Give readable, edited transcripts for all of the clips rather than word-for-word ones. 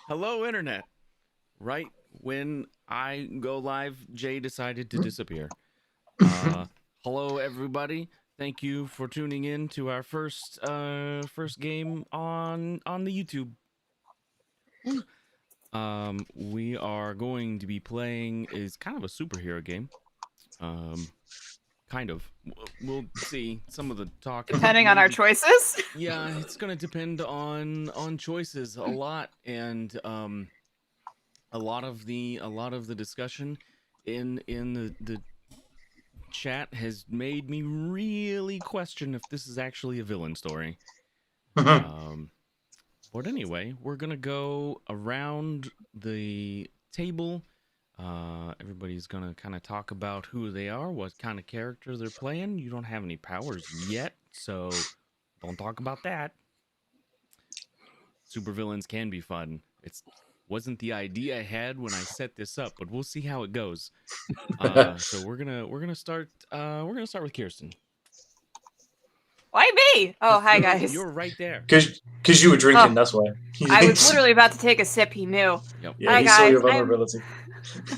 Hello, Internet. Right when I go live, Jay decided to disappear. Uh, Hello, everybody. Thank you for tuning in to our first game on the YouTube. We are going to be playing is kind of a superhero game. Um, kind of. We'll see. Some of the talk Depending on our maybe. choices. Yeah, it's gonna depend on choices a lot, and a lot of the discussion in the chat has made me really question if this is actually a villain story. Um, but anyway, we're gonna go around the table. Everybody's gonna kind of talk about who they are, what kind of character they're playing. You don't have any powers yet, so don't talk about that. Supervillains can be fun. It's wasn't the idea I had when I set this up, but we'll see how it goes. So we're gonna start with Kirsten. Why me? Oh, Cause hi you're guys. you're right there. Because you were drinking, Oh, that's why. I was literally about to take a sip. He knew. Yep. Yeah, Hi he saw guys. your vulnerability.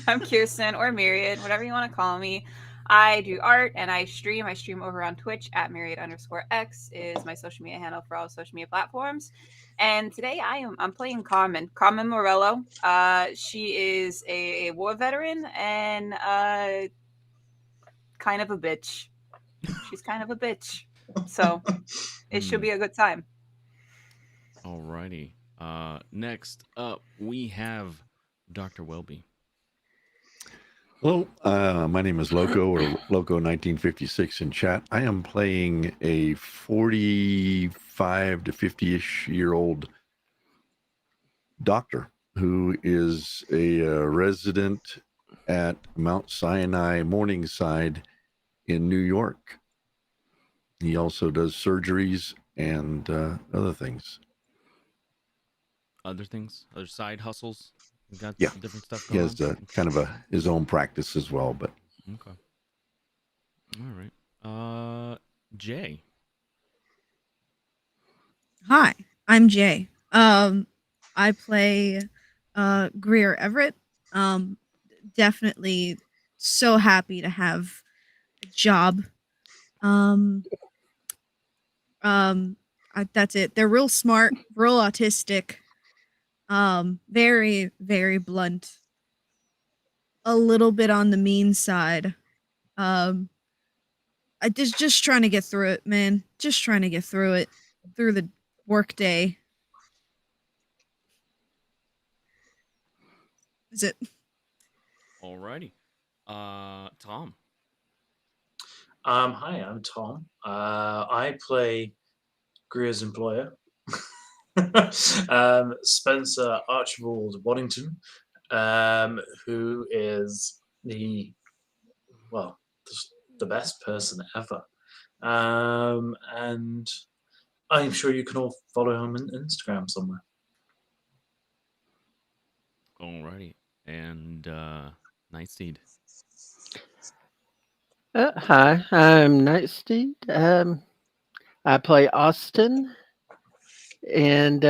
I'm Kirsten or Myriad, whatever you want to call me. I do art and I stream. I stream over on Twitch at Myriad_X is my social media handle for all social media platforms. And today I'm playing Carmen Morello. She is a war veteran and kind of a bitch. She's kind of a bitch. So it should be a good time. Alrighty. Next up we have Dr. Welby. Hello, my name is Loco or Loco 1956 in chat. I am playing a 45 to 50-ish year old doctor who is a resident at Mount Sinai Morningside in New York. He also does surgeries and other things. Other things, other side hustles. We got Yeah. different stuff He going has on. kind of his own practice as well, but Okay. All right. Jay. Hi, I'm Jay. I play Greer Everett. Definitely so happy to have a job. Um, that's it. They're real smart, real autistic. Very, very blunt. A little bit on the mean side. Um, I just trying to get through it, man. Just trying to get through it, through the workday. Is it? Alrighty. Tom. Hi, I'm Tom. I play Greer's employer, Spencer Archibald Waddington, who is well, the best person ever. And I'm sure you can all follow him on Instagram somewhere. Alrighty. And Nightsteed. Hi, I'm Nightsteed. I play Austin, and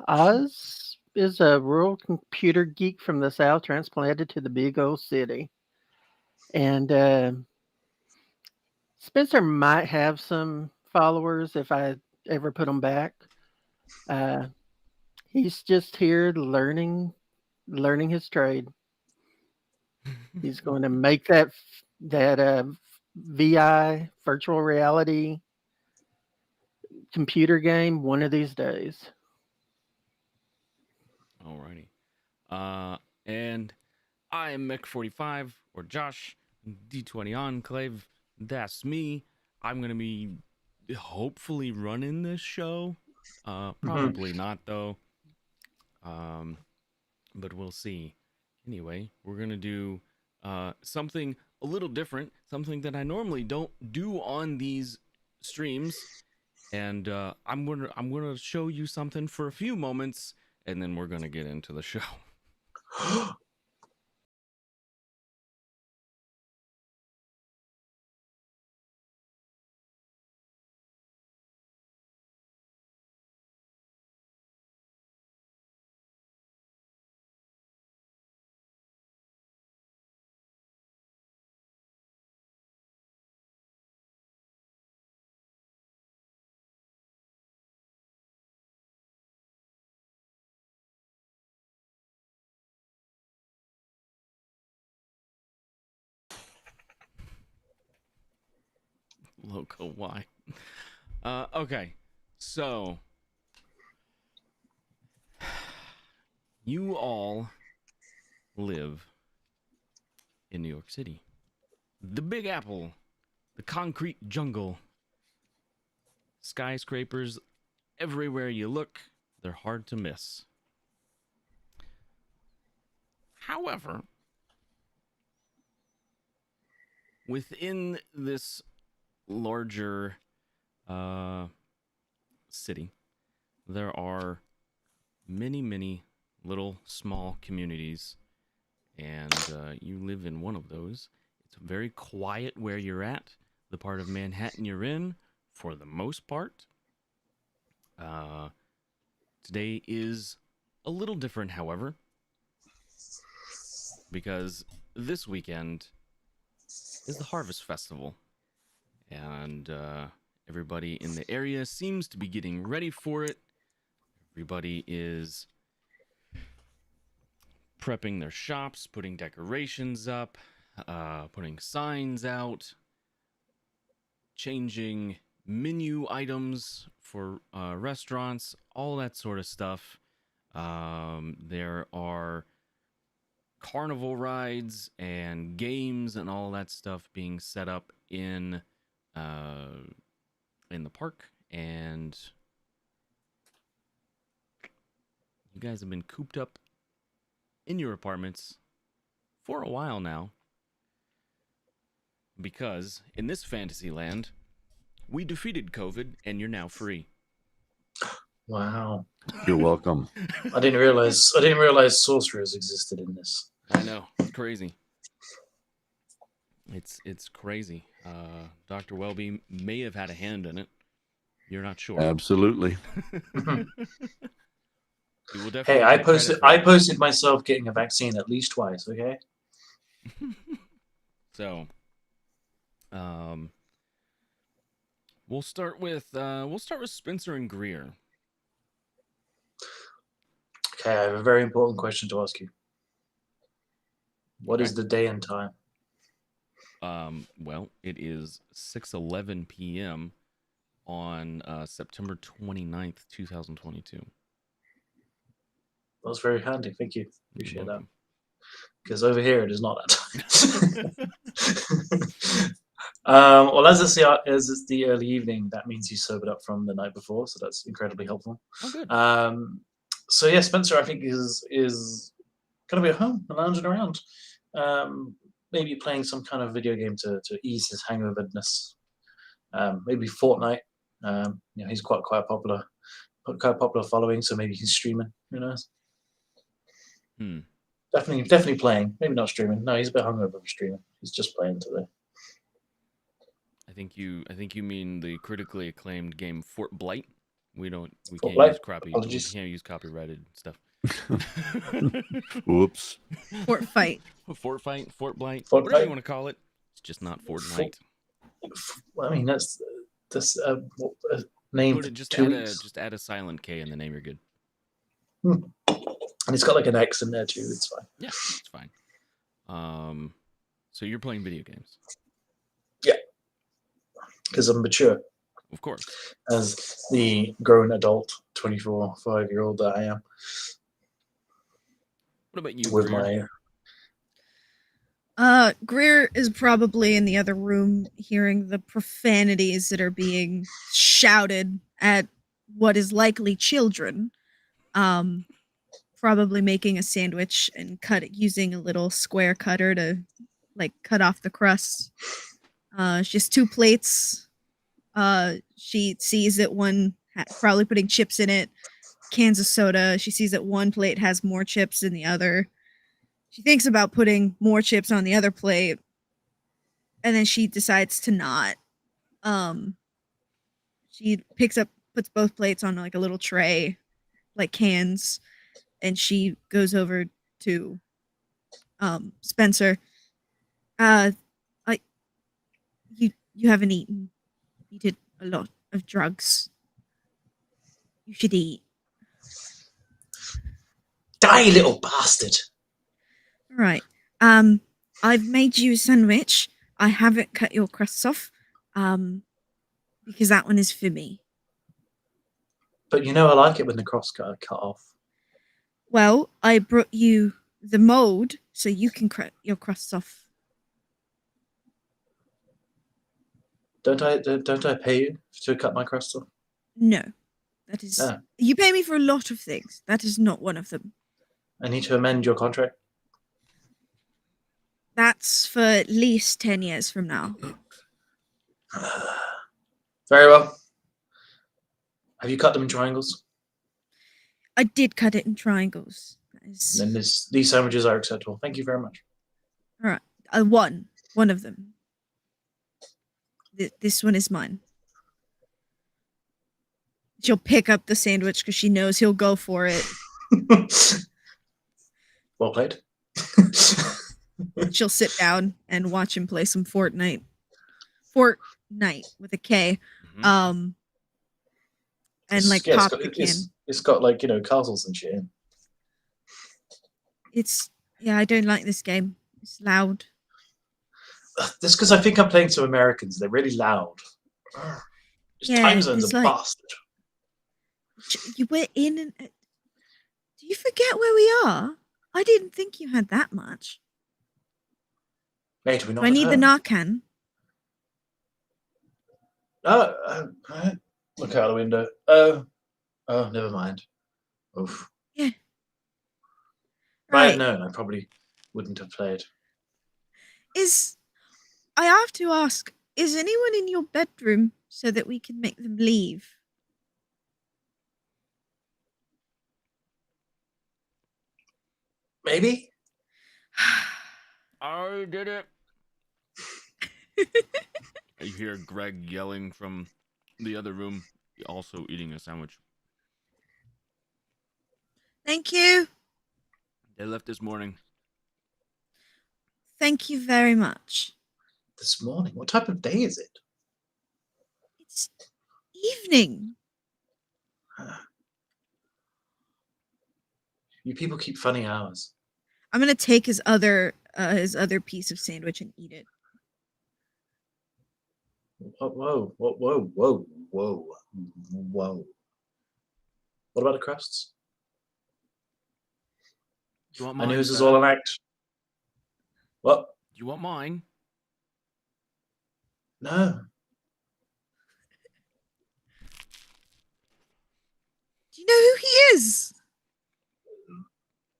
Oz is a rural computer geek from the South transplanted to the big old city. And Spencer might have some followers if I ever put them back. Uh, he's just here learning his trade. He's going to make that VI virtual reality computer game one of these days. Alrighty. And I am Mech45 or Josh D20 Enclave. That's me. I'm gonna be hopefully running this show. Probably not though. But we'll see. Anyway, we're gonna do something a little different, something that I normally don't do on these streams. And I'm gonna show you something for a few moments, and then we're gonna get into the show. Loco, why? Okay, so you all live in New York City. The Big Apple, the concrete jungle, skyscrapers everywhere you look, they're hard to miss. However, within this larger city, there are many, many little small communities, and you live in one of those. It's very quiet where you're at, the part of Manhattan you're in, for the most part. Today is a little different, however, because this weekend is the Harvest Festival, and everybody in the area seems to be getting ready for it. Everybody is prepping their shops, putting decorations up, putting signs out, changing menu items for restaurants, all that sort of stuff. There are carnival rides and games and all that stuff being set up in the park, and you guys have been cooped up in your apartments for a while now, because in this fantasy land, we defeated COVID and you're now free. Wow. You're welcome. I didn't realize sorcerers existed in this. I know, it's crazy. It's crazy. Dr. Welby may have had a hand in it. You're not sure. Absolutely. You will definitely Hey, I take credit for I it. posted myself getting a vaccine at least twice, okay? So, we'll start with Spencer and Greer. Okay, I have a very important question to ask you. What is Okay. the day and time? Well, it is 6:11 p.m. on September 29th, 2022. That was very handy. Thank you. You're Appreciate that. welcome. Because over here it is not that time. Well, as it's the early evening, that means you sobered up from the night before, so that's incredibly helpful. Oh, good. So yeah, Spencer, I think is gonna be at home and lounging around, maybe playing some kind of video game to ease his hangoverness. Maybe Fortnite. He's quite popular following, so maybe he's streaming. Who knows? Definitely playing. Maybe not streaming. No, he's a bit hungover for streaming. He's just playing today. I think you mean the critically acclaimed game Fort Blight. We can't Apologies. use copyrighted stuff. Whoops. Fort fight. Fort Blight, Fort whatever Fight. you want to call it. It's just not Fortnite. I mean, that's name Put for it, just 2 add weeks. just add a silent K in the name. You're good. And it's got like an X in there too. It's fine. Yeah, it's fine. So you're playing video games, Because I'm mature of course. as the grown adult 5-year-old that I am. What about you, With Greer? my Greer is probably in the other room hearing the profanities that are being shouted at what is likely children. Probably making a sandwich and using a little square cutter to cut off the crust. She has 2 plates. She sees that one probably putting chips in it, cans of soda. She sees that one plate has more chips than the other. She thinks about putting more chips on the other plate, and then she decides to not. She puts both plates on a little tray, like cans, and she goes over to Spencer. You haven't eaten. You did a lot of drugs. You should eat. Die, little bastard. All right. I've made you a sandwich. I haven't cut your crusts off. because that one is for me. But I like it when the cross cut off. Well, I brought you the mold so you can cut your crusts off. Don't I pay you to cut my crust off? No, that is. Ah. You pay me for a lot of things. That is not one of them. I need to amend your contract. That's for at least 10 years from now. Very well. Have you cut them in triangles? I did cut it in triangles. That is... Then these sandwiches are acceptable. Thank you very much. All right. One of them. This one is mine. She'll pick up the sandwich because she knows he'll go for it. Well played. She'll sit down and watch him play some Fortnite. Fortnite with a K. Mhm. And like pop the can. It's got like castles and shit. I don't like this game. It's loud. That's because I think I'm playing some Americans. They're really loud. This time zone's a bastard. You were in and... Do you forget where we are? I didn't think you had that much. Mate, we're not. Do I need the Narcan? Look out the window. Oh, never mind. Oof. Yeah. If I had Right. known, I probably wouldn't have played. I have to ask, is anyone in your bedroom so that we can make them leave? Maybe? I did it. You hear Greg yelling from the other room, also eating a sandwich. Thank you. They left this morning. Thank you very much. This morning? What type of day is it? It's evening. You people keep funny hours. I'm gonna take his other piece of sandwich and eat it. Whoa. What about the crusts? You want I mine? knew this was all an act. What? You want mine? No. Do you know who he is?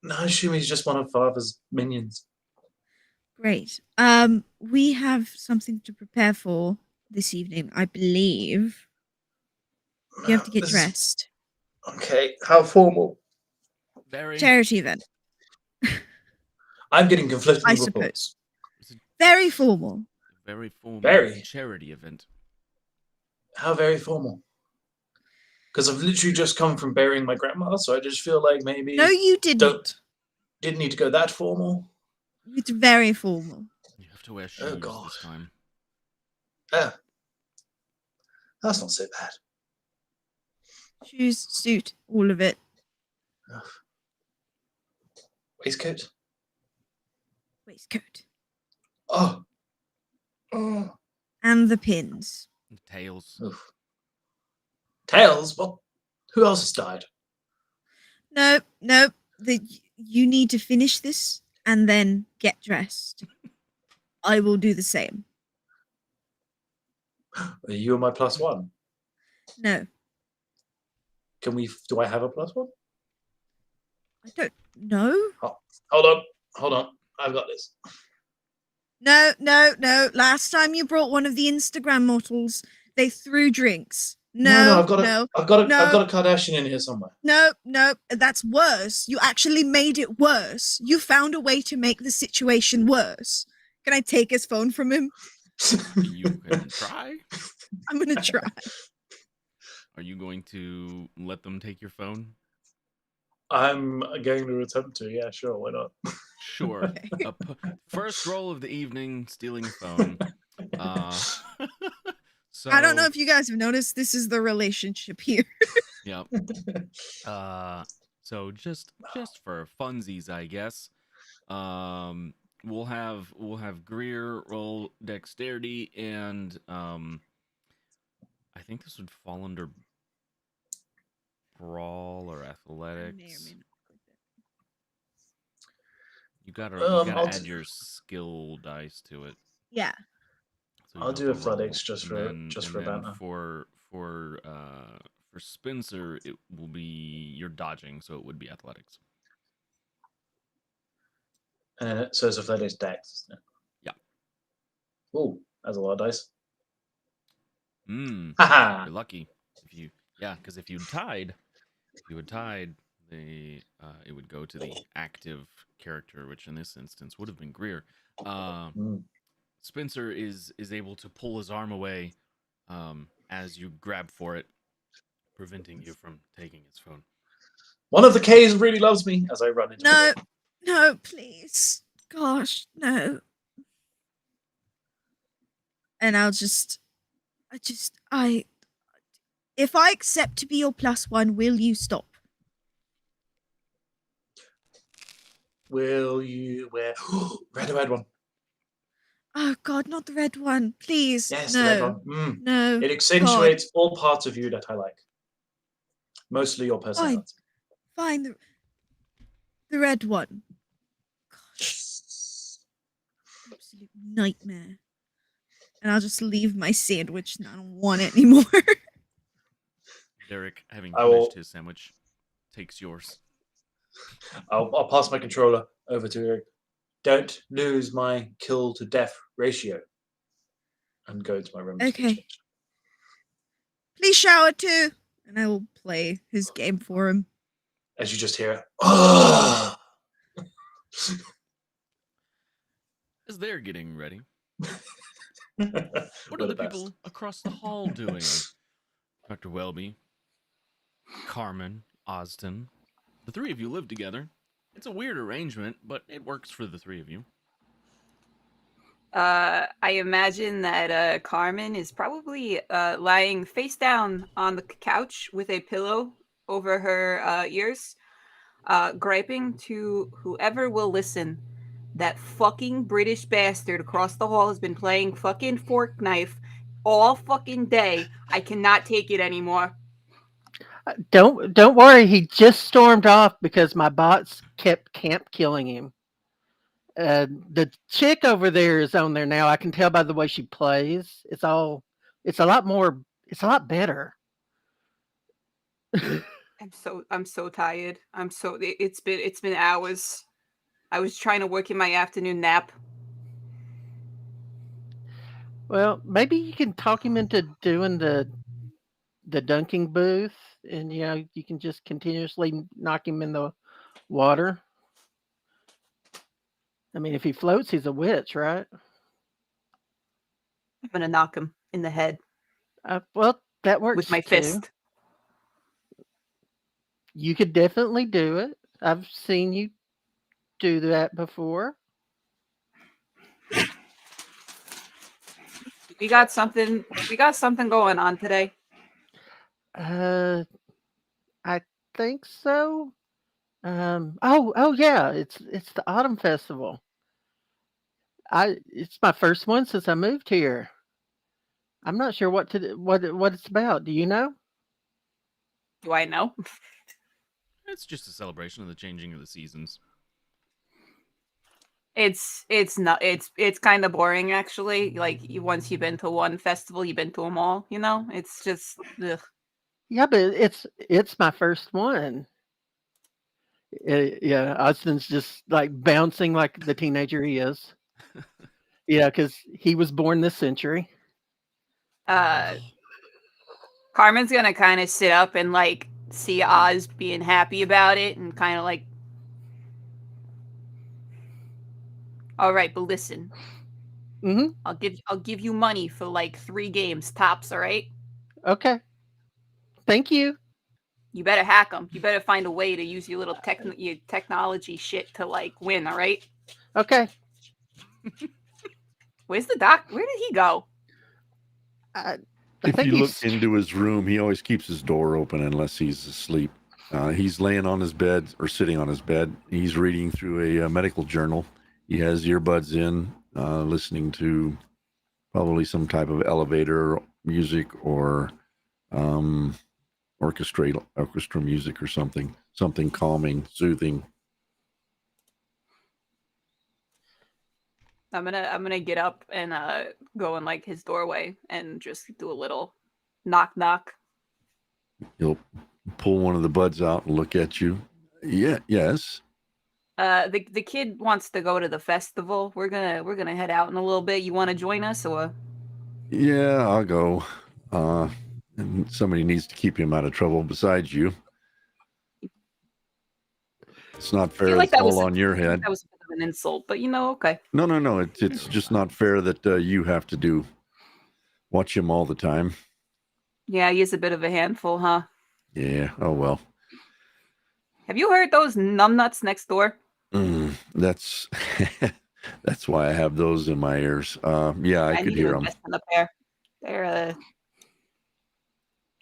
No, I assume he's just one of Father's minions. Great. We have something to prepare for this evening, I believe. You have to get dressed. Okay, how formal? Very. Charity event. I'm getting conflicting I reports. suppose. Very formal. Very formal Very. charity event. How very formal? Because I've literally just come from burying my grandma, so I just feel like maybe... No, you didn't. Didn't need to go that formal. It's very formal. You have to wear shoes this time. Oh. That's not so bad. Shoes, suit, all of it. Ugh. Waistcoat? Waistcoat. Oh. And the pins. Tails. Oof. Tails? What? Who else has died? No. You need to finish this and then get dressed. I will do the same. Are you my +1? No. Do I have a +1? I don't know. Oh, hold on. I've got this. No. Last time you brought one of the Instagram models, they threw drinks. No, I've got a Kardashian in here somewhere. No, that's worse. You actually made it worse. You found a way to make the situation worse. Can I take his phone from him? You can try. I'm gonna try. Are you going to let them take your phone? I'm going to attempt to. Yeah, sure. Why not? Sure. First roll of the evening, stealing a phone. So, I don't know if you guys have noticed, this is the relationship here. Yep. So just for funsies, I guess. We'll have Greer roll dexterity and I think this would fall under brawl or I may or athletics. may not click that. You gotta I'll add do- your skill dice to it. Yeah. So you I'll have do to athletics roll. just And for then, just and for then banter. for Spencer, it will be you're dodging, so it would be athletics. So it's athletics dex, isn't it? Yeah. Oh, that's a lot of dice. Mm, Haha. you're lucky because if you would tied, it would go to the active character, which in this instance would have been Greer. Mm. Spencer is able to pull his arm away as you grab for it, preventing you from taking his phone. One of the K's really loves me as I run into No, the door. no, please. Gosh, no. And if I accept to be your +1, will you stop? Will you wear red one? Oh God, not the red one, please. Yes, no, the red one. Mm. no. It accentuates all parts of you that I like. Mostly your personality. Fine, the red one. Gosh, Yes. absolute nightmare. And I'll just leave my sandwich. And I don't want it anymore. Derek, having I will- finished his sandwich, takes yours. I'll pass my controller over to Eric. Don't lose my kill to death ratio. And go into my room. to Okay. change. Please shower too. And I will play his game for him. As you just hear, oh! As they're getting ready, What what are the people across the hall doing? Dr. Welby, Carmen, Osden. The three of you live together. It's a weird arrangement, but it works for the three of you. I imagine that Carmen is probably lying face down on the couch with a pillow over her ears, griping to whoever will listen. That fucking British bastard across the hall has been playing fucking fork knife all fucking day. I cannot take it anymore. Don't worry. He just stormed off because my bots kept camp killing him. The chick over there is on there now. I can tell by the way she plays. It's a lot better. I'm so tired. It's been hours. I was trying to work in my afternoon nap. Well, maybe you can talk him into doing the dunking booth, and you can just continuously knock him in the water. I mean, if he floats, he's a witch, right? I'm gonna knock him in the head Well, that works with my too. fist. You could definitely do it. I've seen you do that before. We got something going on today. I think so. Oh yeah, it's the Autumn Festival. It's my first one since I moved here. I'm not sure what it's about. Do you know? Do I know? It's just a celebration of the changing of the seasons. It's kind of boring actually. Like once you've been to one festival, you've been to them all. It's just ugh. Yeah, but it's my first one. Yeah, Austin's just like bouncing like the teenager he is. Yeah, because he was born this century. Carmen's gonna kind of sit up and like see Oz being happy about it, and kind of like, all right, but listen, Mm-hmm. I'll give you money for like 3 games tops. All right. Okay. Thank you. You better hack them. You better find a way to use your little your technology shit to like win. All right. Okay. Where's the doc? Where did he go? I If think you look he's into his room, he always keeps his door open unless he's asleep. He's laying on his bed or sitting on his bed. He's reading through a medical journal. He has earbuds in, listening to probably some type of elevator music or orchestra music or something calming, soothing. I'm gonna get up and go in like his doorway and just do a little knock knock. He'll pull one of the buds out and look at you. Yeah, yes. The kid wants to go to the festival. We're gonna head out in a little bit. You want to join us or? Yeah, I'll go. And somebody needs to keep him out of trouble besides you. It's not I fair. feel like It's that all was on your head. that was a bit of an insult, but okay. No. It's just not fair that you have to watch him all the time. Yeah, he is a bit of a handful, huh? Yeah. Oh well. Have you heard those numbnuts next door? That's that's why I have those in my ears. Yeah, I could hear them. In the pair.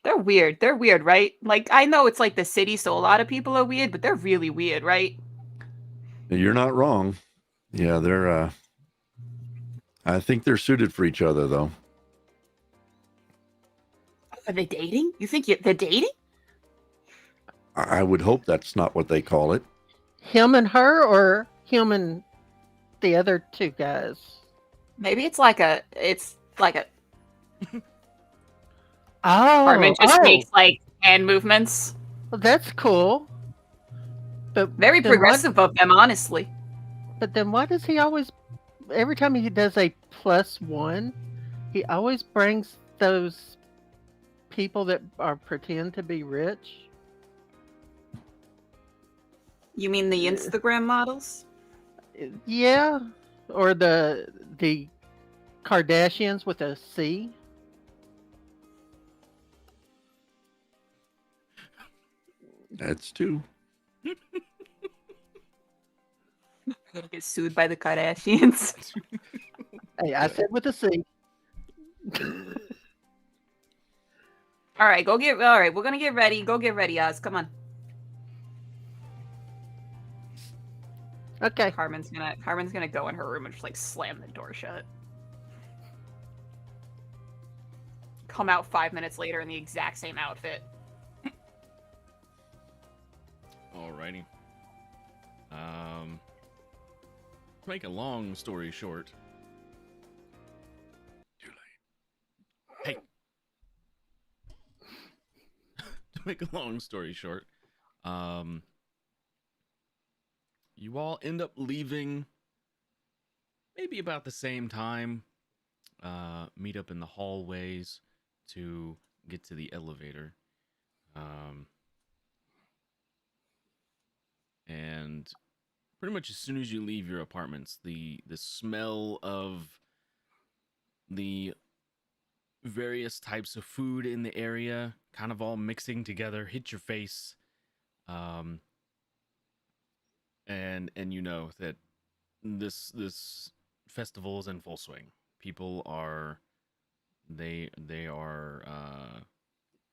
They're weird. They're weird, right? Like I know it's like the city, so a lot of people are weird, but they're really weird, right? You're not wrong. Yeah, they're. I think they're suited for each other, though. Are they dating? You think they're dating? I would hope that's not what they call it. Him and her, or him and the other two guys? Maybe it's like a. Oh, Carmen just makes like hand movements. well, that's cool. But Very then progressive of them, honestly. But then why does he always, every time he does a +1, he always brings those people that are pretend to be rich? You mean the Instagram models? Yeah, or the Kardashians with a C. That's two. Get sued by the Kardashians. Hey, I said with a C. All right, we're gonna get ready. Go get ready, Oz. Come on. Okay. Carmen's gonna go in her room and just like slam the door shut. Come out 5 minutes later in the exact same outfit. Alrighty. To make a long story short. Too late. Hey. To make a long story short, you all end up leaving maybe about the same time. Meet up in the hallways to get to the elevator. And pretty much as soon as you leave your apartments, the smell of the various types of food in the area kind of all mixing together hit your face. And you know that this festival is in full swing. People are they are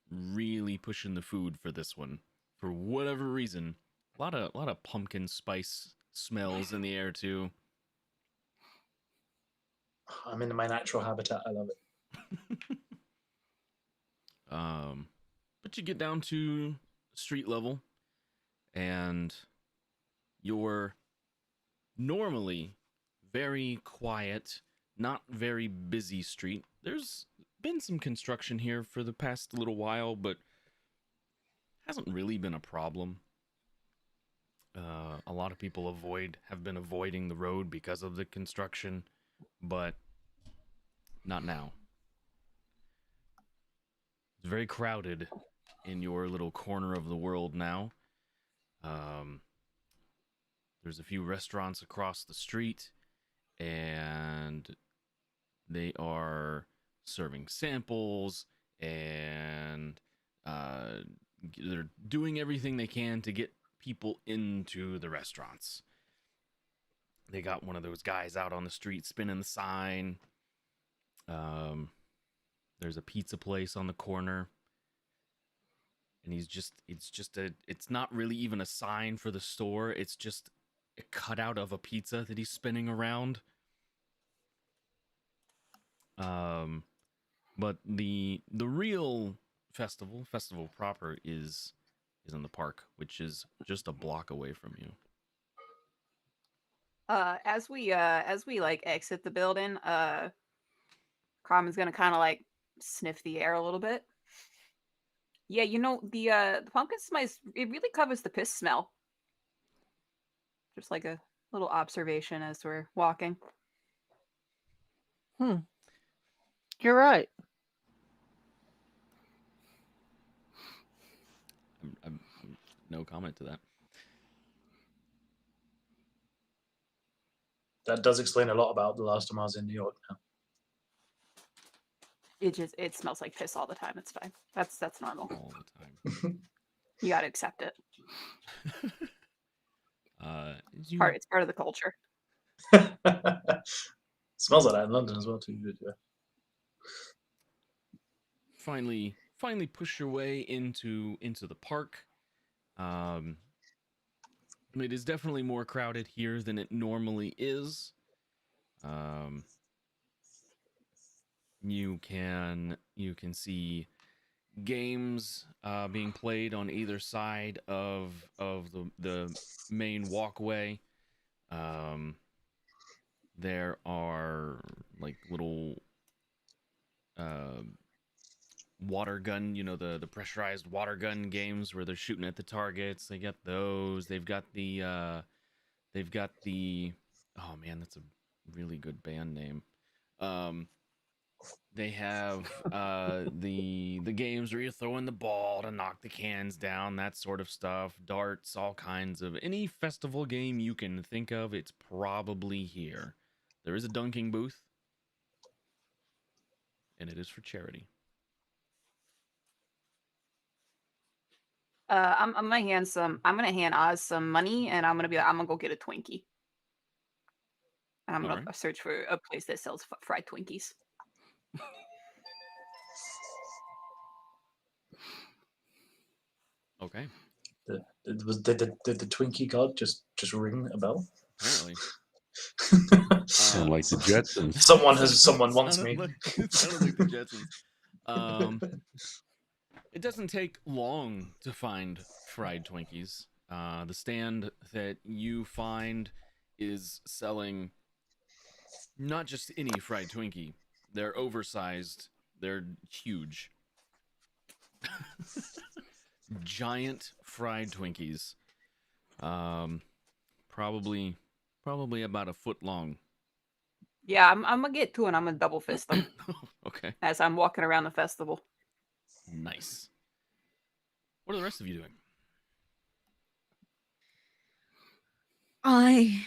really pushing the food for this one for whatever reason. A lot of pumpkin spice smells in the air too. I'm in my natural habitat. I love it. But you get down to street level, and you're normally very quiet, not very busy street. There's been some construction here for the past little while, but hasn't really been a problem. A lot of people have been avoiding the road because of the construction, but not now. It's very crowded in your little corner of the world now. There's a few restaurants across the street, and they are serving samples, and they're doing everything they can to get people into the restaurants. They got one of those guys out on the street spinning the sign. There's a pizza place on the corner, and it's not really even a sign for the store. It's just a cutout of a pizza that he's spinning around. But the real festival. Festival proper is in the park, which is just a block away from you. As we like exit the building, Carmen's gonna kind of like sniff the air a little bit. Yeah, the pumpkin spice, it really covers the piss smell. Just like a little observation as we're walking. You're right. I'm no comment to that. That does explain a lot about the last time I was in New York now. It smells like piss all the time. It's fine. That's normal. All the time. You gotta accept it. It's part of the culture. Smells like that in London as well too. Yeah. Finally push your way into the park. It is definitely more crowded here than it normally is. You can see games being played on either side of the main walkway. There are like little water gun, the pressurized water gun games where they're shooting at the targets. They got those. They've got the oh man, that's a really good band name. They have the games where you're throwing the ball to knock the cans down, that sort of stuff, darts, all kinds of any festival game you can think of, it's probably here. There is a dunking booth, and it is for charity. I'm gonna hand Oz some money, and I'm gonna go get a Twinkie. And I'm gonna search for a place that sells fried Twinkies. Okay. Did the Twinkie god just ring a bell? Apparently. Sound like the Jetsons. Someone wants me. It sounded like the Jetsons. It doesn't take long to find fried Twinkies. The stand that you find is selling not just any fried Twinkie. They're oversized. They're huge. Giant fried Twinkies. Probably about a foot long. Yeah, I'm gonna get two, and I'm gonna double fist them. Okay. As I'm walking around the festival. Nice. What are the rest of you doing? I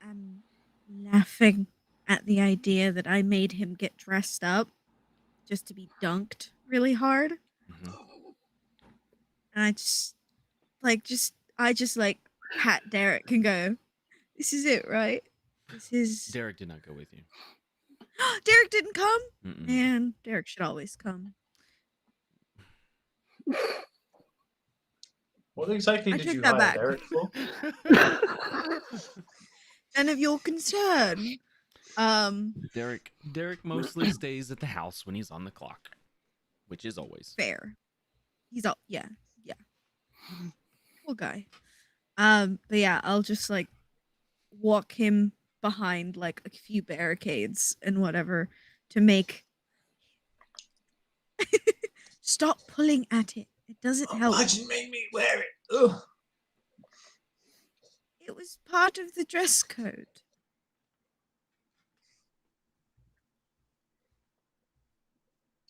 am laughing at the idea that I made him get dressed up just to be dunked really hard. Mm-hmm. And I just pat Derek and go, "This is it, right? This is." Derek did not go with you. Derek didn't come? Mm-mm. Man, Derek should always come. What exactly did take you that hire back. Derek for? None of your concern. Derek mostly stays at the house when he's on the clock, which is always fair. He's all yeah. Poor guy. But yeah, I'll just like walk him behind like a few barricades and whatever to make. Stop pulling at it. It doesn't help. Why'd you make me wear it? Ugh. It was part of the dress code.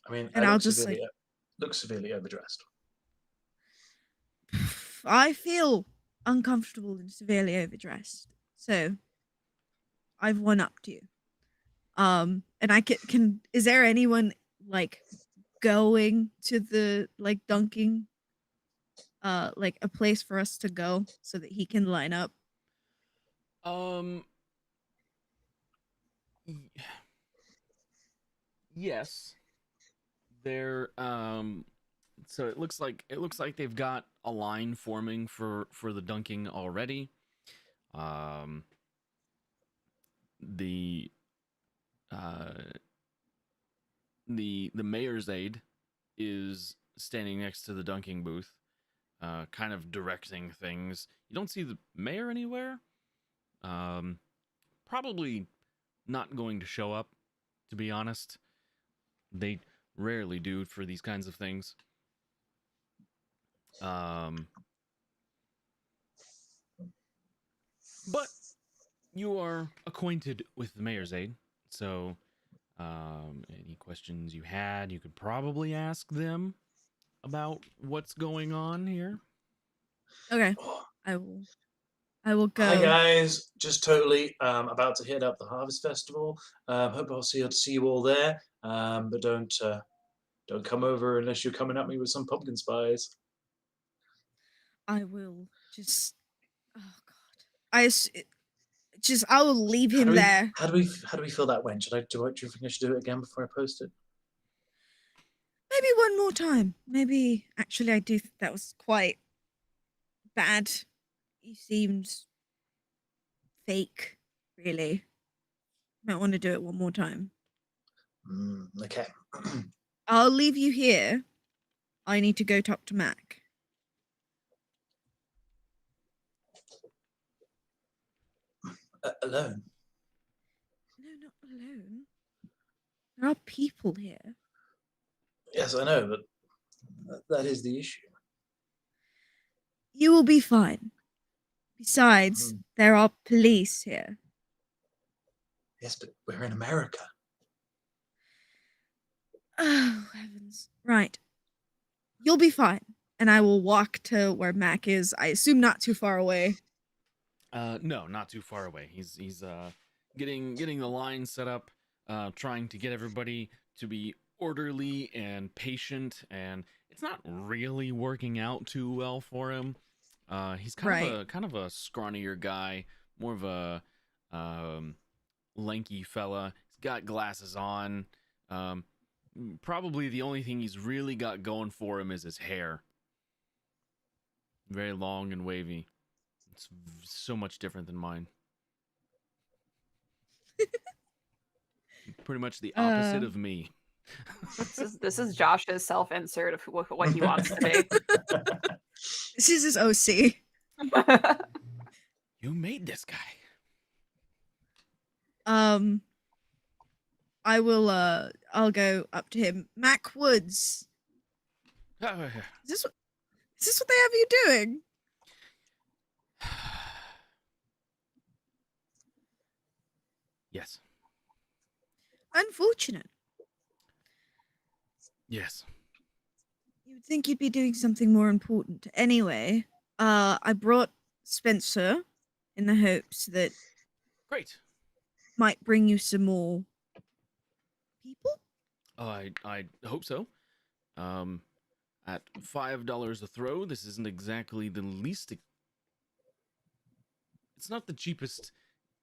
I mean, and I'll just look severely overdressed. I feel uncomfortable and severely overdressed, so I've one-upped you. And I can. Is there anyone like going to the like dunking? Like a place for us to go so that he can line up. Yes. They're so it looks like they've got a line forming for the dunking already. The mayor's aide is standing next to the dunking booth, kind of directing things. You don't see the mayor anywhere. Probably not going to show up, to be honest. They rarely do for these kinds of things. But you are acquainted with the mayor's aide, so any questions you had, you could probably ask them about what's going on here. Okay. Oh, I will go. hi guys, just totally about to hit up the Harvest Festival. Hope I'll see you all there. But don't come over unless you're coming at me with some pumpkin spice. I will just. Oh God. I will leave him there. How do we feel that went? Do you think I should do it again before I post it? Maybe one more time. Maybe actually I do think that was quite bad. He seemed fake, really. Might want to do it one more time. Okay. I'll leave you here. I need to go talk to Mac. Alone? No, not alone. There are people here. Yes, I know, but that is the issue. You will be fine. Besides, there are police here. Yes, but we're in America. Oh, heavens. Right. You'll be fine. And I will walk to where Mac is. I assume not too far away. No, not too far away. He's getting the line set up, trying to get everybody to be orderly and patient, and it's not really working out too well for him. He's kind of a scrawnier guy, more of a lanky fella. He's got glasses on. Probably the only thing he's really got going for him is his hair. Very long and wavy. It's so much different than mine. Pretty much the opposite of me. This is Josh's self-insert of what he wants to be. This is his OC. You made this guy. I will I'll go up to him. Mac Woods. Oh, Is this what they have you doing? yes. Unfortunate. Yes. You would think you'd be doing something more important. Anyway, I brought Spencer in the hopes that Great. might bring you some more people. I hope so. At $5 a throw, this isn't exactly the least. It's not the cheapest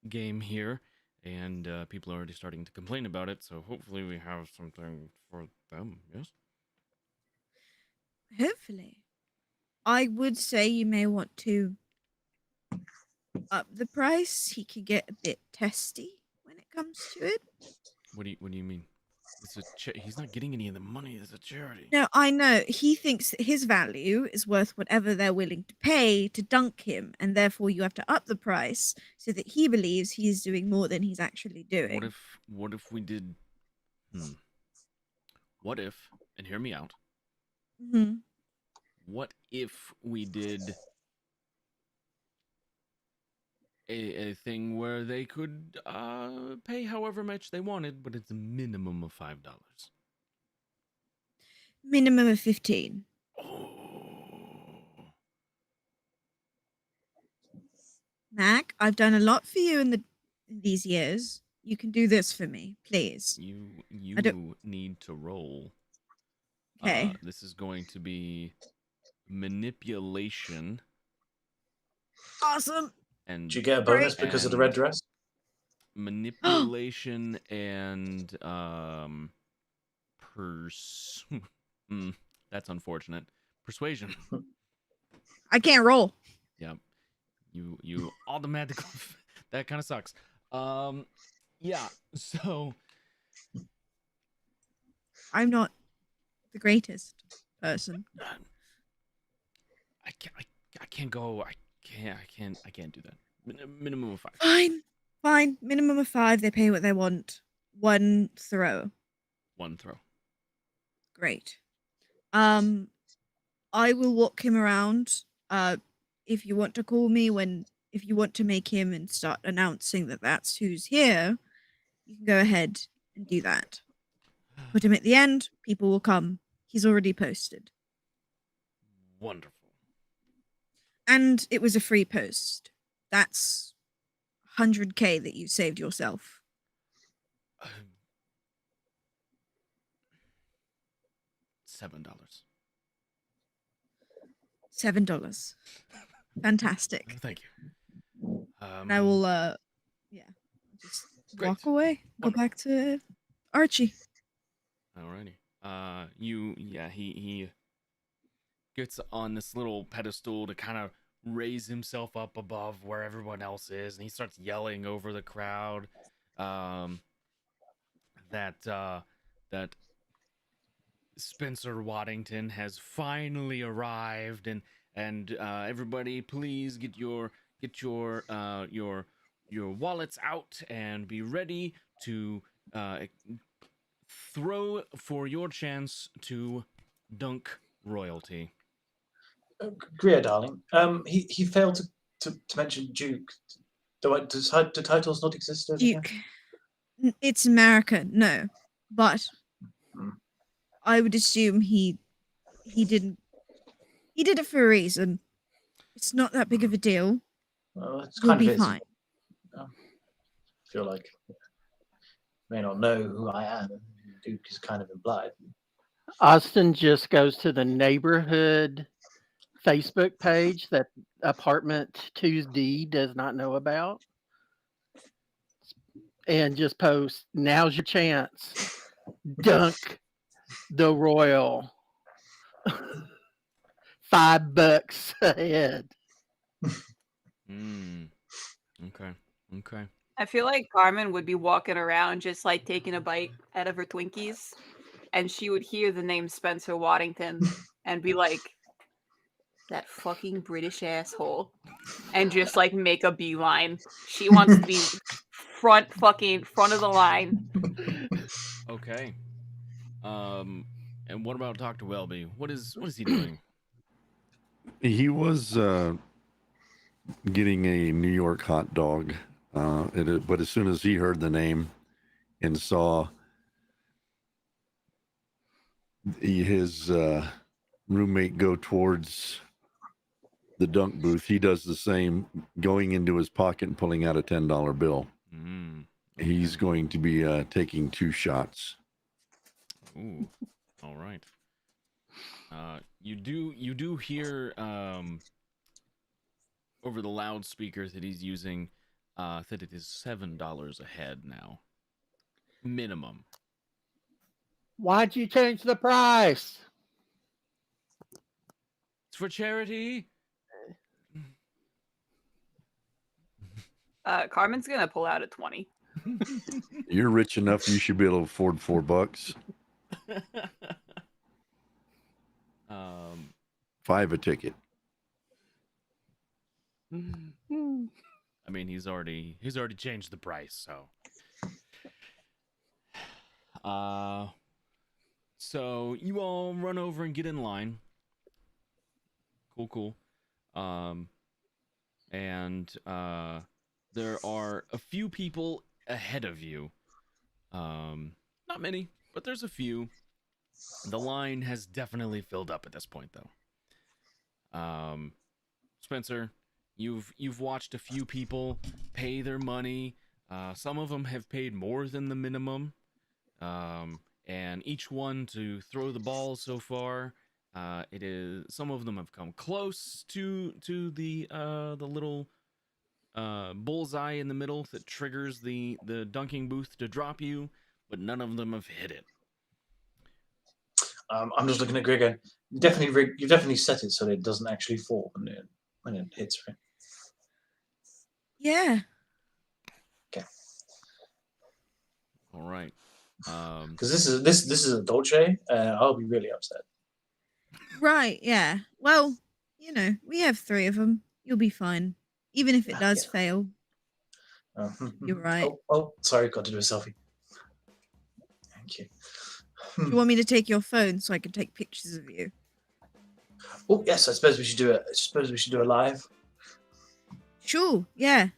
game here, and people are already starting to complain about it. So hopefully we have something for them. Yes. Hopefully. I would say you may want to up the price. He could get a bit testy when it comes to it. What do you mean? It's he's not getting any of the money. It's a charity. No, I know. He thinks that his value is worth whatever they're willing to pay to dunk him, and therefore you have to up the price so that he believes he's doing more than he's actually doing. What if we did? What if? And hear me out. Mm-hmm. What if we did a thing where they could pay however much they wanted, but it's a minimum of $5? Minimum of 15. Oh. Mac, I've done a lot for you in these years. You can do this for me, please. You need to roll. Okay. This is going to be manipulation. Awesome. And do you get a bonus because of the red dress? Manipulation and that's unfortunate. Persuasion. I can't roll. Yep. You automatically that kind of sucks. Yeah. So I'm not the greatest. person. I can't go. I can't do that. Minimum of 5. Fine. Minimum of 5. They pay what they want. 1 throw. 1 throw. Great. I will walk him around. If you want to call me if you want to make him and start announcing that that's who's here, you can go ahead and do that. Put him at the end. People will come. He's already posted. Wonderful. And it was a free post. That's 100K that you saved yourself. $7. $7. Fantastic. Thank you. And I will, just Great. walk away. Go back to Archie. Alrighty. He gets on this little pedestal to kind of raise himself up above where everyone else is, and he starts yelling over the crowd that Spencer Waddington has finally arrived, and everybody, please get your wallets out and be ready to throw for your chance to dunk royalty. Greer, darling. He failed to mention Duke. Do titles not exist over here? Duke. It's America, no. But I would assume he didn't. He did it for a reason. It's not that big of a deal. Well, it's We'll kind be of is. fine. I feel like you may not know who I am. Duke is kind of implied. Austin just goes to the neighborhood Facebook page that apartment 2D does not know about and just posts, now's your chance. Dunk the royal. $5 a head. Okay. I feel like Carmen would be walking around just like taking a bite out of her Twinkies, and she would hear the name Spencer Waddington and be like, that fucking British asshole, and just like make a beeline. She wants to be front of the line. Okay. And what about Dr. Welby? What is he doing? He was getting a New York hot dog, but as soon as he heard the name and saw his roommate go towards the dunk booth, he does the same, going into his pocket and pulling out a $10 bill. Okay. He's going to be taking 2 shots. Ooh, all right. You do hear over the loudspeakers that he's using that it is $7 a head now, minimum. Why'd you change the price? It's for charity. Carmen's gonna pull out a 20. You're rich enough, you should be able to afford $4. $5 a ticket. I mean, he's already changed the price, so. So you all run over and get in line. Cool. And there are a few people ahead of you. Not many, but there's a few. The line has definitely filled up at this point, though. Spencer, you've watched a few people pay their money. Some of them have paid more than the minimum. And each one to throw the ball so far, some of them have come close to the little bullseye in the middle that triggers the dunking booth to drop you, but none of them have hit it. I'm just looking at Gregor. You definitely set it so that it doesn't actually fall when it hits, right? Yeah. Okay. All right. Because this is a Dolce, I'll be really upset. Right, yeah. Well, we have 3 of them. You'll be fine. Even if it does Yeah. fail. You're right. Oh, sorry, got to do a selfie. Thank you. Do you want me to take your phone so I can take pictures of you? Oh yes, I suppose we should do it. I suppose we should do it live. Sure, yeah.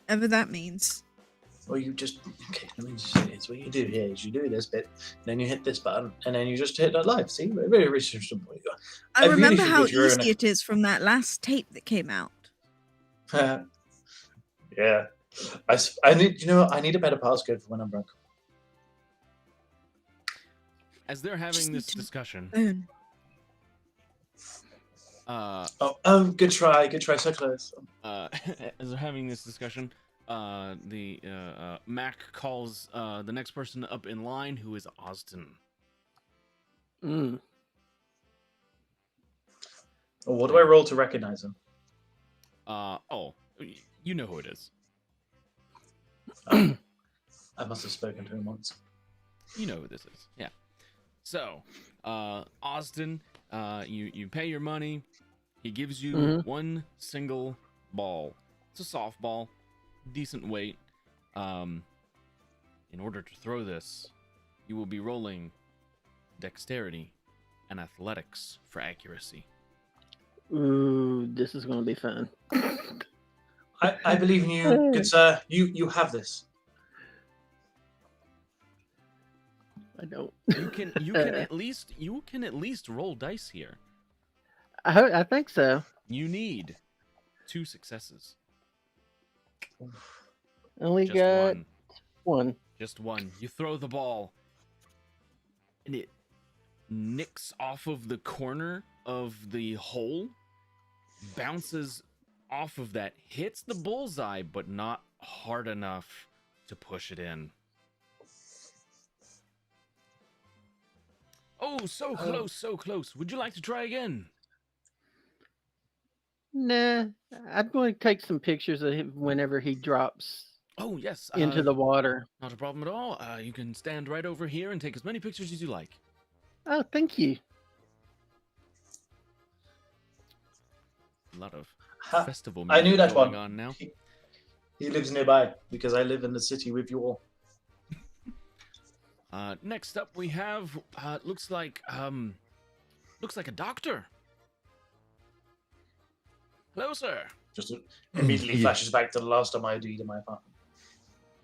Whatever that means. Or you just let me just say this. What you do here is you do this bit, then you hit this button, and then you just hit that live. See, very researchable. I really remember should how put your own- easy it is from that last tape that came out. Yeah, I need I need a better passcode for when I'm broke. As they're Just having need this to- discussion, Phone. Good try, so close. as they're having this discussion, the Mac calls the next person up in line, who is Austin. Mm. What do I roll to recognize him? You know who it is. I must have spoken to him once. You know who this is. Yeah. So, Austin, you pay your money. He gives you one single ball. It's a softball, decent weight. In order to throw this, you will be rolling dexterity and athletics for accuracy. Ooh, this is going to be fun. I believe in you, good sir. You have this. I don't. You can at least roll dice here. I think so. You need 2 successes. Only Just got one. one. Just one. You throw the ball, and it nicks off of the corner of the hole, bounces off of that, hits the bullseye, but not hard enough to push it in. Oh, so close, so close. Would you like to try again? Nah, I'm going to take some pictures of him whenever he drops Oh, yes. into the water. Not a problem at all. You can stand right over here and take as many pictures as you like. Oh, thank you. A lot of Ha, festival I music knew that going one. on now. He lives nearby because I live in the city with you all. Next up, we have looks like a doctor. Hello, sir. Just immediately flashes back to the last time I did in my apartment.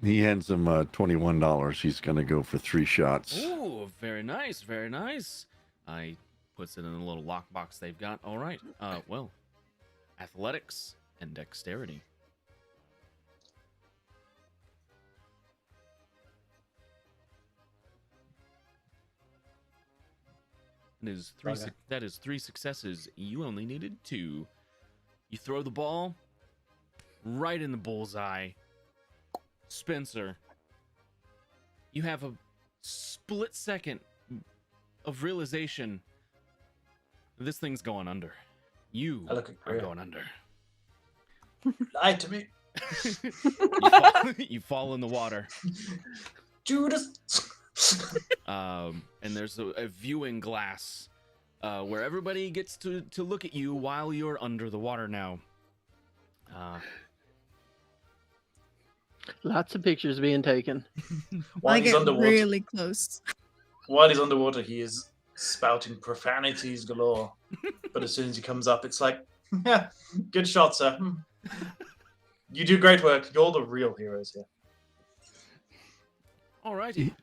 He hands him $21. He's going to go for 3 shots. Ooh, very nice, very nice. I puts it in a little lockbox they've got. All right. Well, athletics and dexterity. That is 3 successes. You only needed 2. You throw the ball right in the bullseye. Spencer, you have a split second of realization. This thing's going under. You I look at are Greer. going under. Lie to me, You fall in the water. Judas. And there's a viewing glass where everybody gets to look at you while you're under the water now. Lots of pictures being taken. While I he's get underwater, really close. he is spouting profanities galore. But as soon as he comes up, it's like, yeah, good shot, sir. You do great work. You're the real heroes here. Alrighty.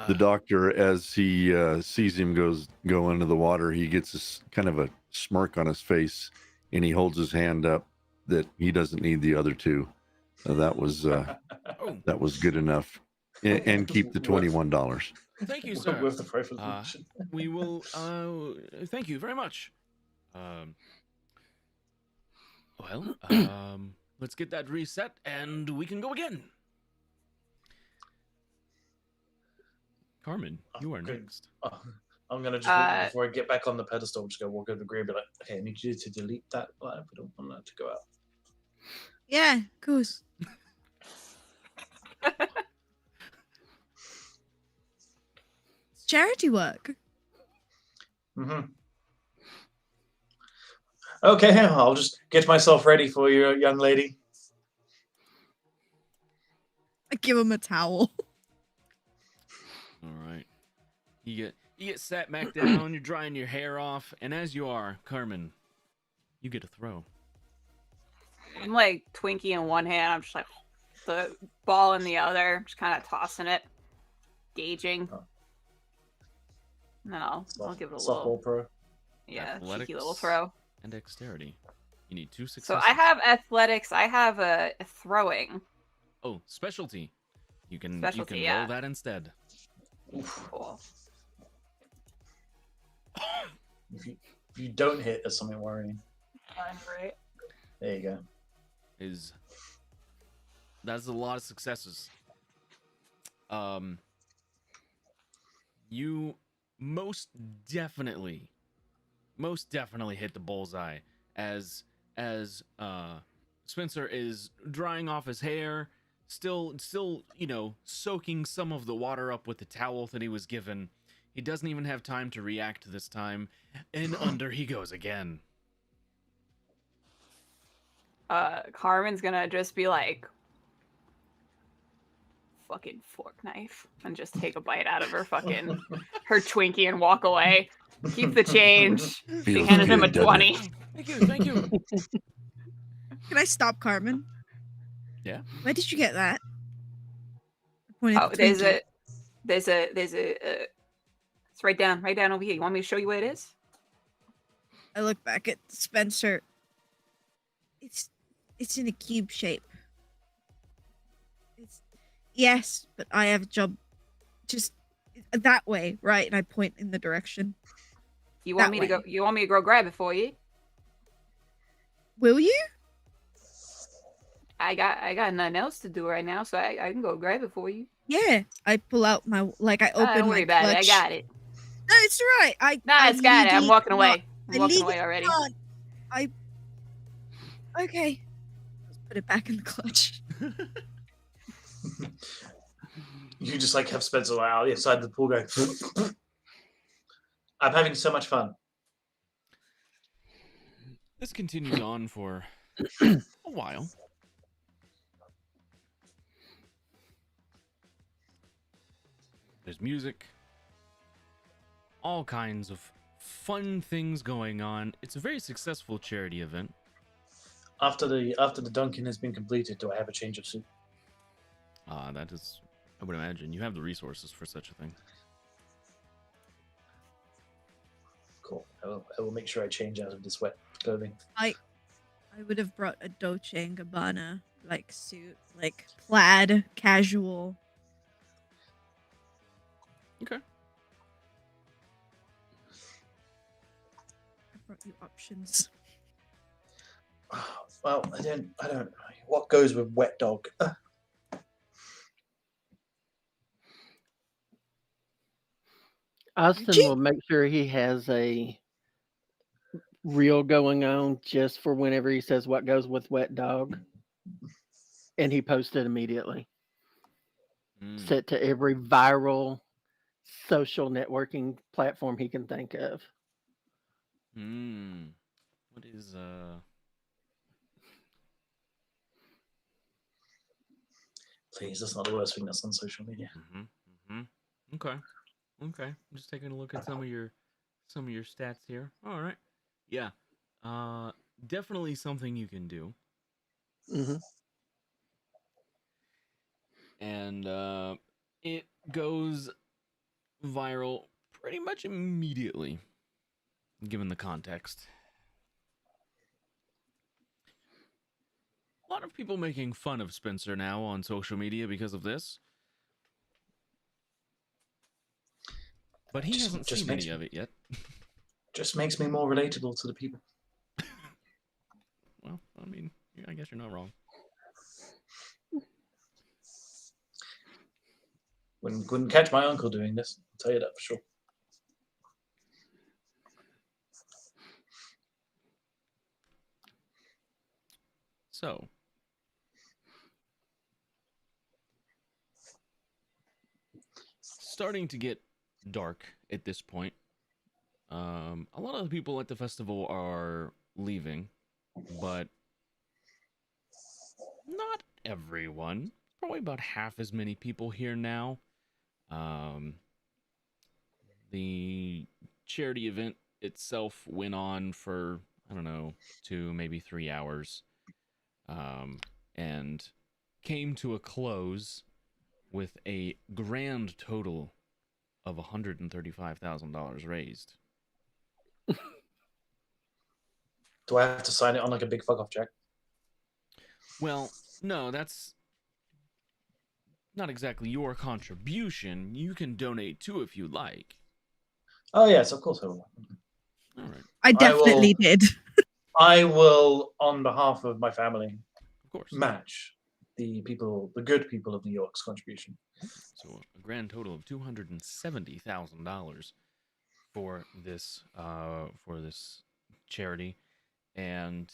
The doctor, as he sees him go into the water, he gets kind of a smirk on his face, and he holds his hand up that he doesn't need the other 2. That was good enough, and keep the $21. Thank you, sir. Worth the price of admission. We will. Thank you very much. Let's get that reset, and we can go again. Carmen, you are Good. next. I'm gonna just before I get back on the pedestal, just go walk over to Greer and be like, okay, I need you to delete that live. I don't want that to go out. Yeah, of course. It's charity work. Mm-hmm. Okay, I'll just get myself ready for you, young lady. I give him a towel. All right. You get sat back down. You're drying your hair off, and as you are, Carmen, you get a throw. I'm like Twinkie in one hand. I'm just like the ball in the other. Just kind of tossing it, gauging. Oh. And then I'll give it a Softball little, pro. cheeky little Athletics throw. And dexterity. You need 2 successes. So I have athletics. I have a throwing. Oh, specialty. You can Specialty, roll yeah. that instead. Cool. If you don't hit, there's something worrying. Right. There you go. That's a lot of successes. You most definitely hit the bullseye as Spencer is drying off his hair, still soaking some of the water up with the towel that he was given. He doesn't even have time to react this time, and under he goes again. Carmen's gonna just be like, fucking fork knife, and just take a bite out of her her Twinkie and walk away. Keep the change. She Feels handed him a good, doesn't 20. it? Thank you. Can I stop Carmen? Yeah. Where did you get that? Pointing Oh, at the there's Twinkie. it's right down over here. You want me to show you where it is? I look back at Spencer. It's in a cube shape. Yes, but I have a job just that way, right? And I point in the direction. You want That me way. to go? You want me to go grab it for you? Will you? I got nothing else to do right now, so I can go grab it for you. Yeah. I pull out I open Don't worry my about clutch. it. I got it. No, it's all right. Nah, it's got it. I'm legally walking can't- away. I'm I walking legally away already. can't. Okay. Let's put it back in the clutch. You just like have Spencer out inside the pool going. I'm having so much fun. This continues on for a while. There's music, all kinds of fun things going on. It's a very successful charity event. After the Dunkin' has been completed, do I have a change of suit? That is, I would imagine you have the resources for such a thing. Cool. I will make sure I change out of this wet clothing. I would have brought a Dolce and Gabbana like suit, like plaid, casual. Okay. I brought you options. Well, I don't. What goes with wet dog? Austin Gee. will make sure he has a reel going on just for whenever he says what goes with wet dog. And he posts it immediately. Set to every viral social networking platform he can think of. What is Please, that's not the worst thing that's on social media. Okay. I'm just taking a look at some of your stats here. All right. Yeah. Definitely something you can do. Mm-hmm. And it goes viral pretty much immediately, given the context. A lot of people making fun of Spencer now on social media because of this. But he hasn't seen any of it yet. Just makes me more relatable to the people. Well, I mean, I guess you're not wrong. Wouldn't catch my uncle doing this. I'll tell you that for sure. So, starting to get dark at this point. A lot of the people at the festival are leaving, but not everyone. Probably about half as many people here now. The charity event itself went on for, I don't know, 2, maybe 3 hours, and came to a close with a grand total of $135,000 raised. Do I have to sign it on like a big fuck off check? Well, no, that's not exactly your contribution. You can donate too if you like. Oh yes, of course I will. All right, I definitely did. I will, on behalf of my family, of course. match the good people of New York's contribution. So a grand total of $270,000 for this charity, and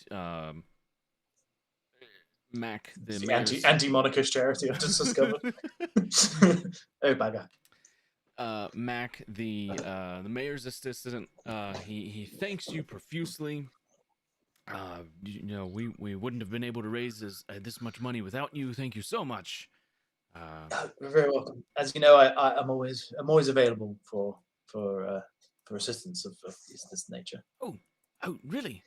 Mac, the mayor's anti-monarchist charity I just discovered. Oh bugger. Mac, the mayor's assistant, he thanks you profusely. We wouldn't have been able to raise this much money without you. Thank you so much. You're very welcome. As you know, I'm always available for assistance of this nature. Oh, really?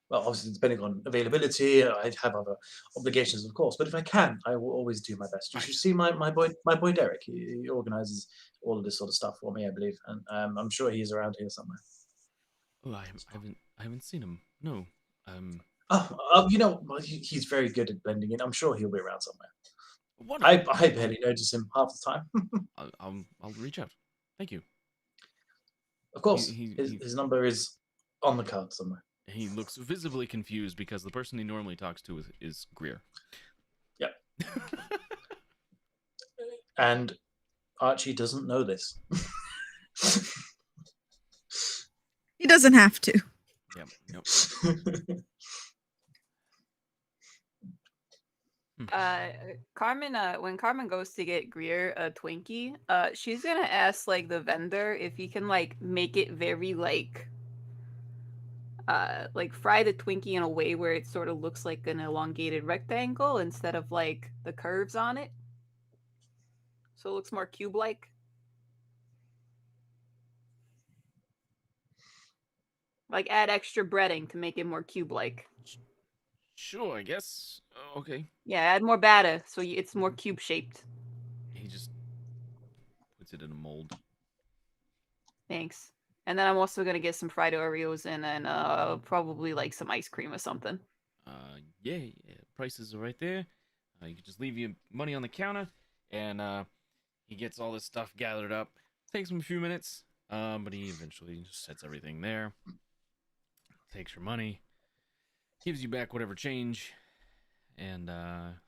Well, obviously, depending on availability, I have other obligations, of course. But if I can, I will always do my best. You should see my boy Derek. He organizes all of this sort of stuff for me, I believe, and I'm sure he's around here somewhere. Oh, I haven't seen him. No. He's very good at blending in. I'm sure he'll be around somewhere. Wonderful. I barely notice him half the time. I'll reach out. Thank you. Of course, his number is on the card somewhere. He looks visibly confused because the person he normally talks to is Greer. Yep. And Archie doesn't know this. He doesn't have to. Yep. Carmen, when Carmen goes to get Greer a Twinkie, she's gonna ask like the vendor if he can like make it very like fry the Twinkie in a way where it sort of looks like an elongated rectangle instead of like the curves on it. So it looks more cube-like. Like add extra breading to make it more cube-like. Sure, I guess. Okay. Yeah, add more batter so it's more cube-shaped. He just puts it in a mold. Thanks. And then I'm also gonna get some fried Oreos and probably like some ice cream or something. Yeah. Prices are right there. You can just leave your money on the counter, and he gets all this stuff gathered up. Takes him a few minutes, but he eventually just sets everything there. Takes your money, gives you back whatever change, and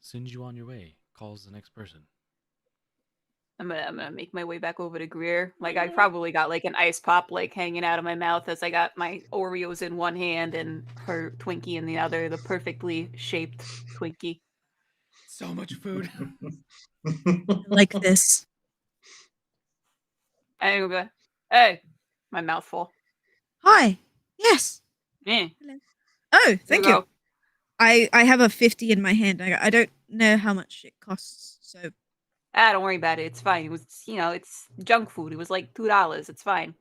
sends you on your way. Calls the next person. I'm gonna make my way back over to Greer. Like I probably got like an ice pop like hanging out of my mouth as I got my Oreos in one hand and her Twinkie in the other, the perfectly shaped Twinkie. So much food. I like this. And go, hey, my mouth full. Hi. Yes. Yeah. Hello. Oh, thank you. Go. I have a 50 in my hand. I don't know how much it costs, so. Don't worry about it. It's fine. It was, it's junk food. It was like $2. It's fine.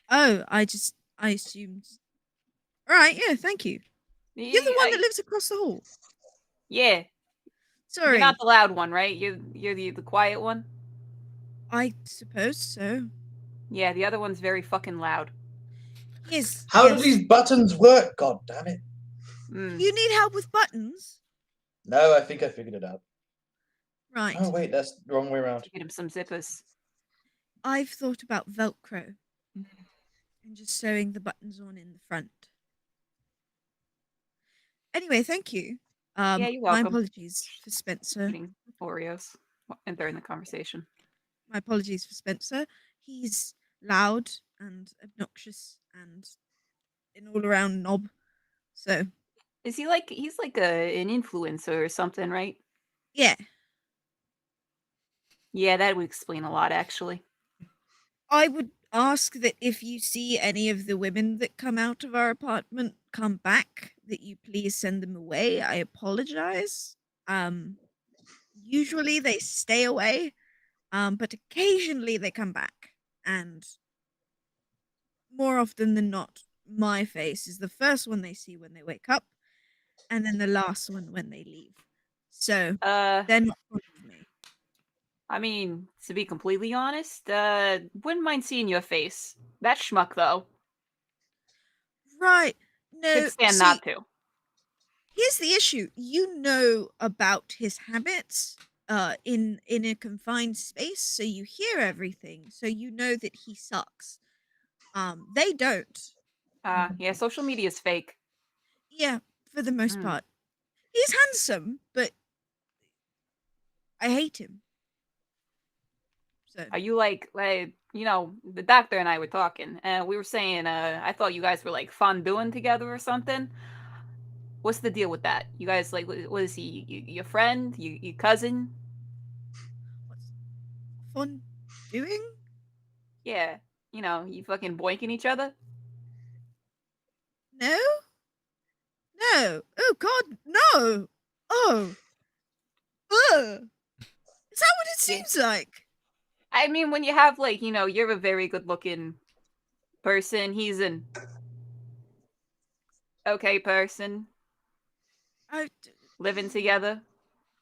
Oh, I assumed. All right, yeah, thank you. You're the one that lives across the hall. Yeah. Sorry. You're not the loud one, right? You're the quiet one? I suppose so. Yeah, the other one's very fucking loud. Yes. How do these buttons work? God damn it. You need help with buttons? No, I think I figured it out. Right. Oh, wait, that's the wrong way around. Get him some zippers. I've thought about Velcro and just sewing the buttons on in the front. Anyway, thank you. Yeah, you're welcome. My apologies for Spencer. Eating Oreos and during the conversation. My apologies for Spencer. He's loud and obnoxious and an all-around knob. So is he like he's like an influencer or something, right? Yeah. Yeah, that would explain a lot, actually. I would ask that if you see any of the women that come out of our apartment come back, that you please send them away. I apologize. Usually they stay away, but occasionally they come back, and more often than not, my face is the first one they see when they wake up, and then the last one when they leave. So they're not fond of me. I mean, to be completely honest, wouldn't mind seeing your face. That schmuck, though, Right. No, could stand see, not to. here's the issue. You know about his habits in a confined space, so you hear everything, so you know that he sucks. They don't. Yeah, social media is fake. Yeah, for the most Mm. part. He's handsome, but I hate him. So Are you like, the doctor and I were talking, and we were saying, I thought you guys were like fondueing together or something. What's the deal with that? You guys like, what is he? Your friend? Your cousin? what's fun doing? Yeah, you fucking boinking each other. No? No. Oh God, no. Oh. Ugh. Is that what it seems like? I mean, when you have like, you're a very good-looking person. He's an okay person. Living together.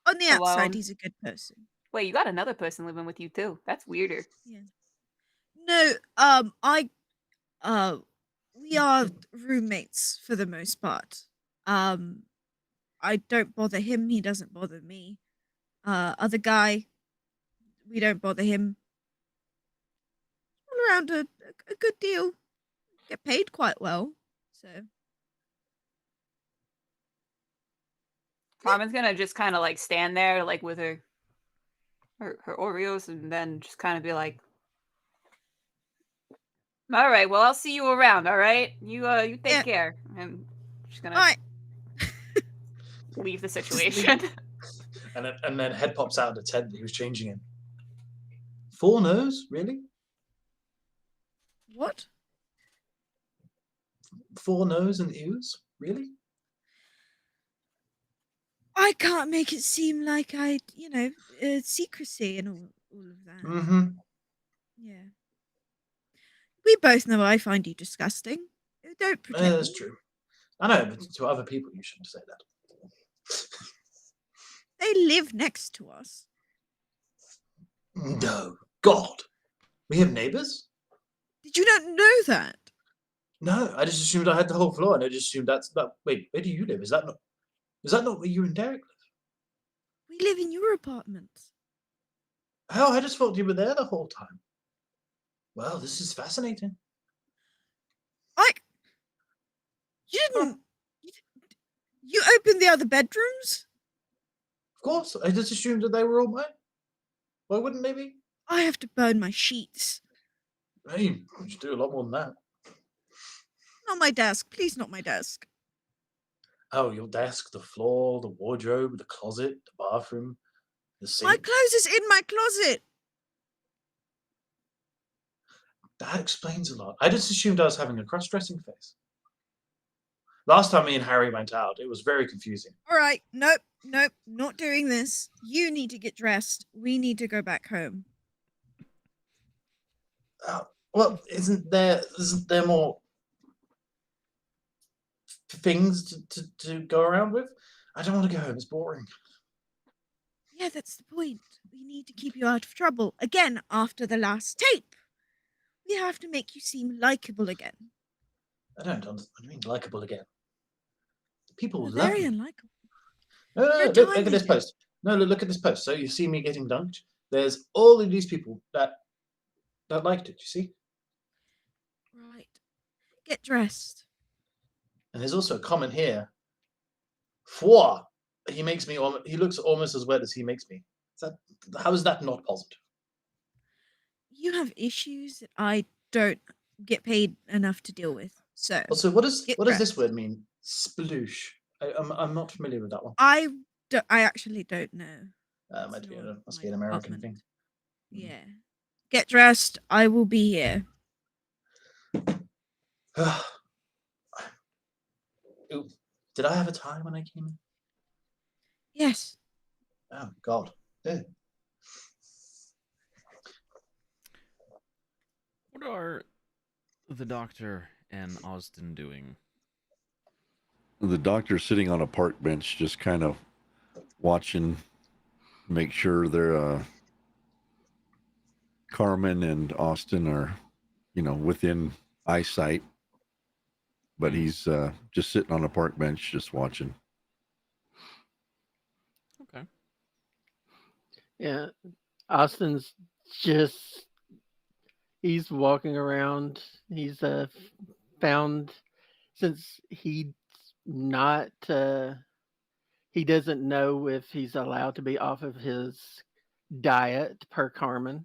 On the outside, alone. he's a good person. Wait, you got another person living with you too. That's weirder. Yeah. No, we are roommates for the most part. I don't bother him, he doesn't bother me. Other guy, we don't bother him. All around a good deal. Get paid quite well, so. Carmen's gonna just kind of like stand there, like with her Oreos, and then just kind of be like, "All right, well, I'll see you around. All right, you take Yeah. care." And she's gonna All right. leave the situation. And then head pops out of the tent that he was changing in. 4 no's, really? What? 4 no's and ews, really? I can't make it seem like secrecy and all of that. Mm-hmm. Yeah. We both know I find you disgusting. Don't pretend. That's true. I know, but to other people you shouldn't say that. They live next to us. No. God. We have neighbours? Did you not know that? No, I just assumed I had the whole floor, and I just assumed that's that. Wait, where do you live? Is that not where you and Derek live? We live in your apartment. Oh, I just thought you were there the whole time. Well, this is fascinating. You didn't. You opened the other bedrooms? Of course, I just assumed that they were all mine. Why wouldn't they be? I have to burn my sheets. Hey, you should do a lot more than that. Not my desk. Please, not my desk. Oh, your desk, the floor, the wardrobe, the closet, the bathroom, the sink. My clothes is in my closet. That explains a lot. I just assumed I was having a cross-dressing face. Last time me and Harry went out, it was very confusing. All right. Nope. Not doing this. You need to get dressed. We need to go back home. Well, isn't there more things to go around with? I don't want to go home. It's boring. Yeah, that's the point. We need to keep you out of trouble. Again, after the last tape. We have to make you seem likable again. I don't understand. What do you mean likable again? People You're love very you. unlikable. No, look at this post. No, look at this post. So you see me getting dunked. There's all of these people that liked it. You see? Right. Get dressed. And there's also a comment here. Fwa. He makes me. He looks almost as wet as he makes me. How is that not positive? You have issues that I don't get paid enough to deal with. So. Also, what does dressed. this word mean? Sploosh. I'm not familiar with that one. I actually don't know. Must be an American thing. Yeah. Get dressed. I will be here. Ooh, did I have a tie when I came in? Yes. Oh, God. Ew. What are the doctor and Austin doing? The doctor's sitting on a park bench, just kind of watching, make sure they're Carmen and Austin are, within eyesight. But he's just sitting on a park bench, just watching. Okay. Yeah, Austin's just he's walking around. He's found since he's not he doesn't know if he's allowed to be off of his diet per Carmen.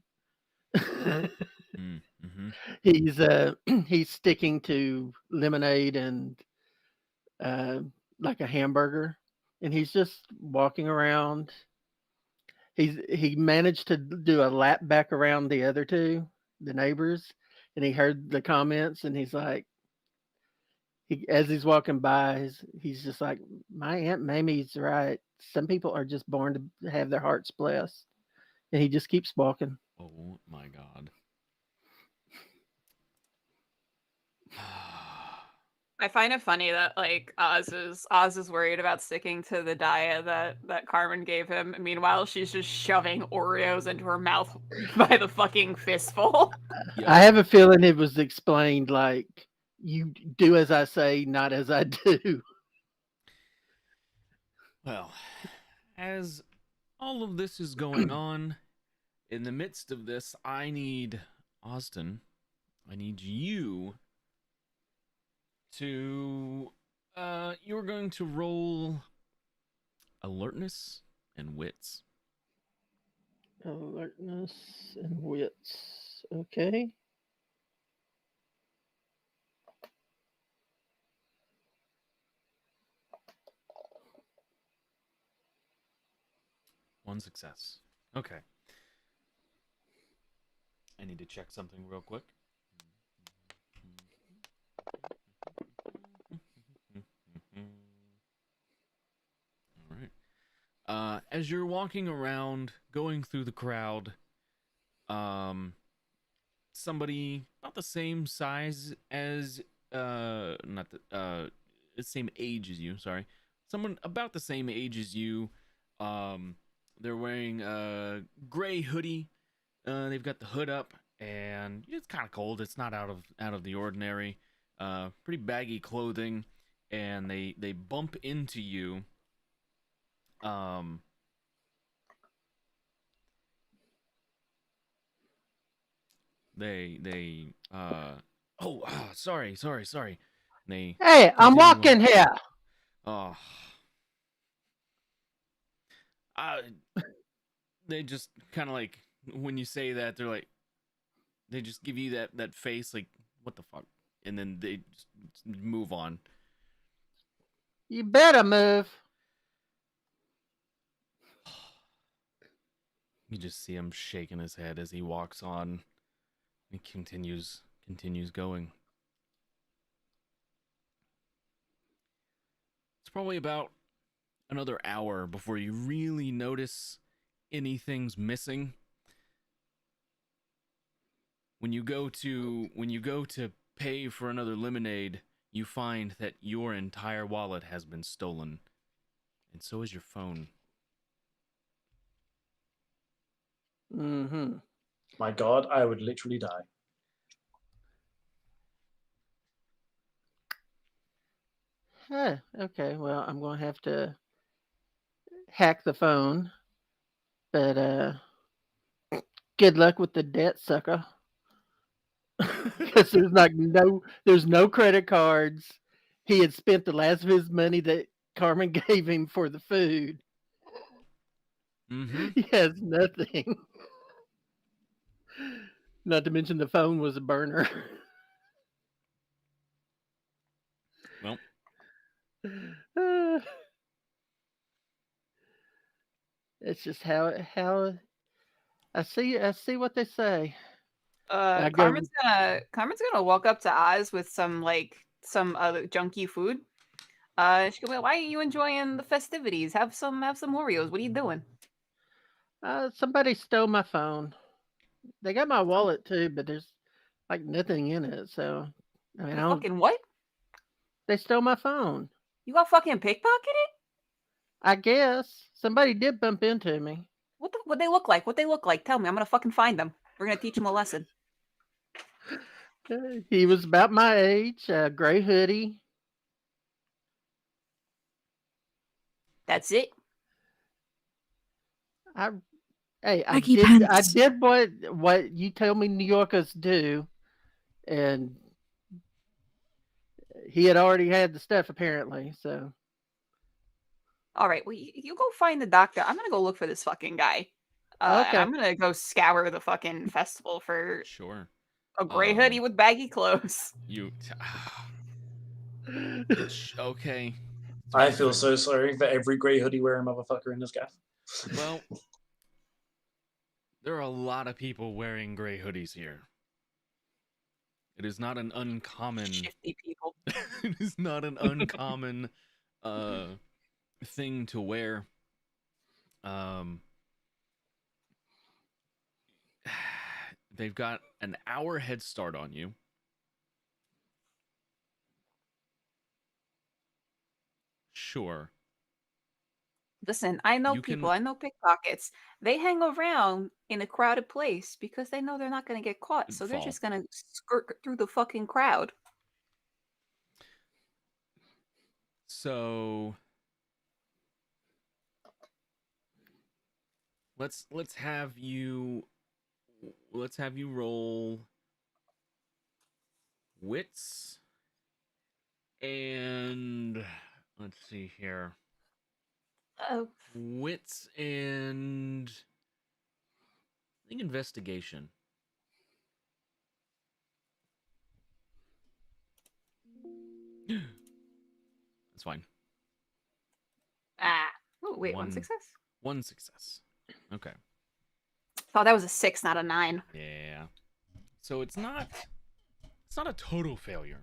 Mm-hmm. He's he's sticking to lemonade and like a hamburger, and he's just walking around. He managed to do a lap back around the other two, the neighbors, and he heard the comments, and he's like, as he's walking by, he's just like, my Aunt Mamie's right. Some people are just born to have their hearts blessed, and he just keeps walking. Oh my God. I find it funny that like Oz is worried about sticking to the diet that Carmen gave him. Meanwhile, she's just shoving Oreos into her mouth by the fucking fistful. Yep. I have a feeling it was explained like, you do as I say, not as I do. Well, as all of this is going on, in the midst of this, I need Austin. I need you to you're going to roll alertness and wits. Alertness and wits. Okay. One success. Okay. I need to check something real quick. All right. As you're walking around, going through the crowd, somebody about the same size as not the same age as you, sorry. Someone about the same age as you. They're wearing a gray hoodie. They've got the hood up, and it's kind of cold. It's not out of the ordinary. Pretty baggy clothing, and they bump into you. They sorry. They Hey, I'm continue on. walking here. Oh. They just kind of like, when you say that, they're like, they just give you that face like, what the fuck, and then they just move on. You better move. You just see him shaking his head as he walks on. He continues going. It's probably about another hour before you really notice anything's missing. When you go to pay for another lemonade, you find that your entire wallet has been stolen, and so is your phone. Mm-hmm. My God, I would literally die. Okay, well, I'm going to have to hack the phone, but good luck with the debt, sucker. Because there's no credit cards. He had spent the last of his money that Carmen gave him for the food. Mm-hmm. He has nothing. Not to mention the phone was a burner. Well, It's just how I see what they say. I go- Carmen's gonna walk up to Oz with some other junky food. She go, why are you enjoying the festivities? Have some Oreos. What are you doing? Somebody stole my phone. They got my wallet too, but there's like nothing in it. So I mean, Fucking what? They stole my phone. You got fucking pickpocketed? I guess somebody did bump into me. What they look like? What they look like? Tell me. I'm gonna fucking find them. We're gonna teach them a lesson. He was about my age, gray hoodie. That's it. I Baggy did pants. what you tell me New Yorkers do, and he had already had the stuff apparently. So All right. Well, you go find the doctor. I'm gonna go look for this fucking guy. Okay. I'm gonna go scour the fucking festival for Sure. a gray hoodie with baggy clothes. You. Okay. I feel so sorry for every grey hoodie wearing motherfucker in this gaff. Well, there are a lot of people wearing gray hoodies here. It is not an uncommon. Shifty people. It is not an uncommon thing to wear. They've got an hour head start on you. Sure. Listen, I know You can- people. I know pickpockets. They hang around in a crowded place because they know they're not going to get caught. So they're Fall. just going to skirt through the fucking crowd. So let's have you roll wits and let's see here. Oh, Wits and I think investigation. That's fine. oh wait, one success. One success. Okay. Oh, that was a 6, not a 9. Yeah. So it's not a total failure.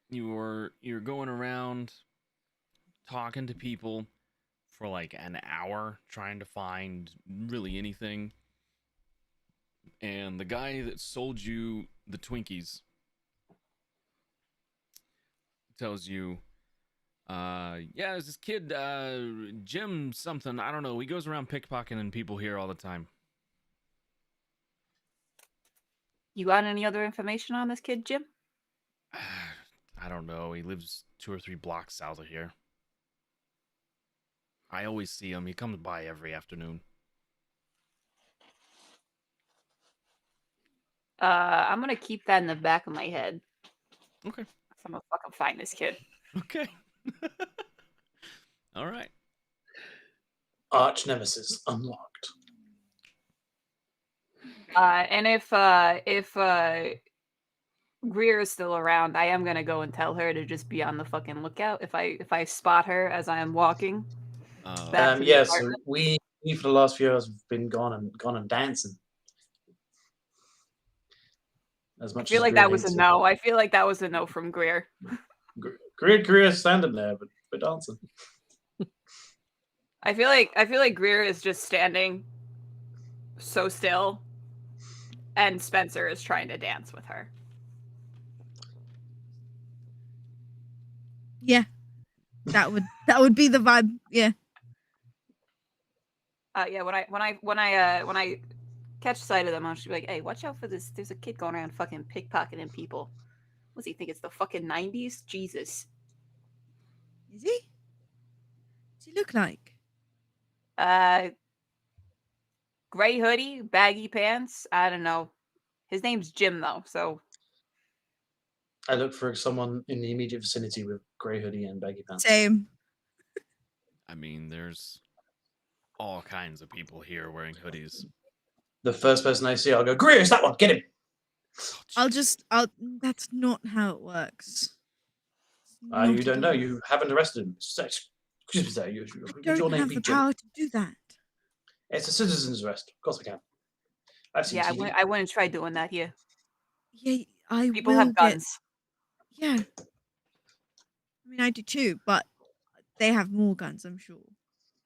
You're going around talking to people for like an hour trying to find really anything. And the guy that sold you the Twinkies tells you, yeah, there's this kid, Jim something, I don't know. He goes around pickpocketing people here all the time. You got any other information on this kid, Jim? I don't know. He lives 2 or 3 blocks south of here. I always see him. He comes by every afternoon. I'm gonna keep that in the back of my head. Okay. I'm gonna fucking find this kid. Okay. All right. Arch nemesis unlocked. And if Greer is still around, I am gonna go and tell her to just be on the fucking lookout if I spot her as I am walking. Back to the Yes, apartment. we for the last few hours have been gone and dancing. As I much feel as like Greer that was a hates it. no. I feel like that was a no from Greer. Greer's standing there, but we're dancing. I feel like Greer is just standing so still, and Spencer is trying to dance with her. Yeah. That would be the vibe. Yeah. Yeah. When I catch sight of them, I'll just be like, "Hey, watch out for this! There's a kid going around fucking pickpocketing people. What's he think? It's the fucking 90s? Jesus." Is he? What's he look like? Gray hoodie, baggy pants. I don't know. His name's Jim though, so I look for someone in the immediate vicinity with grey hoodie and baggy pants. Same. I mean, there's all kinds of people here wearing hoodies. The first person I see, I'll go, Greer, it's that one, get him. That's not how it works. You don't know, you haven't arrested him. Excuse me, sir. I Would your don't name have be the Jim? power to do that. It's a citizen's arrest. Of course I can. I've seen Yeah, TV. I wouldn't try doing that here. Yeah, I People will have get. guns. Yeah. I mean, I do too, but they have more guns, I'm sure.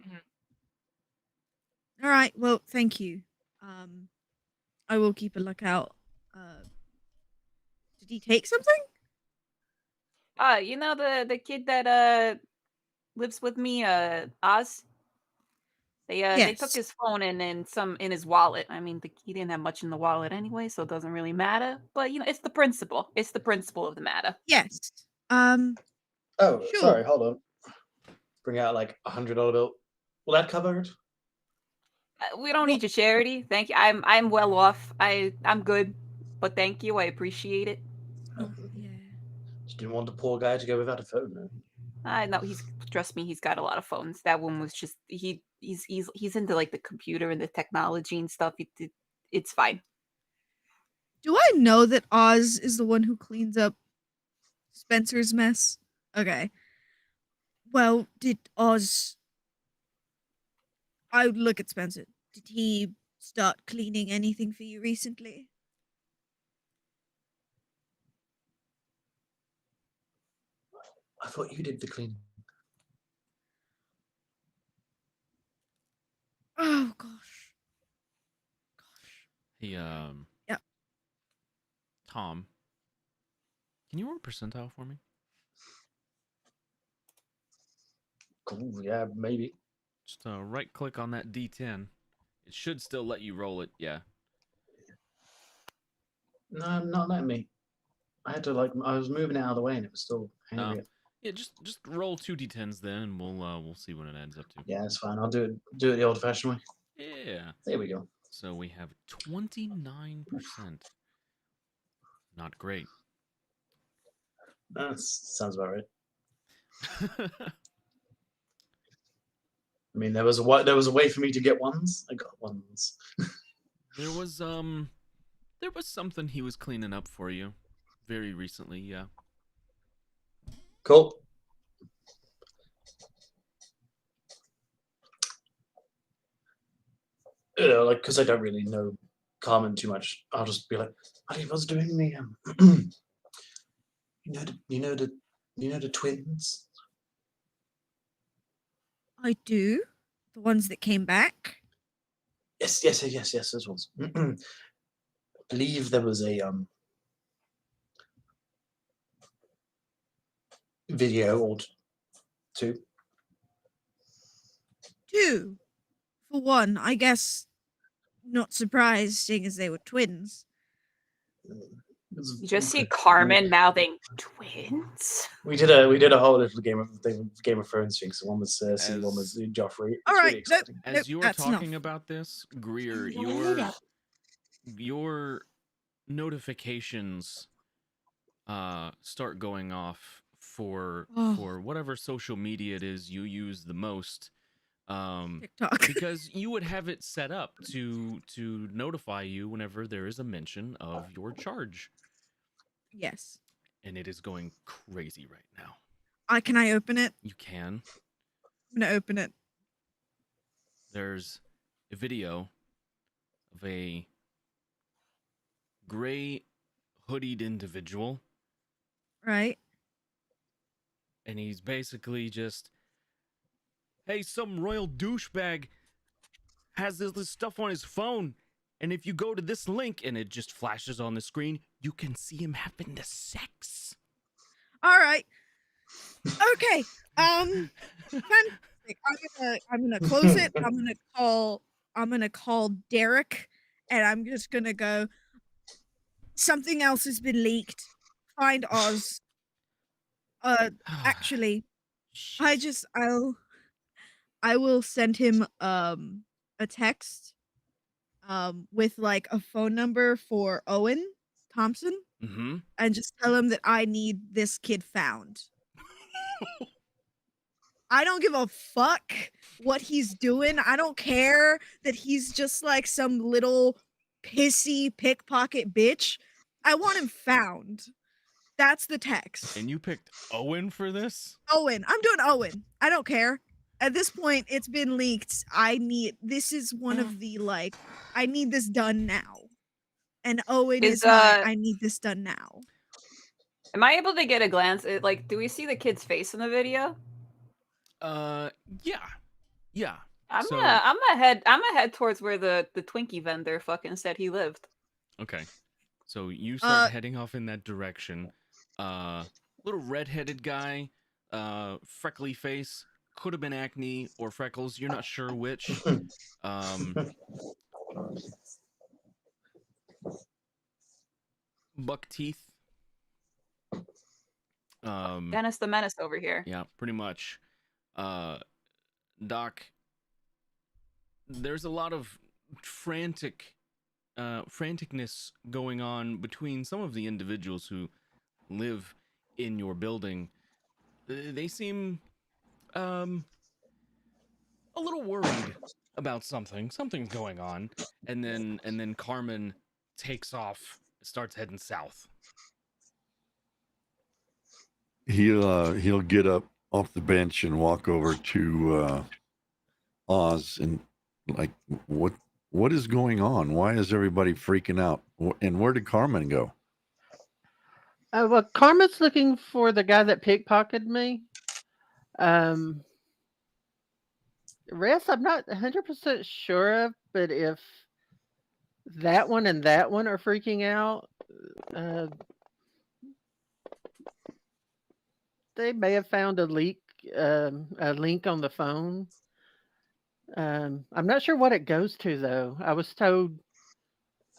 Mhm. All right. Well, thank you. I will keep a lookout. Did he take something? You know the kid that lives with me, Oz. They took Yes. his phone and then some in his wallet. I mean, he didn't have much in the wallet anyway, so it doesn't really matter. But it's the principle. It's the principle of the matter. Yes. Oh, Sure. sorry. Hold on. Bring out like $100 bill. Will that cover it? We don't need your charity. Thank you. I'm well off. I'm good, but thank you. I appreciate it. Oh, yeah. Just didn't want the poor guy to go without a phone. No. I know trust me, he's got a lot of phones. That one was just he's into like the computer and the technology and stuff. It's fine. Do I know that Oz is the one who cleans up Spencer's mess? Okay. Well, did Oz. I would look at Spencer. Did he start cleaning anything for you recently? I thought you did the cleaning. Oh, gosh. Hey, Yep. Tom, can you roll a percentile for me? Cool, yeah, maybe. Just right click on that D10. It should still let you roll it. Yeah. No, not letting me. I had to I was moving it out of the way and it was still hanging. Yeah, just roll 2 D10s then, and we'll see what it ends up to. Yeah, it's fine. I'll do it the old-fashioned way. Yeah. There we go. So we have 29%. Not great. That sounds about right. I mean, there was a way for me to get ones. I got ones. There was something he was cleaning up for you very recently. Yeah. Cool. Because I don't really know Carmen too much, I'll just be like, "What he was doing the you know the twins." I do. The ones that came back. Yes, those ones. I believe there was a video or two. Two. For one, I guess not surprised, seeing as they were twins. You just see Carmen mouthing twins. We did a whole little Game of Thrones thing. So one was Cersei, one was Joffrey. All It's right, really exciting. As you were that's talking enough. about this, Greer, Yeah. your notifications start going off for whatever social media it is you use the most. TikTok. Because you would have it set up to notify you whenever there is a mention of your charge. Yes. And it is going crazy right now. Can I open it? You can. I'm gonna open it. There's a video of a gray hoodied individual. Right. And he's basically just, hey, some royal douchebag has this stuff on his phone. And if you go to this link and it just flashes on the screen, you can see him having the sex. All right. Okay. Fantastic. I'm gonna close it. I'm gonna call Derek, and I'm just gonna go. Something else has been leaked. Find Oz. Actually, I will send him a text with like a phone number for Owen Thompson, and just tell him that I need this kid found. I don't give a fuck what he's doing. I don't care that he's just like some little pissy pickpocket bitch. I want him found. That's the text. And you picked Owen for this? Owen. I'm doing Owen. I don't care. at this point, it's been leaked. This is one of the I need this done now. And Owen is my I need this done now. Am I able to get a glance at, like, do we see the kid's face in the video? Yeah. I'm gonna head towards where the Twinkie vendor fucking said he lived. Okay. So you start heading off in that direction. Little redheaded guy, freckly face, could have been acne or freckles. You're not sure which. Buck teeth. Dennis the Menace over here. Yeah, pretty much. Doc, there's a lot of franticness going on between some of the individuals who live in your building. They seem a little worried about something. Something's going on, and then Carmen takes off, starts heading south. He'll get up off the bench and walk over to Oz and like, what is going on? Why is everybody freaking out? And where did Carmen go? Well, Carmen's looking for the guy that pickpocketed me. Rest, I'm not 100% sure of, but if that one and that one are freaking out, they may have found a link on the phone. I'm not sure what it goes to though. I was told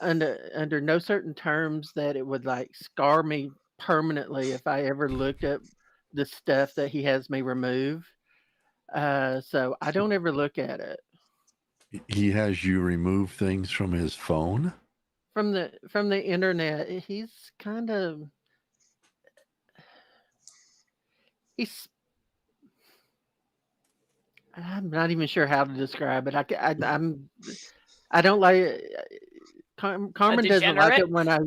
under no certain terms that it would like scar me permanently if I ever looked at the stuff that he has me remove. So I don't ever look at it. He has you remove things from his phone? From the internet. He's kind of I'm not even sure how to describe it. I don't like Carmen doesn't like it when I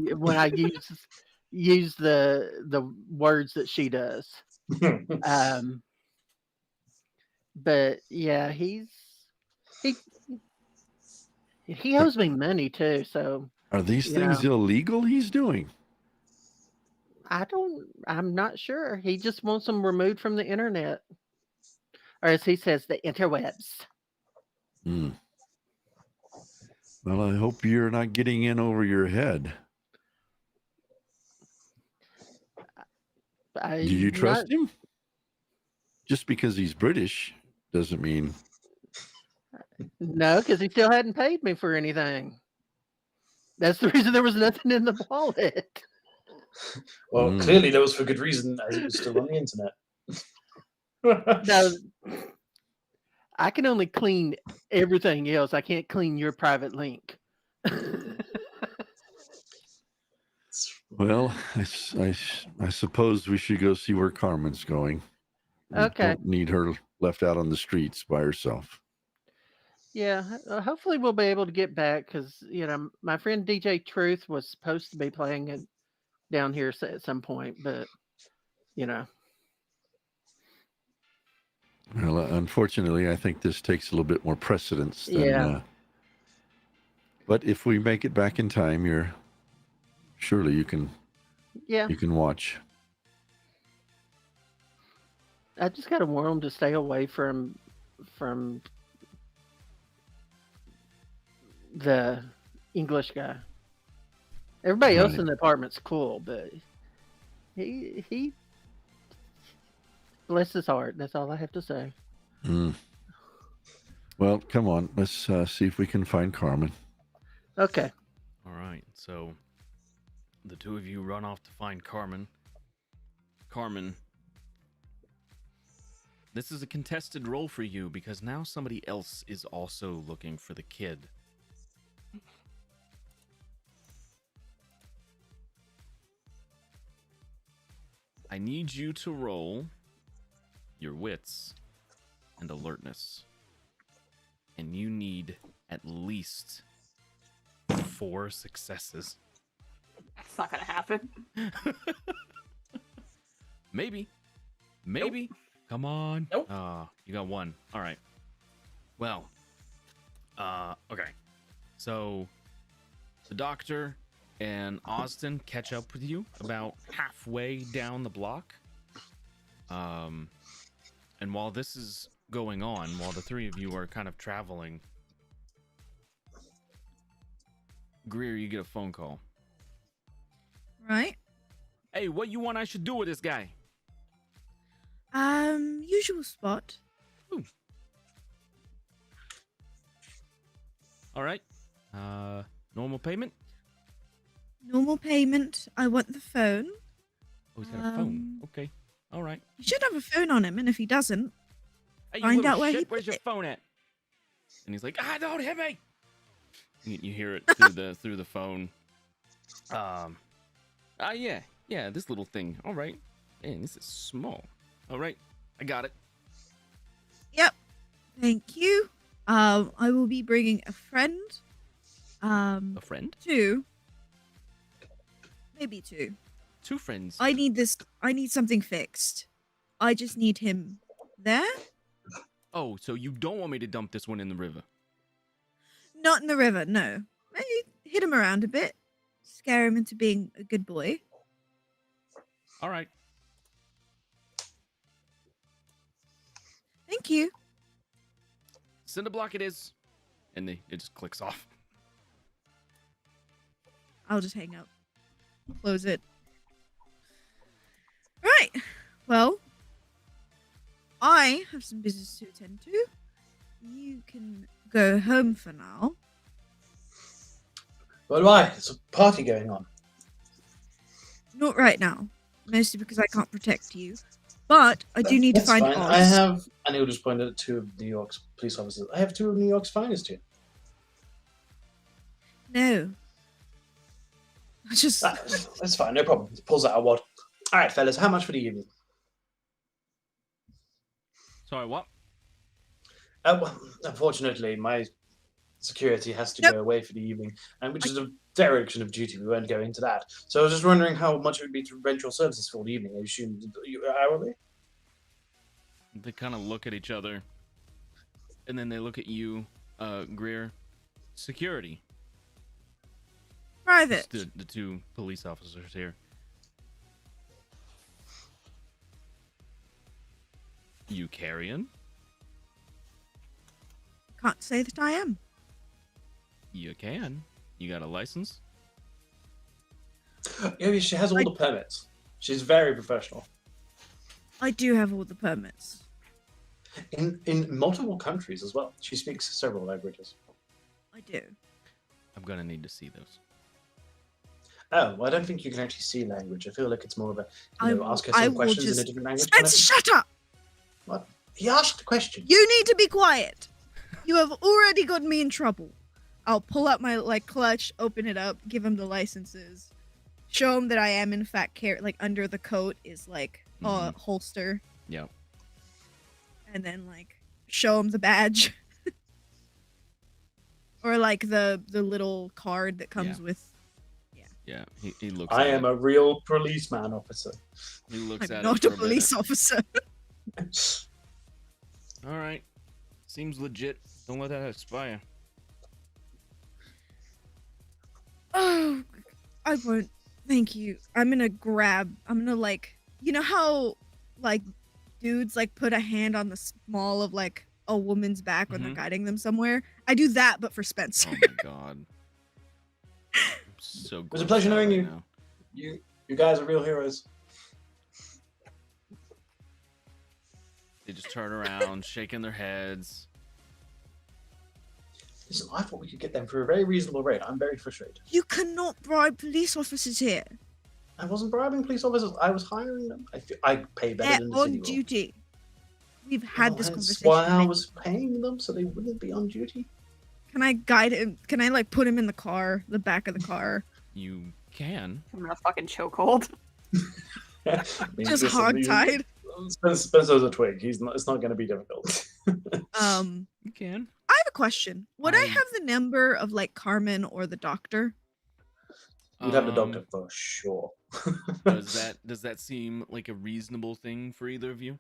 use the words that she does. But yeah, he owes me money too. So are these things illegal he's doing? I'm not sure. He just wants them removed from the internet. Or as he says, the interwebs. Well, I hope you're not getting in over your head. Do you trust him? Just because he's British doesn't mean... No, because he still hadn't paid me for anything. That's the reason there was nothing in the wallet. Well, clearly that was for good reason, as it was still on the internet. No, I can only clean everything else. I can't clean your private link. Well, I suppose we should go see where Carmen's going. Okay. Don't need her left out on the streets by herself. Yeah, hopefully we'll be able to get back because, my friend DJ Truth was supposed to be playing it down here at some point, but, Well, unfortunately, I think this takes a little bit more precedence than... Yeah. But if we make it back in time, surely you can... Yeah. You can watch. I just got to warn them to stay away from the English guy. Everybody else in the apartment's cool, but he bless his heart. That's all I have to say. Well, come on. Let's see if we can find Carmen. Okay. All right. So the two of you run off to find Carmen. Carmen, this is a contested role for you because now somebody else is also looking for the kid. I need you to roll your wits and alertness. And you need at least 4 successes. That's not gonna happen. Maybe. Come on. Nope. You got one. All right. Well, okay. So the doctor and Austin catch up with you about halfway down the block. And while this is going on, while the three of you are kind of traveling, Greer, you get a phone call. Right. Hey, what you want I should do with this guy? Usual spot. All right. Normal payment? Normal payment. I want the phone. Oh, he's got a phone. Okay. All right. He should have a phone on him, and if he doesn't, Hey, you Find little out where shit, he where's put your it. phone at? And he's like, don't hit me. You hear it through the phone. Yeah, this little thing. All right. Man, this is small. All right, I got it. Yep. Thank you. I will be bringing a friend. A friend? Two. Maybe two. Two friends. I need something fixed. I just need him there. Oh, so you don't want me to dump this one in the river? Not in the river, no. Maybe hit him around a bit. Scare him into being a good boy. All right. Thank you. Cinder block it is. And it just clicks off. I'll just hang up. Close it. Right. Well, I have some business to attend to. You can go home for now. What do I? There's a party going on. Not right now. Mostly because I can't protect you. But I do need to That's find fine. Oz. I have, and he'll just point at two of New York's police officers. I have two of New York's finest here. No. I just... That's fine, no problem. He pulls out a wad. All right, fellas, how much for the evening? Sorry, what? Well, unfortunately, my security has to go away for the evening, and which is a dereliction of duty. We won't go into that. So I was just wondering how much it would be to rent your services for the evening. I assume you hourly? They kind of look at each other. And then they look at you, Greer. Security. Private. The two police officers here. You carrying? Can't say that I am. You can. You got a license? Yeah, she has all the permits. She's very professional. I do have all the permits. In multiple countries as well. She speaks several languages. I do. I'm gonna need to see those. Oh, well, I don't think you can actually see language. I feel like it's more of a, ask her I some will questions in a just... different language. Kind of. Spencer, shut up! What? He asked a question. You need to be quiet. You have already gotten me in trouble. I'll pull out my clutch, open it up, give him the licenses, show him that I am in fact under the coat is a holster. Yeah. And then show him the badge. Or the little card that comes with. Yeah, he looks I at am it. a real policeman officer. He looks I'm at not it a for police officer. All right. Seems legit. Don't let that expire. Oh, I won't. Thank you. I'm gonna you know how dudes put a hand on the small of a woman's back when they're guiding them somewhere? I do that, but for Spencer. Oh my god. I'm so It was a grossed pleasure out knowing right you. now. You guys are real heroes. They just turn around, shaking their heads. Listen, I thought we could get them for a very reasonable rate. I'm very frustrated. You cannot bribe police officers here. I wasn't bribing police officers. I was hiring them. I pay better They're than the on city will. duty. We've had this That's conversation. why I was paying them, so they wouldn't be on duty. Can I guide him? Can I put him in the car, the back of the car? You can. I'm in a fucking chokehold. Just hog-tied. Spencer's a twig. It's not going to be difficult. You can. I have a question. Would I have the number of Carmen or the doctor? You'd have the doctor for sure. Does that seem like a reasonable thing for either of you?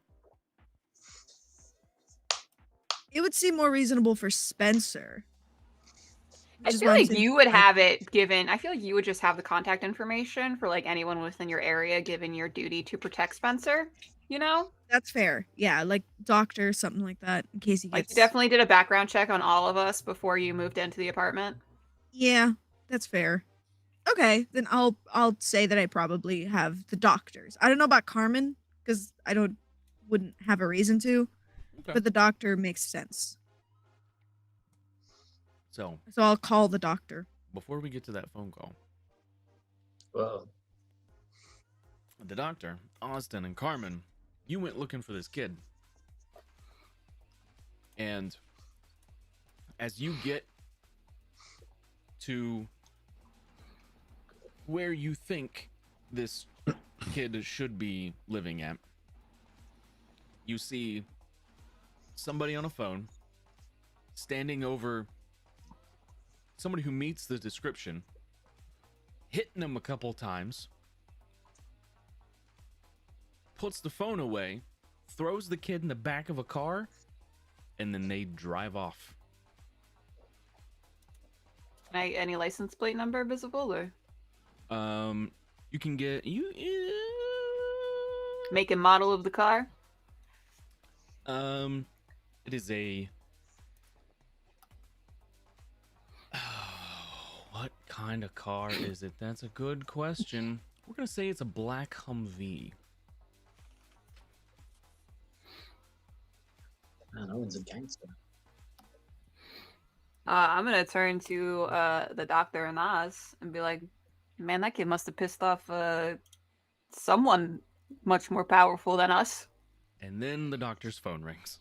It would seem more reasonable for Spencer. I which is feel why I'm like saying you would have it given. I feel like you would just have the contact information for like anyone within your area, given your duty to protect Spencer. You know, That's fair. Yeah, like doctor, something like that, in case he like gets. you definitely did a background check on all of us before you moved into the apartment. Yeah, that's fair. Okay, then I'll say that I probably have the doctors. I don't know about Carmen because wouldn't have a reason to, Okay. but the doctor makes sense. So So I'll call the doctor. before we get to that phone call, Well, the doctor, Austin, and Carmen, you went looking for this kid. And as you get to where you think this kid should be living at, you see somebody on a phone standing over somebody who meets the description, hitting him a couple times, puts the phone away, throws the kid in the back of a car, and then they drive off. Any license plate number visible or You can get make and model of the car? it is a what kind of car is it? That's a good question. We're gonna say it's a black Humvee. man, Owen's a gangster. I'm gonna turn to the doctor and Oz and be like, "Man, that kid must have pissed off someone much more powerful than us." And then the doctor's phone rings.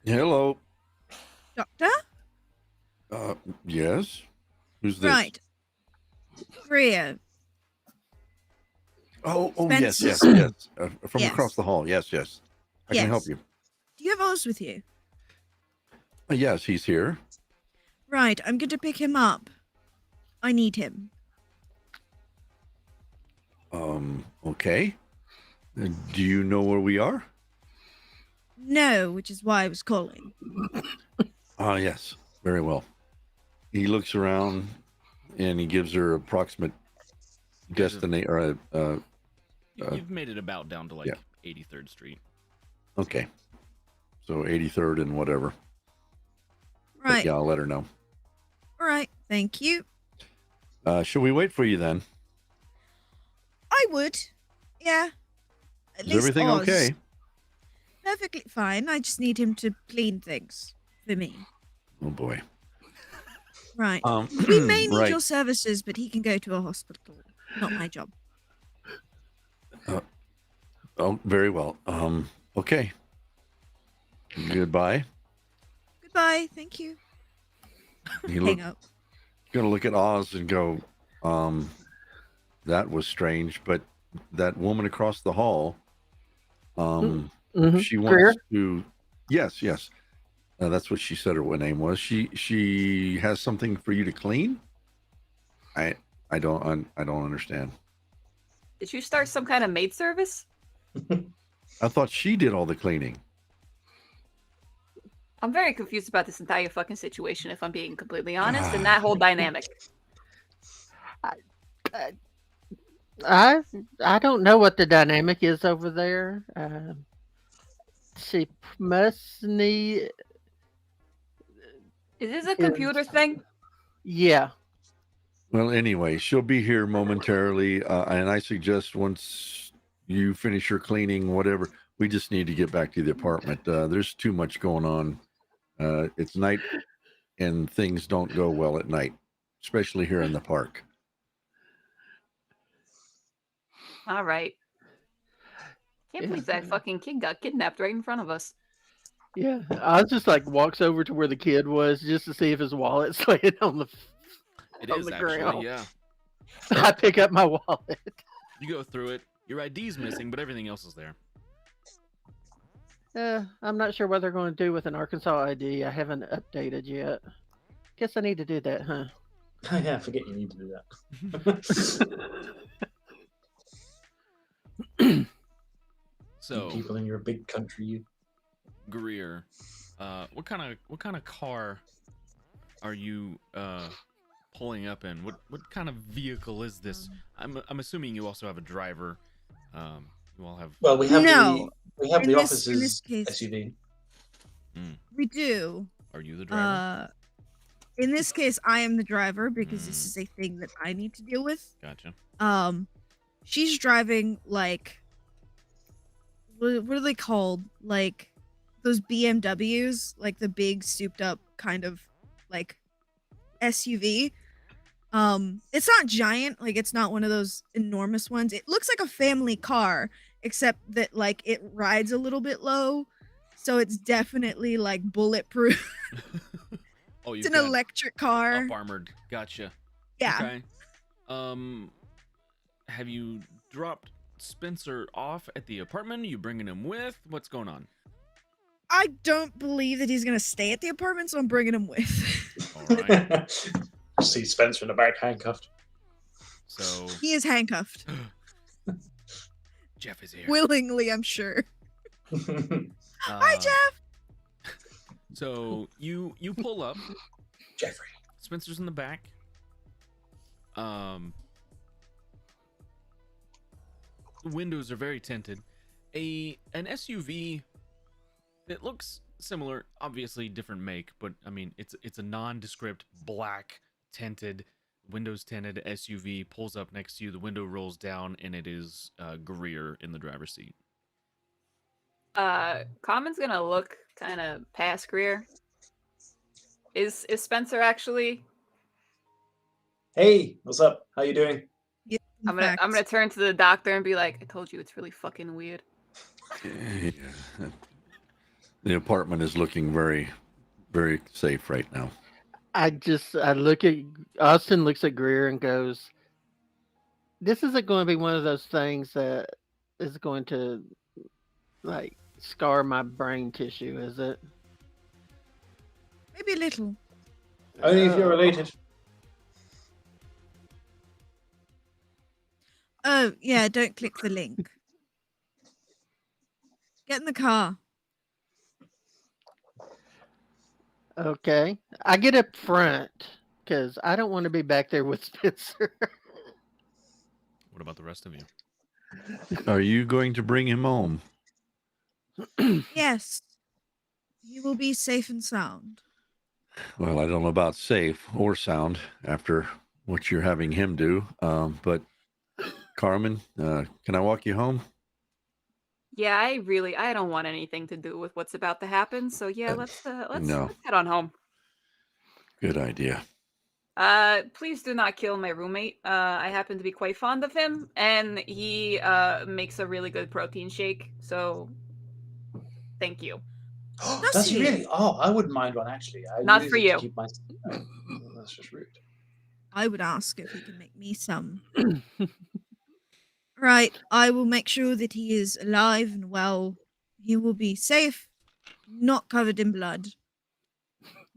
Hello. Doctor? Yes. Who's this? Right. Bria. Oh, yes. Spencer. From Yes. across the hall. Yes. I can help Yes. you. Do you have Oz with you? Yes, he's here. Right, I'm going to pick him up. I need him. Okay. Do you know where we are? No, which is why I was calling. Yes. Very well. He looks around and he gives her approximate destination. Or You've made it about down to like 83rd Street. okay. So 83rd and whatever. But Right. yeah, I'll let her know. All right, thank you. Should we wait for you then? I would. Yeah. At Is least everything Oz. okay? Perfectly fine. I just need him to clean things for me. Oh boy. Right. We may need right. your services, but he can go to a hospital. Not my job. Oh, very well. Okay. Goodbye. Goodbye. Thank you. He Hang up. gonna look at Oz and go, that was strange, but that woman across the hall, Mhm. she Greer? wants to, yes. That's what she said her name was. She has something for you to clean. I don't understand. Did you start some kind of maid service? I thought she did all the cleaning. I'm very confused about this entire fucking situation, if I'm being completely honest, and that whole dynamic. I don't know what the dynamic is over there. She must need. Is this a computer thing? Yeah. Well, anyway, she'll be here momentarily, and I suggest once you finish your cleaning, whatever, we just need to get back to the apartment. There's too much going on. It's night, and things don't go well at night, especially here in the park. All right. Can't believe that fucking kid got kidnapped right in front of us. Yeah. I just like walks over to where the kid was just to see if his wallet's laying on the It on is the actually, ground. yeah. I pick up my wallet. You go through it. Your ID's missing, but everything else is there. I'm not sure what they're going to do with an Arkansas ID. I haven't updated yet. Guess I need to do that, huh? Oh, yeah, I forget you need to do that. So, people in your big country. You. Greer, what kind of car are you pulling up in? What kind of vehicle is this? I'm assuming you also have a driver. You all have. Well, we have No. the In office's this case, SUV. we do. Are you the driver? In this case, I am the driver because this is a thing that I need to deal with. Gotcha. She's driving like what are they called? Like those BMWs, like the big souped up kind of like SUV. It's not giant, like it's not one of those enormous ones. It looks like a family car, except that like it rides a little bit low, so it's definitely like bulletproof. Oh, It's an electric car. Up armored. Gotcha. Yeah. Okay. Have you dropped Spencer off at the apartment? Are you bringing him with? What's going on? I don't believe that he's gonna stay at the apartment, so I'm bringing him with. All right. See Spencer in the back handcuffed. So He is handcuffed. Jeff is here. Willingly, I'm sure. Hi, Jeff. So you pull up. Jeffrey. Spencer's in the back. The windows are very tinted. An SUV that looks similar, obviously different make, but I mean it's a nondescript black tinted, windows tinted SUV pulls up next to you. The window rolls down, and it is Greer in the driver's seat. Common's gonna look kind of past Greer. Is Spencer actually? Hey, what's up? How you doing? Yeah, I'm gonna turn to the doctor and be like, I told you it's really fucking weird. Yeah. The apartment is looking very, very safe right now. I look at Austin, looks at Greer and goes, "This isn't going to be one of those things that is going to like scar my brain tissue, is it?" Maybe a little. Only if you're related. Oh, yeah, don't click the link. Get in the car. Okay. I get up front because I don't want to be back there with Spencer. What about the rest of you? Are you going to bring him home? Yes. You will be safe and sound. Well, I don't know about safe or sound after what you're having him do. But Carmen, can I walk you home? Yeah, I don't want anything to do with what's about to happen. So yeah, let's No. head on home. Good idea. Please do not kill my roommate. I happen to be quite fond of him, and he makes a really good protein shake. So, thank you. Does he he? really? Oh, I wouldn't mind one actually. I Not use for it to you. keep my... Oh, that's just rude. I would ask if he can make me some. Right, I will make sure that he is alive and well. He will be safe, not covered in blood.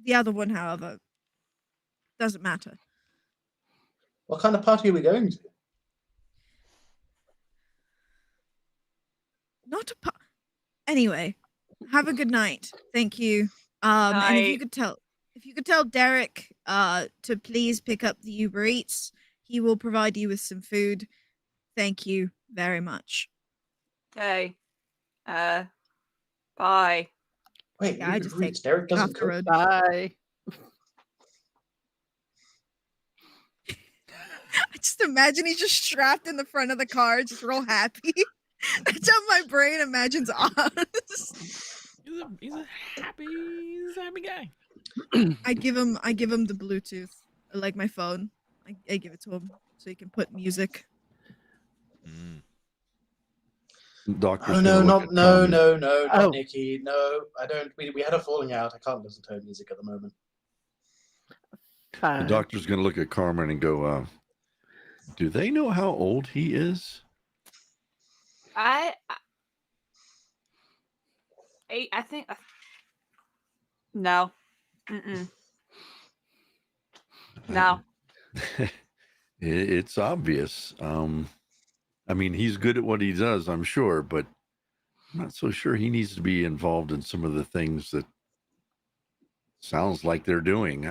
The other one, however, doesn't matter. What kind of party are we going to? Not a Anyway, have a good night. Thank you. And if you could tell Derek to please pick up the Uber Eats, he will provide you with some food. Thank you very much. Okay. Bye. Wait, Yeah, I Uber just Eats. take Derek doesn't off the cook. road. Bye. I just imagine he's just strapped in the front of the car, just real happy. That's how my brain imagines Oz. He's a happy guy. I give him the Bluetooth, like my phone. I give it to him so he can put music. Doctor's Oh no, gonna look not at Carmen. not Nikki. No, I don't. We had a falling out. I can't listen to her music at the moment. The Fine. doctor's going to look at Carmen and go, do they know how old he is? I think no. No. It's obvious. I mean, he's good at what he does, I'm sure, but I'm not so sure he needs to be involved in some of the things that sounds like they're doing.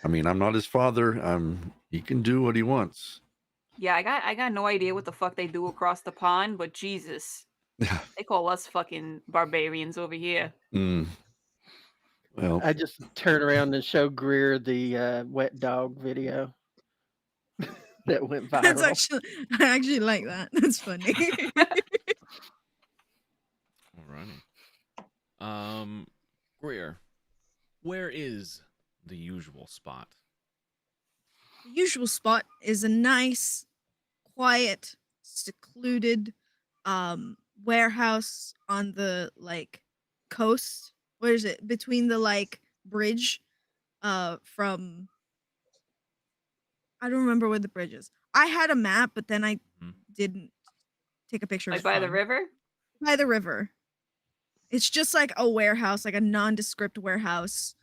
I mean, I'm not his father. He can do what he wants. Yeah, I got no idea what the fuck they do across the pond, but Jesus, they call us fucking barbarians over here. Well, I just turn around and show Greer the wet dog video that went viral. That's actually, I actually like that. That's funny. Alrighty. Greer, where is the usual spot? The usual spot is a nice, quiet, secluded warehouse on the like coast. Where is it? Between the like bridge from I don't remember where the bridge is. I had a map, but then I didn't take a picture. Like by the river? By the river. It's just like a warehouse, like a nondescript warehouse.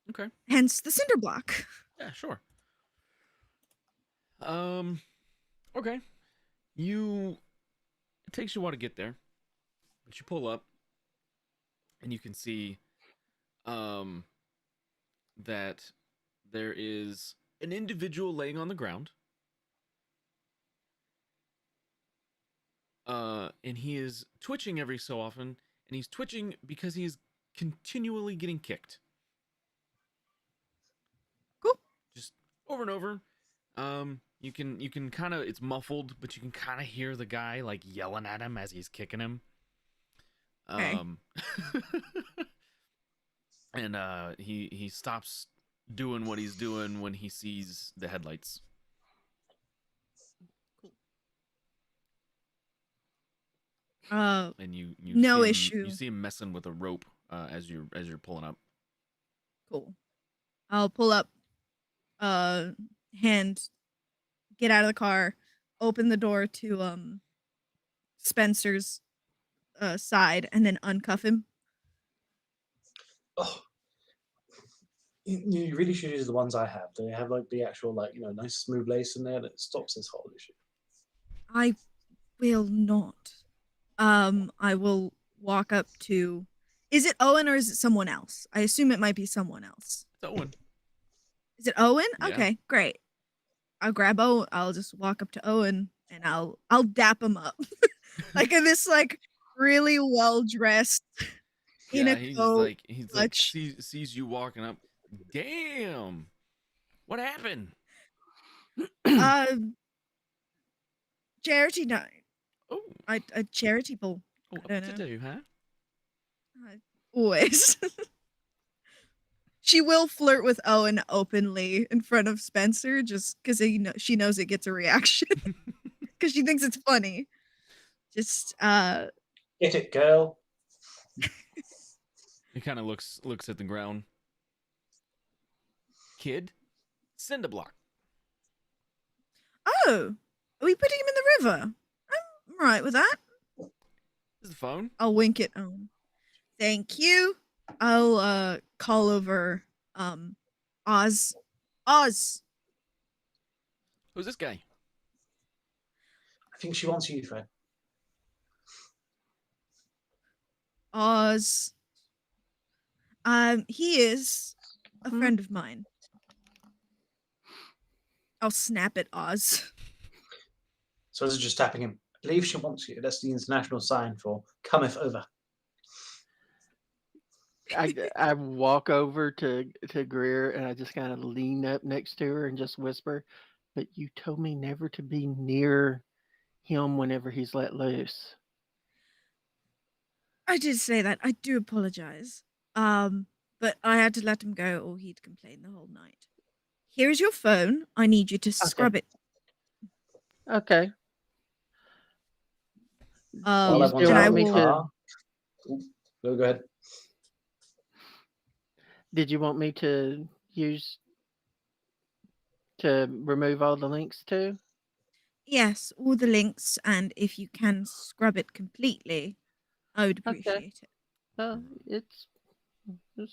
Okay. Hence the cinder block. Yeah, sure. Okay. It takes you a while to get there, but you pull up, and you can see, that there is an individual laying on the ground. And he is twitching every so often, and he's twitching because he is continually getting kicked. Cool. Just over and over. You can kind of, it's muffled, but you can kind of hear the guy like yelling at him as he's kicking him. Okay. And he stops doing what he's doing when he sees the headlights. And you no see him, issue. You see him messing with a rope as you're pulling up. Cool. I'll pull up, hand, get out of the car, open the door to Spencer's side, and then uncuff him. Oh, you really should use the ones I have. They have like the actual nice smooth lace in there that stops this whole issue. I will not. I will walk up to. Is it Owen or is it someone else? I assume it might be someone else. It's Owen. Is it Owen? Yeah. Okay, great. I'll grab Owen. I'll just walk up to Owen and I'll dap him up, like in this like really well dressed in a coat. He's like sees you walking up. Damn, what happened? Charity night. Oh, a charity ball. oh, I up don't to know. do, huh? Always. She will flirt with Owen openly in front of Spencer just because she knows it gets a reaction because she thinks it's funny. Just get it, girl. He kind of looks at the ground. Kid, send a block. Oh, are we putting him in the river? I'm right with that. This is the phone. I'll wink at Owen. Thank you. I'll call over Oz. Oz. Who's this guy? I think she wants you, Fred. Oz. He is a friend of mine. I'll snap at Oz. So this is just tapping him. I believe she wants you. That's the international sign for cometh over. I walk over to Greer and I just kind of lean up next to her and just whisper, "But you told me never to be near him whenever he's let loose." I did say that. I do apologize. But I had to let him go or he'd complain the whole night. Here's your phone. I need you to scrub it. Okay. While everyone's and out I of the will- car. Go ahead. Did you want me to remove all the links too? Yes, all the links, and if you can scrub it completely, I would appreciate it. It's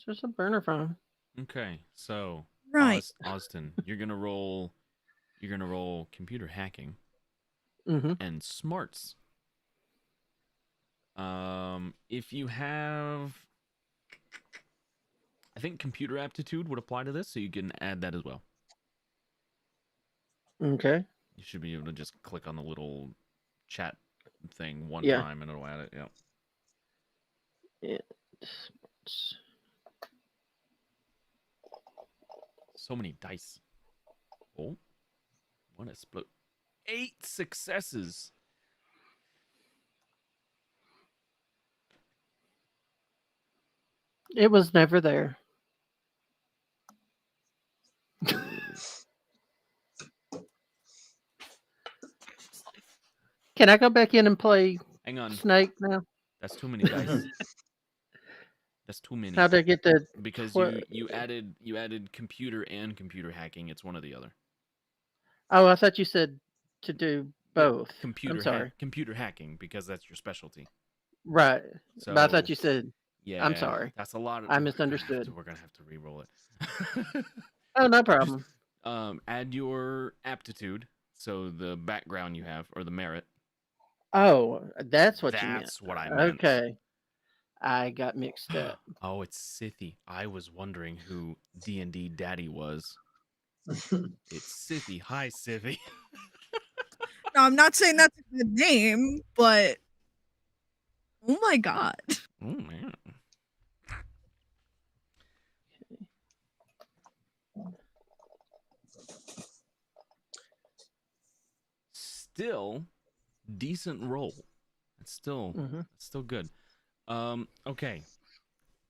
just a burner phone. Okay, so Right. Austin, you're gonna roll computer hacking Mm-hmm. and smarts. If you have, I think computer aptitude would apply to this, so you can add that as well. Okay. You should be able to just click on the little chat thing one Yeah. time and it'll add it. Yeah. It's- So many dice. Oh, one explode. 8 successes. It was never there. Can I go back in and play Hang on. Snake now? That's too many dice. That's too many. How'd I get the Because What- you added computer and computer hacking. It's one or the other. Oh, I thought you said to do both. Computer I'm sorry. computer hacking, because that's your specialty. Right. So But I thought you said yeah. I'm sorry. That's a lot of. I misunderstood. We're gonna have to re-roll it. Oh, no problem. Add your aptitude, so the background you have, or the merit. Oh, that's what you meant. That's what I meant. Okay. I got mixed up. Oh, it's Sithy. I was wondering who D&D Daddy was. It's Sithy. Hi, Sithy. No, I'm not saying that's a good name, but oh my god. Oh man. Still decent roll. It's still good. Okay.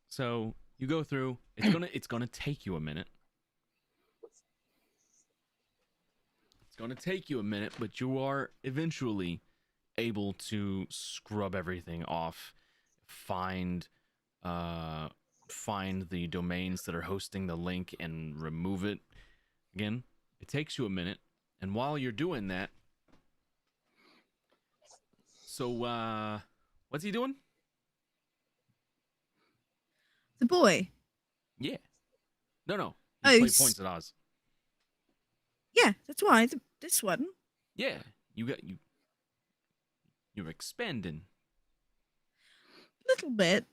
So you go through. It's gonna take you a minute. It's gonna take you a minute, but you are eventually able to scrub everything off, find the domains that are hosting the link and remove it. Again, it takes you a minute, and while you're doing that, so what's he doing? The boy. Yeah. No. Oh, You play he's- points at Oz. Yeah, that's why this one. Yeah. You're expanding. Little bit.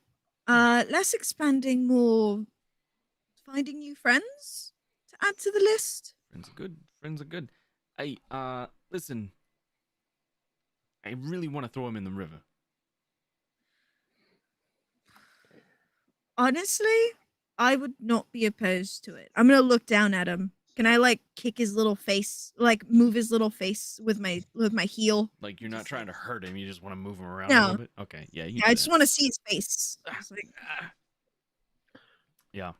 Less expanding, more finding new friends to add to the list. Friends are good. Friends are good. Hey, listen. I really want to throw him in the river. Honestly, I would not be opposed to it. I'm gonna look down at him. Can I like kick his little face, like move his little face with my heel? Like, you're not Just trying to hurt him. You just want to move him around a No. little bit? Okay, yeah. You Yeah, do I just that. want to see his face. It's like, Yeah.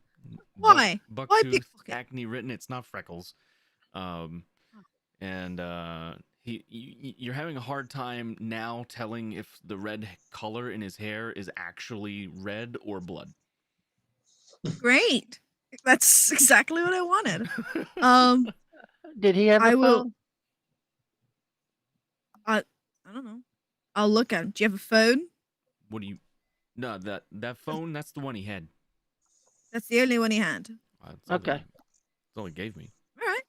Why? Buck Why tooth, pickpocket? acne written. It's not freckles. And you're having a hard time now telling if the red color in his hair is actually red or blood. great. That's exactly what I wanted. Did he have a I will- phone? I don't know. I'll look at him. Do you have a phone? What do you? No, that phone. That's the one he had. That's the only one he had. That's all Okay. That's all he gave me. All right.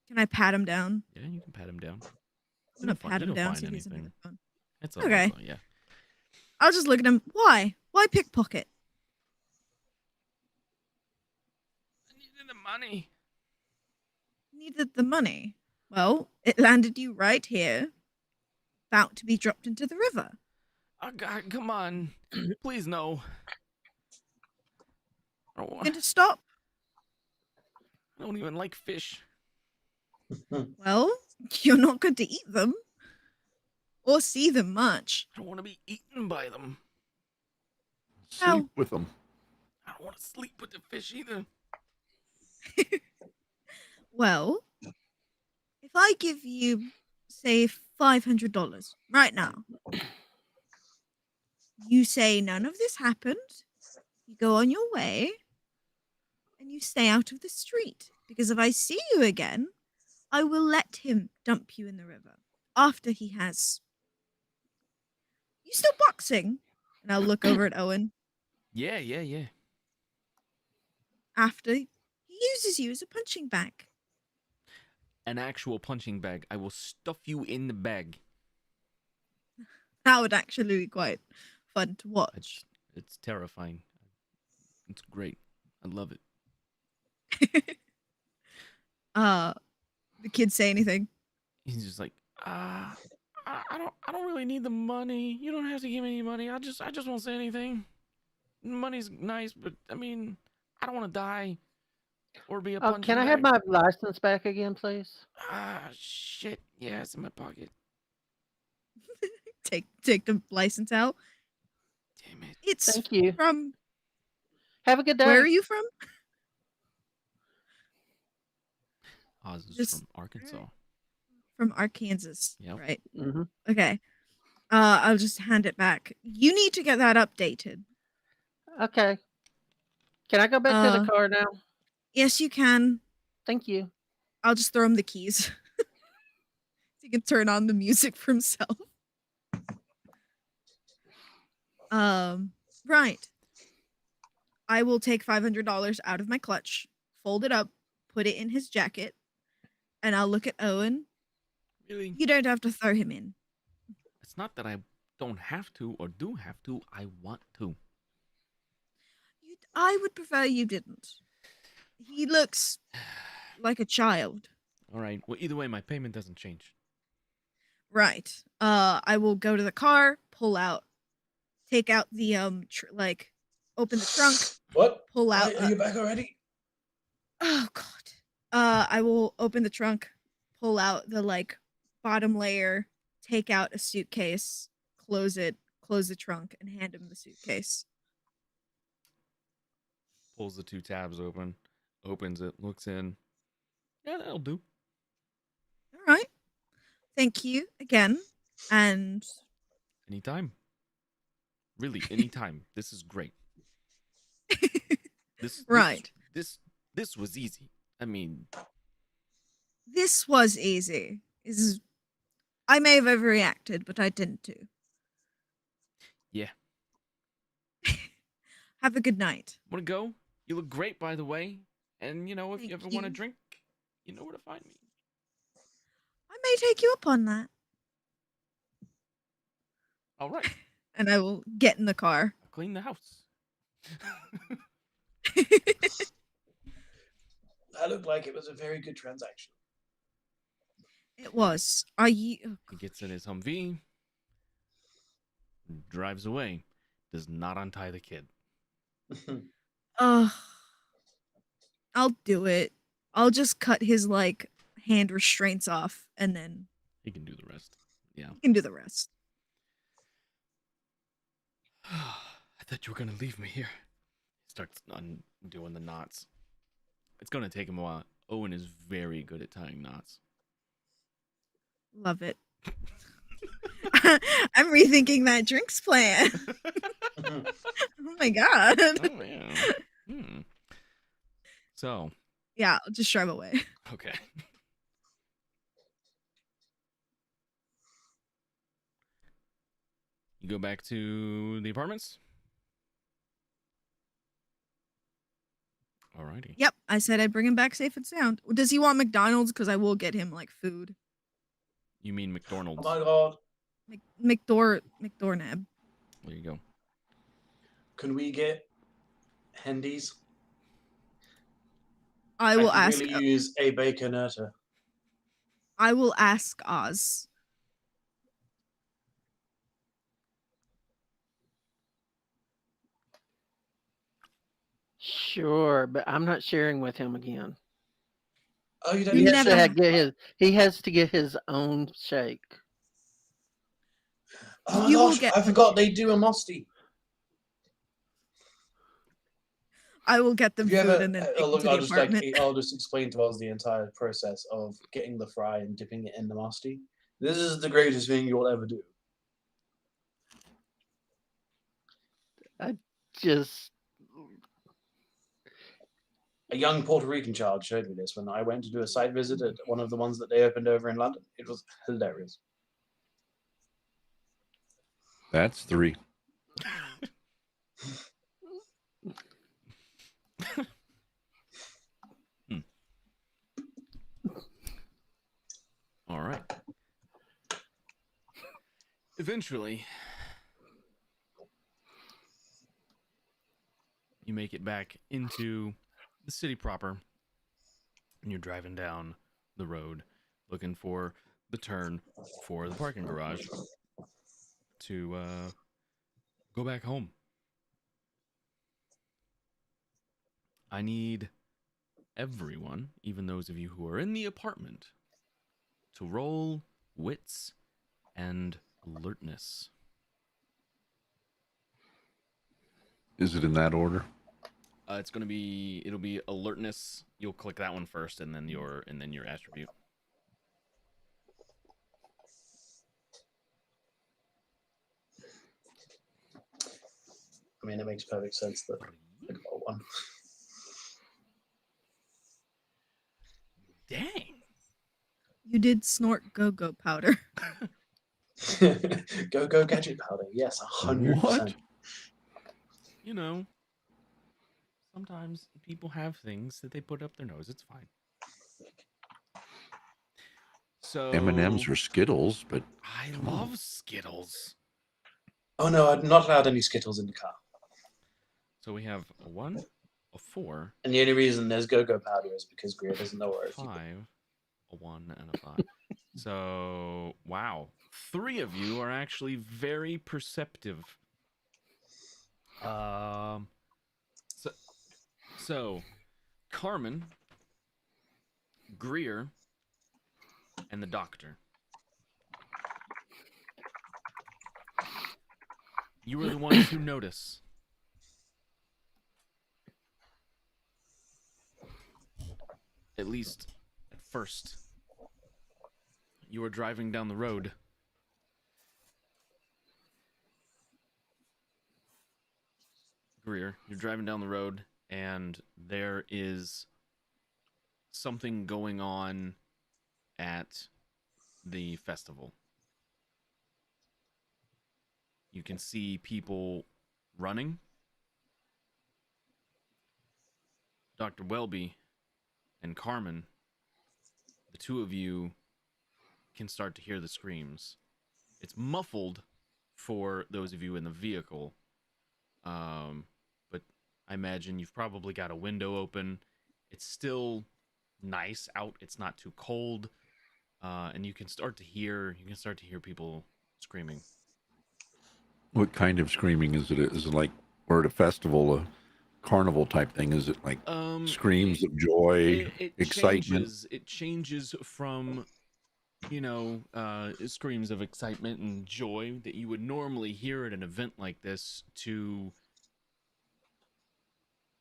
Can I pat him down? Yeah, you can pat him down. I'm gonna pat him down. See if he has another phone. It's Okay. Yeah. I'll just look at him. Why? Why pickpocket? I needed the money. Needed the money. Well, it landed you right here, about to be dropped into the river. Oh God, come on, please no. I don't, Going to stop? I don't even like fish. Well, you're not going to eat them or see them much. I don't want to be eaten by them. Sleep Ow. with them. I don't want to sleep with the fish either. Well, if I give you, say, $500 right now, you say none of this happened, you go on your way, and you stay out of the street. Because if I see you again, I will let him dump you in the river after he has. You still boxing? And I'll look over at Owen. Yeah. After he uses you as a punching bag. An actual punching bag. I will stuff you in the bag. That would actually be quite fun to watch. It's terrifying. It's great. I love it. The kids say anything? He's just like, I don't really need the money. You don't have to give me any money. I just won't say anything. Money's nice, but I mean, I don't want to die or be a Oh, punching can I have bag. my license back again, please? Shit. Yeah, it's in my pocket. Take the license out. Damn it. It's Thank you. from. Have a good day. Where are you from? Oz is Just- from Arkansas. From Arkansas. Yep. Right. Hmm. Okay. I'll just hand it back. You need to get that updated. Okay. Can I go back to the car now? Yes, you can. Thank you. I'll just throw him the keys. So he can turn on the music for himself. Right. I will take $500 out of my clutch, fold it up, put it in his jacket, and I'll look at Owen. Really? You don't have to throw him in. It's not that I don't have to or do have to. I want to. I would prefer you didn't. He looks like a child. All right. Well, either way, my payment doesn't change. Right. I will go to the car, take out the open the trunk, What? pull out. Are you back already? Oh God. I will open the trunk, pull out the bottom layer, take out a suitcase, close the trunk, and hand him the suitcase. Pulls the two tabs open, opens it, looks in. Yeah, that'll do. All right. Thank you again. And Anytime. Really, anytime. This is great. Right. This was easy. I mean, this was easy. I may have overreacted, but I didn't do. yeah. Have a good night. Want to go? You look great, by the way. And, if Thank you ever want a you. drink, you know where to find me. I may take you up on that. All right. And I will get in the car. I'll clean the house. That looked like it was a very good transaction. It was. Are you? Oh, He gets in his Humvee, drives away, does not untie the kid. I'll do it. I'll just cut his hand restraints off, and then He can do the rest. Yeah. he can do the rest. I thought you were going to leave me here. He starts undoing the knots. It's going to take him a while. Owen is very good at tying knots. Love it. I'm rethinking that drinks plan. Oh my God. Oh, yeah. So. Yeah, I'll just drive away. Okay. You go back to the apartments? Alrighty. Yep, I said I'd bring him back safe and sound. Does he want McDonald's? Because I will get him food. You mean Oh McDonald's? my god. McDoornab. There you go. Can we get Hendy's? I will could ask. really use a baconator. I will ask Oz. Sure, but I'm not sharing with him again. Oh, you don't You need never- to He has to get his own shake. Oh my You will gosh, get- I forgot they do a Mosty. I will get them Have you food ever, and then take look, them to I'll the apartment. I'll just explain to us the entire process of getting the fry and dipping it in the Mosty. This is the greatest thing you'll ever do. Just A young Puerto Rican child showed me this when I went to do a site visit at one of the ones that they opened over in London. It was hilarious. That's 3. All right. Eventually, you make it back into the city proper, and you're driving down the road looking for the turn for the parking garage to go back home. I need everyone, even those of you who are in the apartment, to roll Wits and Alertness. Is it in that order? It'll be Alertness. You'll click that one first, and then your attribute. I mean, it makes perfect sense that I got one. Dang. You did snort go-go powder. Go gadget powder. Yes, 100%. What? You know, sometimes people have things that they put up their nose. It's fine. So M&Ms or Skittles, but I come on. love Skittles. Oh no, I'm not allowed any Skittles in the car. So we have a 1, a 4, And the only reason there's go-go powder is because Greer doesn't know where a it's. 5, a 1, and a 5. So, wow. 3 of you are actually very perceptive. So Carmen, Greer, and the doctor. You are the ones who notice. At least at first. You are driving down the road. Greer, you're driving down the road, and there is something going on at the festival. You can see people running. Dr. Welby and Carmen, the two of you can start to hear the screams. It's muffled for those of you in the vehicle, but I imagine you've probably got a window open. It's still nice out. It's not too cold, and you can start to hear people screaming. What kind of screaming is it? Is it like we're at a festival, a carnival type thing? Is it like screams of joy, excitement? It changes from, screams of excitement and joy that you would normally hear at an event like this to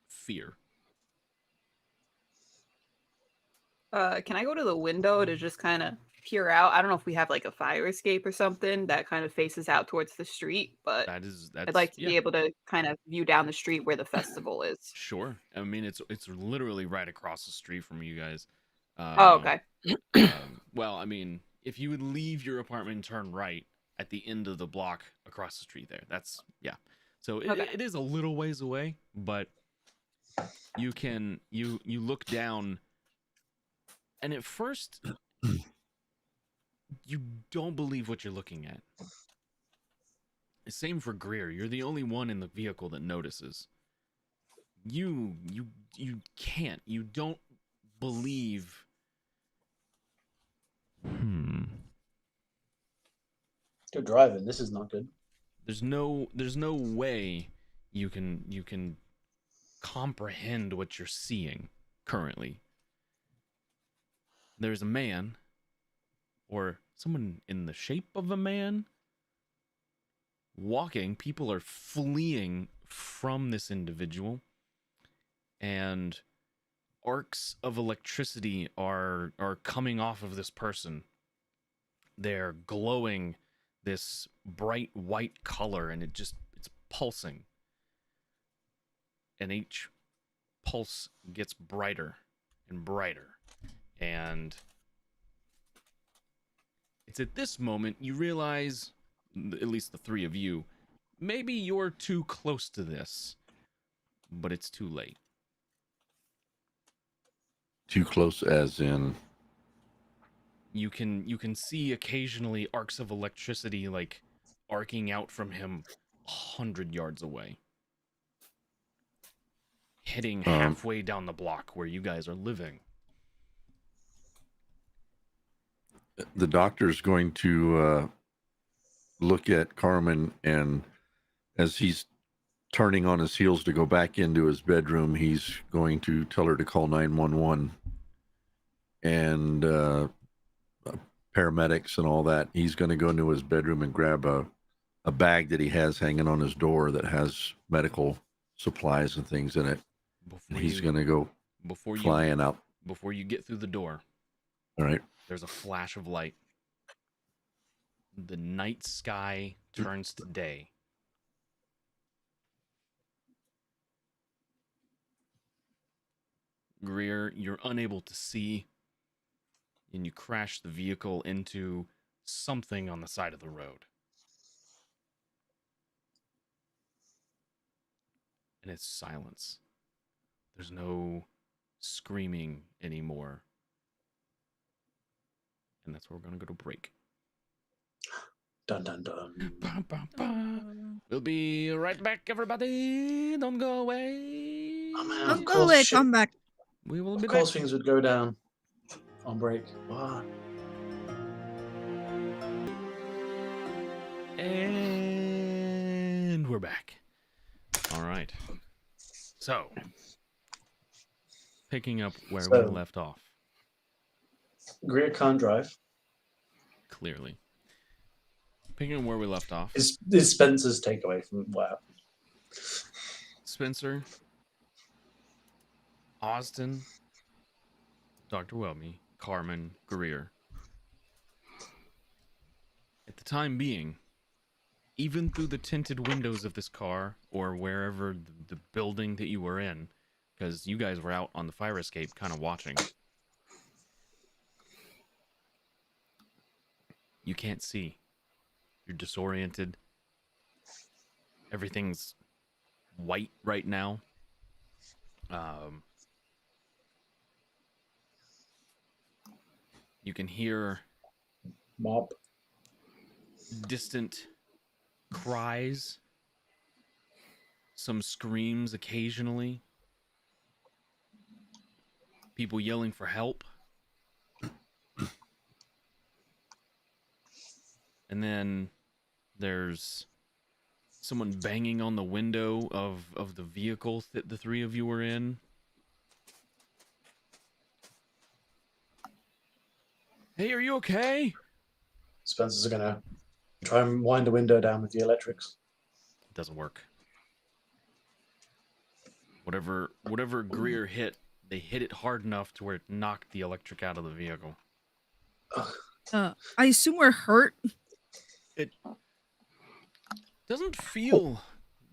fear. Can I go to the window to just kind of peer out? I don't know if we have like a fire escape or something that kind of faces out towards the street, but That's I'd like to be able to kind of view down the street where the festival is. Sure. I mean, it's literally right across the street from you guys. Okay. Well, I mean, if you would leave your apartment and turn right at the end of the block across the street there, so it is a little ways away, but you look down, and at first you don't believe what you're looking at. Same for Greer. You're the only one in the vehicle that notices. You can't. You don't believe. You're driving. This is not good. There's no way you can comprehend what you're seeing currently. There's a man, or someone in the shape of a man, walking. People are fleeing from this individual, and arcs of electricity are coming off of this person. They're glowing this bright white color, and it's pulsing, and each pulse gets brighter and brighter. And it's at this moment you realize, at least the three of you, maybe you're too close to this, but it's too late. Too close as in? You can see occasionally arcs of electricity like arcing out from him 100 yards away, hitting halfway down the block where you guys are living. The doctor's going to look at Carmen, and as he's turning on his heels to go back into his bedroom, he's going to tell her to call 911 and paramedics and all that. He's going to go into his bedroom and grab a bag that he has hanging on his door that has medical supplies and things in it. And he's going to go flying out. Before you get through the door, all right, there's a flash of light. The night sky turns to day. Greer, you're unable to see, and you crash the vehicle into something on the side of the road. And it's silence. There's no screaming anymore. And that's where we're going to go to break. Dun dun dun. Bum, bum, bum. We'll be right back, everybody. Don't go away. Oh, man, Don't go away, come back. We will Of be course, back. things would go down on break. What? And we're back. All right. So, picking up where we left off. Greer can't drive. Clearly. Picking up where we left off. Is Spencer's takeaway from what happened? Spencer, Austin, Dr. Whelmy, Carmen, Greer. At the time being, even through the tinted windows of this car or wherever the building that you were in, because you guys were out on the fire escape kind of watching, you can't see. You're disoriented. Everything's white right now. You can hear Mop. distant cries, some screams occasionally, people yelling for help. And then there's someone banging on the window of the vehicle that the three of you were in. Hey, are you okay? Spencer's gonna try and wind the window down with the electrics. It doesn't work. Whatever Greer hit, they hit it hard enough to where it knocked the electric out of the vehicle. I assume we're hurt. It doesn't feel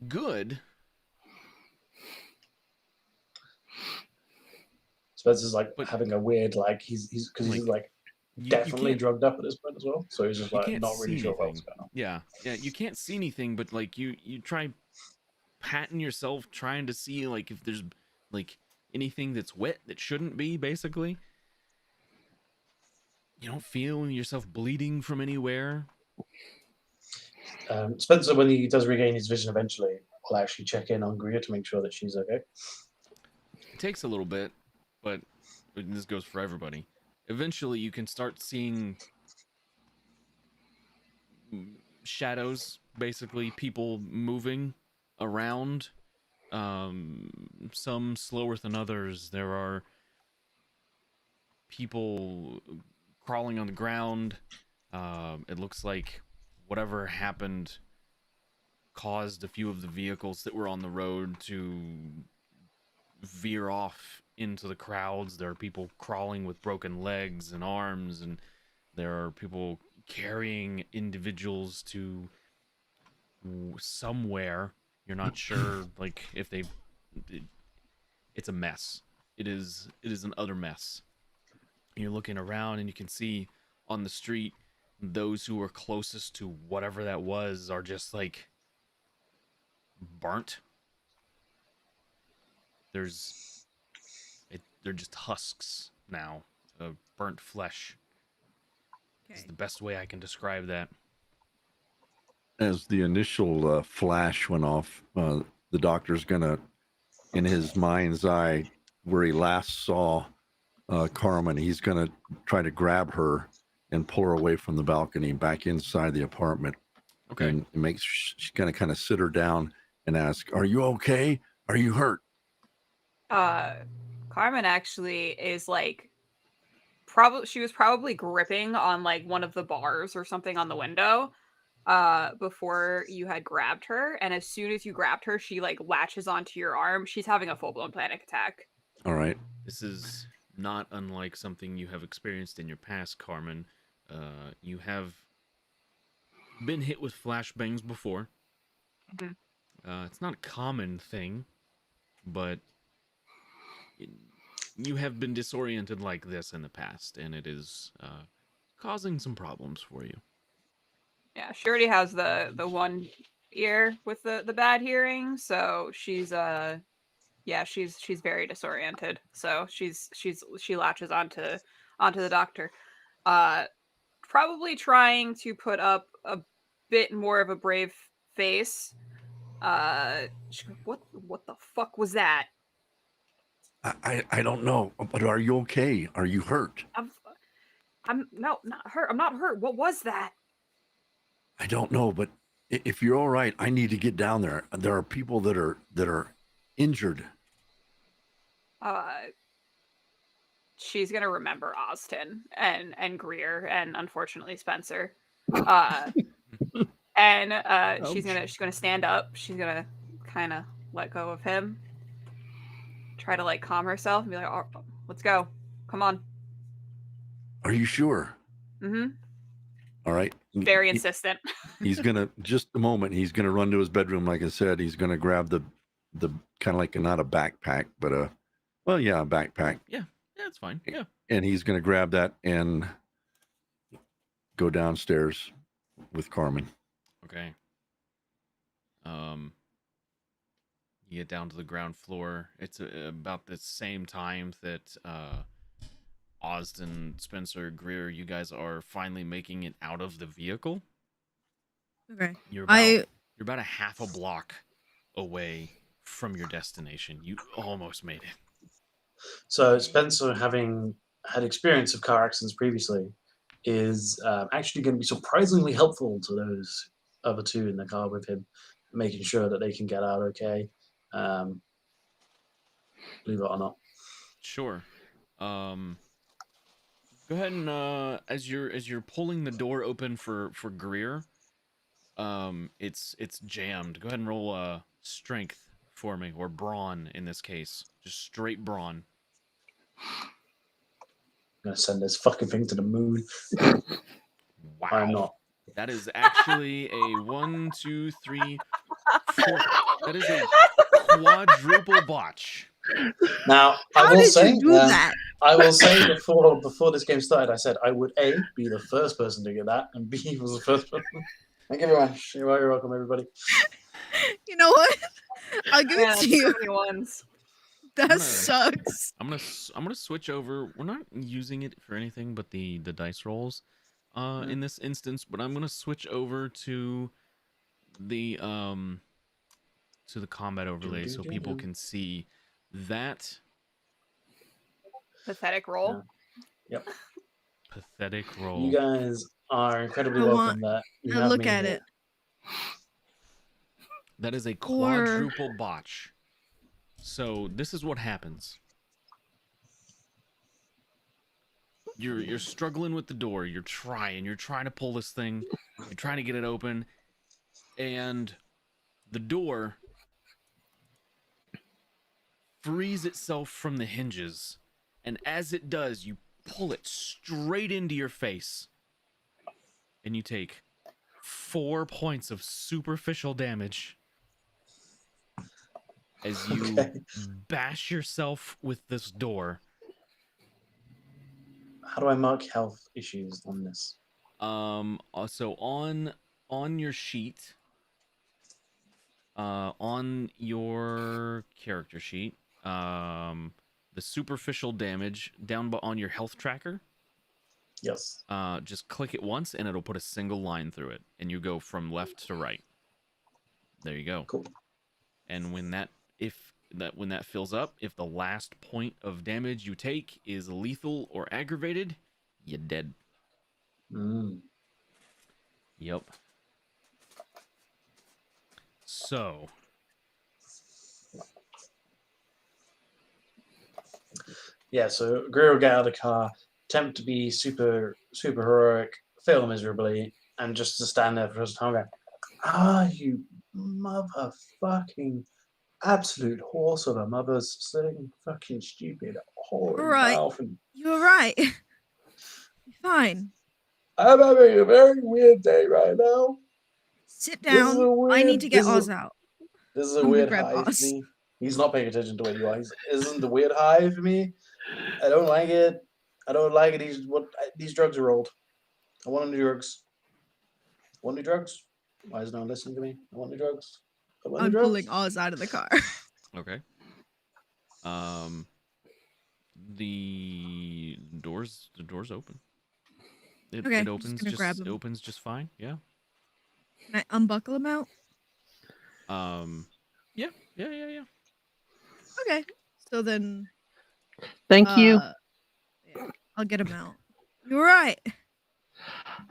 good. Spencer's like having a weird he's because he's definitely drugged up at this point as well. So he's just not really sure what's going on. Yeah, you can't see anything, but you try patting yourself, trying to see if there's anything that's wet that shouldn't be. Basically, you don't feel yourself bleeding from anywhere. Spencer, when he does regain his vision eventually, will actually check in on Greer to make sure that she's okay. It takes a little bit, but this goes for everybody. Eventually, you can start seeing shadows, basically people moving around. Some slower than others. There are people crawling on the ground. It looks like whatever happened caused a few of the vehicles that were on the road to veer off into the crowds. There are people crawling with broken legs and arms, and there are people carrying individuals to somewhere. You're not sure if they it's a mess. It is an utter mess. You're looking around and you can see on the street those who are closest to whatever that was are just burnt. They're just husks now of burnt flesh. Okay. Is the best way I can describe that. As the initial flash went off, the doctor's gonna, in his mind's eye, where he last saw Carmen, he's gonna try to grab her and pull her away from the balcony back inside the apartment. Okay. And she's gonna kind of sit her down and ask, "Are you okay? Are you hurt?" Carmen actually is like she was probably gripping on like one of the bars or something on the window before you had grabbed her, and as soon as you grabbed her, she like latches onto your arm. She's having a full-blown panic attack. All right. This is not unlike something you have experienced in your past, Carmen. You have been hit with flashbangs before. Mhm. It's not a common thing, but you have been disoriented like this in the past, and it is causing some problems for you. Yeah, she already has the one ear with the bad hearing, so she's she's very disoriented. So she latches onto the doctor. Probably trying to put up a bit more of a brave face. What the fuck was that? I don't know, but are you okay? Are you hurt? I'm no, not hurt. I'm not hurt. What was that? I don't know, but if you're all right, I need to get down there. There are people that are injured. She's gonna remember Austin and Greer and unfortunately Spencer. She's gonna stand up. She's gonna kind of let go of him. Try to like calm herself and be like, "Oh, let's go. Come on." Are you sure? Mm-hmm. All right. Very insistent. He's gonna just a moment. He's gonna run to his bedroom. Like I said, he's gonna grab the kind of like not a backpack, but a backpack. Yeah, it's fine. Yeah. And he's gonna grab that and go downstairs with Carmen. Okay. You get down to the ground floor. It's about the same time that Austin, Spencer, Greer, you guys are finally making it out of the vehicle. Okay. You're about a half a block away from your destination. You almost made it. So Spencer, having had experience of car accidents previously, is actually going to be surprisingly helpful to those other two in the car with him, making sure that they can get out okay. Believe it or not. Sure. Go ahead and as you're pulling the door open for Greer, it's jammed. Go ahead and roll strength for me, or brawn in this case, just straight brawn. I'm gonna send this fucking thing to the moon. Wow. I'm not. That is actually a 1, 2, 3, 4. That is a quadruple botch. Now, How I will did say, you do that? I will say before this game started, I said I would A, be the first person to get that, and B was the first person. Thank you very much. You're welcome, everybody. You know what? I'll give it to you. So many ones. That sucks. I'm gonna switch over. We're not using it for anything but the dice rolls in this instance, but I'm gonna switch over to the combat overlay so people can see that Pathetic roll. Yep. pathetic roll. You guys are incredibly I welcome. want- That you Now have look me at here. it. That is a quadruple botch. So this is what happens. You're struggling with the door. You're trying to pull this thing. You're trying to get it open, and the door frees itself from the hinges, and as it does, you pull it straight into your face, and you take 4 points of superficial damage as you bash yourself with this door. How do I mark health issues on this? So on your sheet, on your character sheet, the superficial damage down on your health tracker. Yes. Just click it once, and it'll put a single line through it, and you go from left to right. There you go. Cool. And when that fills up, if the last point of damage you take is lethal or aggravated, you're dead. Yep. So. Yeah, so Greer will get out of the car, attempt to be super heroic, fail miserably, and just to stand there for the time going, you motherfucking absolute horse of a mother's sitting fucking stupid. Holy Right. mouth. You're right. You're fine. I'm having a very weird day right now. Sit down. I need to get Oz out. This is a I'm gonna weird grab high Oz. for me. He's not paying attention to where you are. Isn't a weird high for me. I don't like it. I don't like it. These drugs are old. I want new drugs. Want new drugs? Why is no one listening to me? I want new drugs. I want new I'm drugs. pulling Oz out of the car. Okay. The doors open. It Okay, opens just gonna grab it him. opens just fine. Yeah. Can I unbuckle him out? Yeah. Okay. So then Thank you. yeah, I'll get him out. You're right.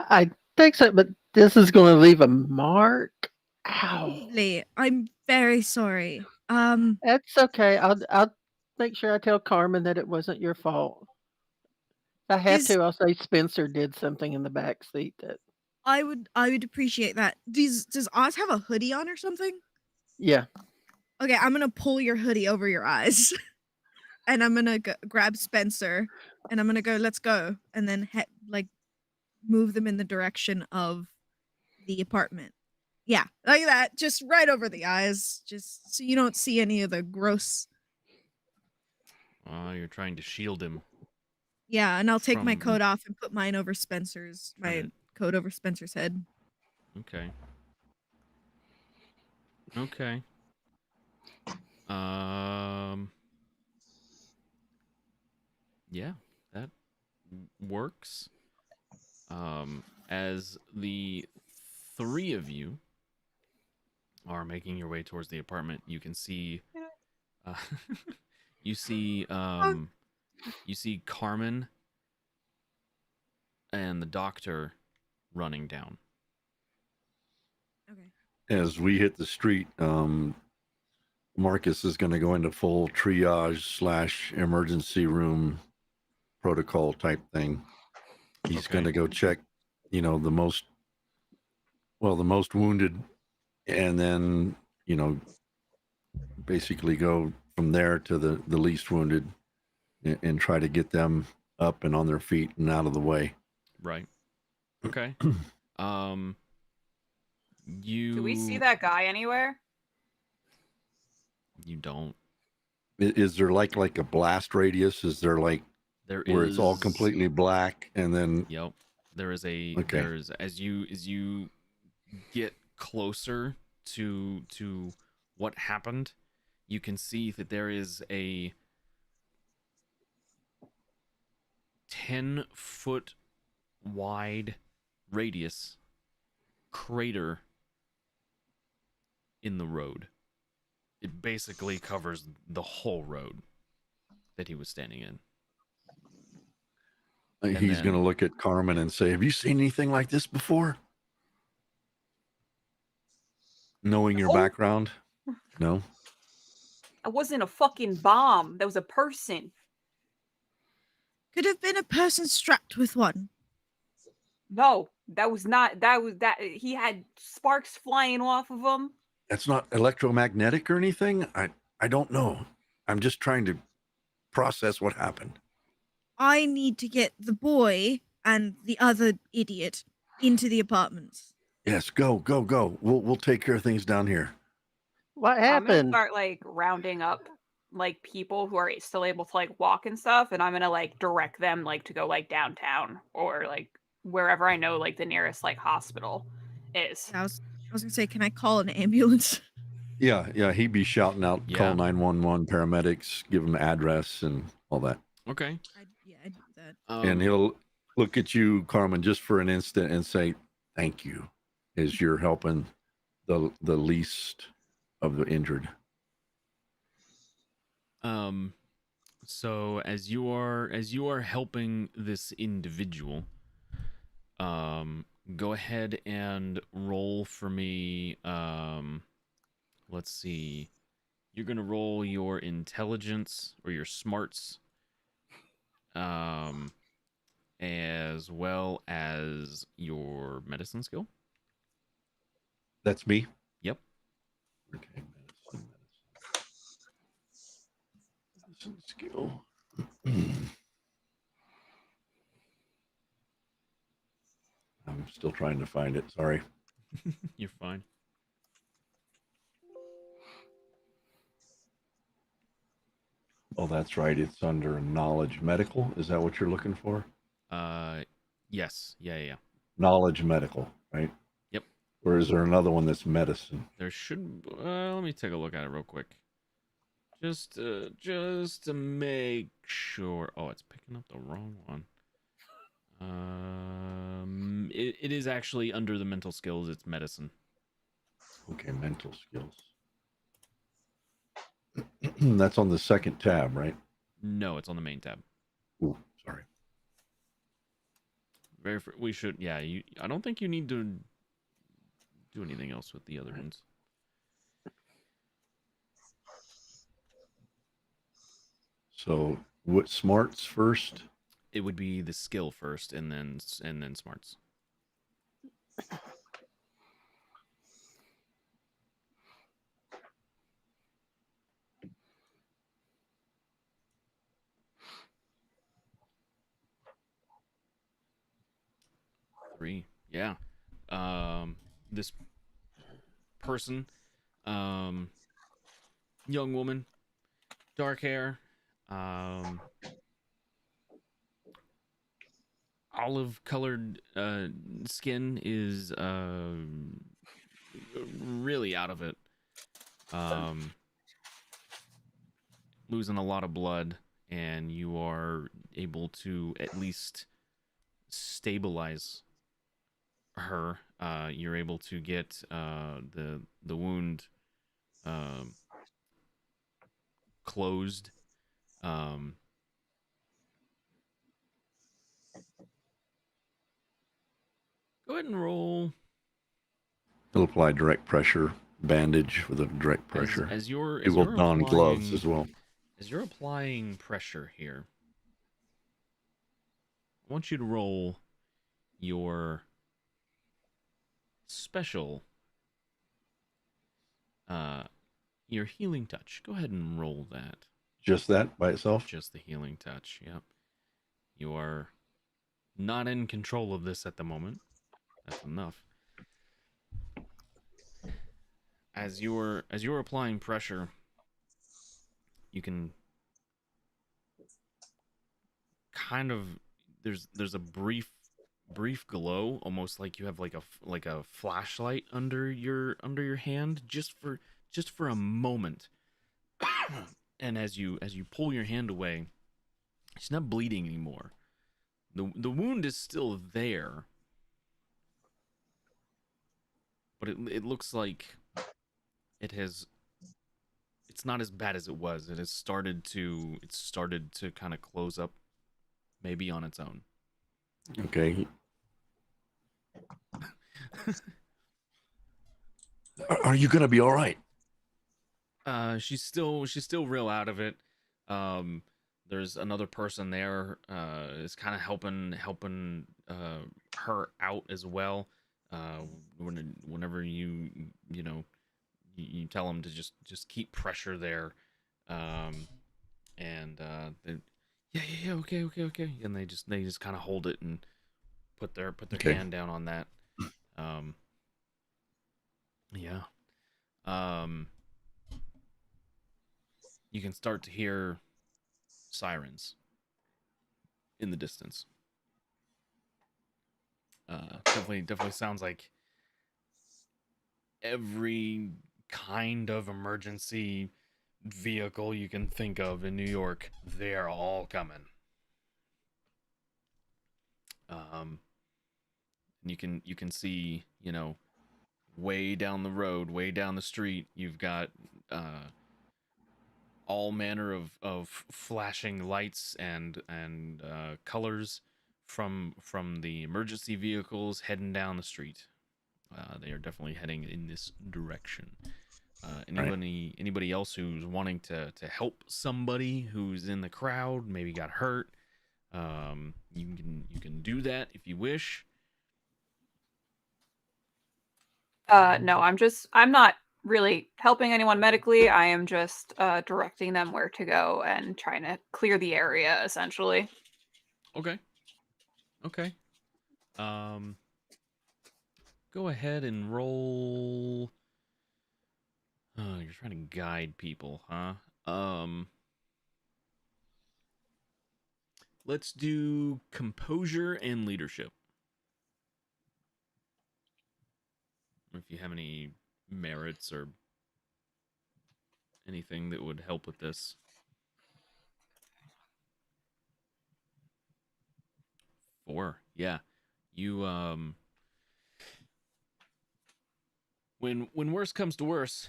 I think so, but this is going to leave a mark. Ow. Lee, I'm very sorry. That's okay. I'll make sure I tell Carmen that it wasn't your fault. If I have Is- to, I'll say Spencer did something in the back seat that. I would appreciate that. Does Oz have a hoodie on or something? Yeah. Okay, I'm gonna pull your hoodie over your eyes, and I'm gonna grab Spencer, and I'm gonna go. Let's go, and then move them in the direction of the apartment. Yeah, like that, just right over the eyes, just so you don't see any of the gross. You're trying to shield him. Yeah, and I'll take my From- coat off and put mine over Spencer's. My coat over Spencer's head. Okay. Yeah, that works. As the three of you are making your way towards the apartment, you can see, you see Carmen and the doctor running down. Okay. As we hit the street, Marcus is going to go into full triage / emergency room protocol type thing. He's Okay. going to go check, the most wounded, and then, basically go from there to the least wounded and try to get them up and on their feet and out of the way. Right. Okay. Do we see that guy anywhere? You don't. Is there like a blast radius? Is there like There where is it's all completely black and then Yep. There is a Okay. there's as you get closer to what happened, you can see that there is a 10-foot wide radius crater in the road. It basically covers the whole road that he was standing in. he's then- going to look at Carmen and say, "Have you seen anything like this before?" Knowing your Oh. background? No? It wasn't a fucking bomb. That was a person. Could have been a person strapped with one. No, that was not. That he had sparks flying off of him. That's not electromagnetic or anything? I don't know. I'm just trying to process what happened. I need to get the boy and the other idiot into the apartments. Yes, go. We'll take care of things down here. What I'm gonna happened? start rounding up people who are still able to walk and stuff, and I'm gonna direct them to go downtown or wherever I know the nearest hospital is. I was gonna say, can I call an ambulance? Yeah, he'd be shouting out, Yeah. call 911 paramedics, give them address and all that. Okay. I do that. And he'll look at you, Carmen, just for an instant and say thank you, as you're helping the least of the injured. So as you are helping this individual, go ahead and roll for me. Let's see. You're gonna roll your intelligence or your smarts, as well as your medicine skill. That's me. Yep. Okay. Medicine skill. I'm still trying to find it. Sorry. You're fine. Oh, that's right. It's under knowledge medical. Is that what you're looking for? Yes. Yeah. Knowledge medical, right? Yep. Or is there another one that's medicine? There should. Let me take a look at it real quick. Just to make sure. Oh, it's picking up the wrong one. It is actually under the mental skills. It's medicine. Okay, mental skills. That's on the second tab, right? No, it's on the main tab. Ooh, sorry. We should. Yeah. I don't think you need to do anything else with the other ones. So, what smarts first? It would be the skill first, and then smarts. Three. Yeah. This person, young woman, dark hair, olive colored skin, is really out of it. Losing a lot of blood, and you are able to at least stabilize her. You're able to get the wound closed. Go ahead and roll. It'll apply direct pressure bandage with a direct pressure. As you're it will don gloves as well. As you're applying pressure here, I want you to roll your special, your healing touch. Go ahead and roll that. Just that by itself? Just the healing touch. Yep. You are not in control of this at the moment. That's enough. As you're applying pressure, you can kind of there's a brief glow, almost like you have like a flashlight under your hand, just for a moment. And as you pull your hand away, it's not bleeding anymore. The wound is still there, but it looks like it's not as bad as it was. It has started to kind of close up, maybe on its own. Okay. Are you gonna be all right? She's still real out of it. There's another person there, is kind of helping her out as well. Whenever you tell them to just keep pressure there, and yeah, okay, and they just kind of hold it and put their Okay. hand down on that. Yeah. You can start to hear sirens in the distance. Definitely sounds like every kind of emergency vehicle you can think of in New York, they're all coming. And you can see, you know, way down the road, way down the street, you've got all manner of flashing lights and colors from the emergency vehicles heading down the street. They are definitely heading in this direction. Anybody else who's wanting to help somebody who's in the crowd, maybe got hurt, you can do that if you wish. No, I'm not really helping anyone medically. I am just directing them where to go and trying to clear the area, essentially. Okay. Go ahead and roll. Oh, you're trying to guide people, huh? Let's do composure and leadership. If you have any merits or anything that would help with this. 4. Yeah. You when worse comes to worse,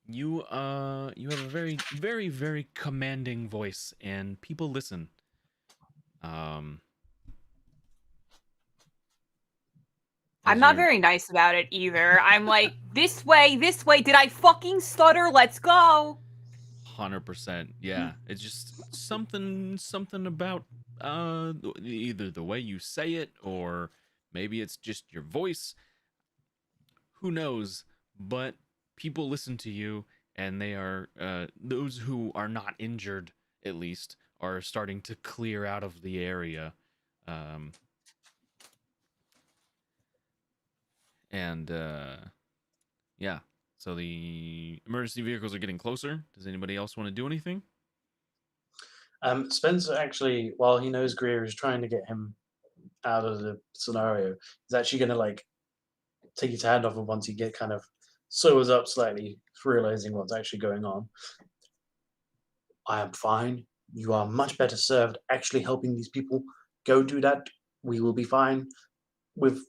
you have a very, very, very commanding voice and people listen. I'm not very nice about it either. I'm like, this way, did I fucking stutter? Let's go. 100%. Yeah. It's just something about either the way you say it or maybe it's just your voice. Who knows? But people listen to you and they are those who are not injured at least are starting to clear out of the area. Yeah. So the emergency vehicles are getting closer. Does anybody else want to do anything? Spencer actually, while he knows Greer is trying to get him out of the scenario, is actually going to like take his hand off him once he get kind of sobers up slightly, realizing what's actually going on. I am fine. You are much better served actually helping these people. Go do that. We will be fine with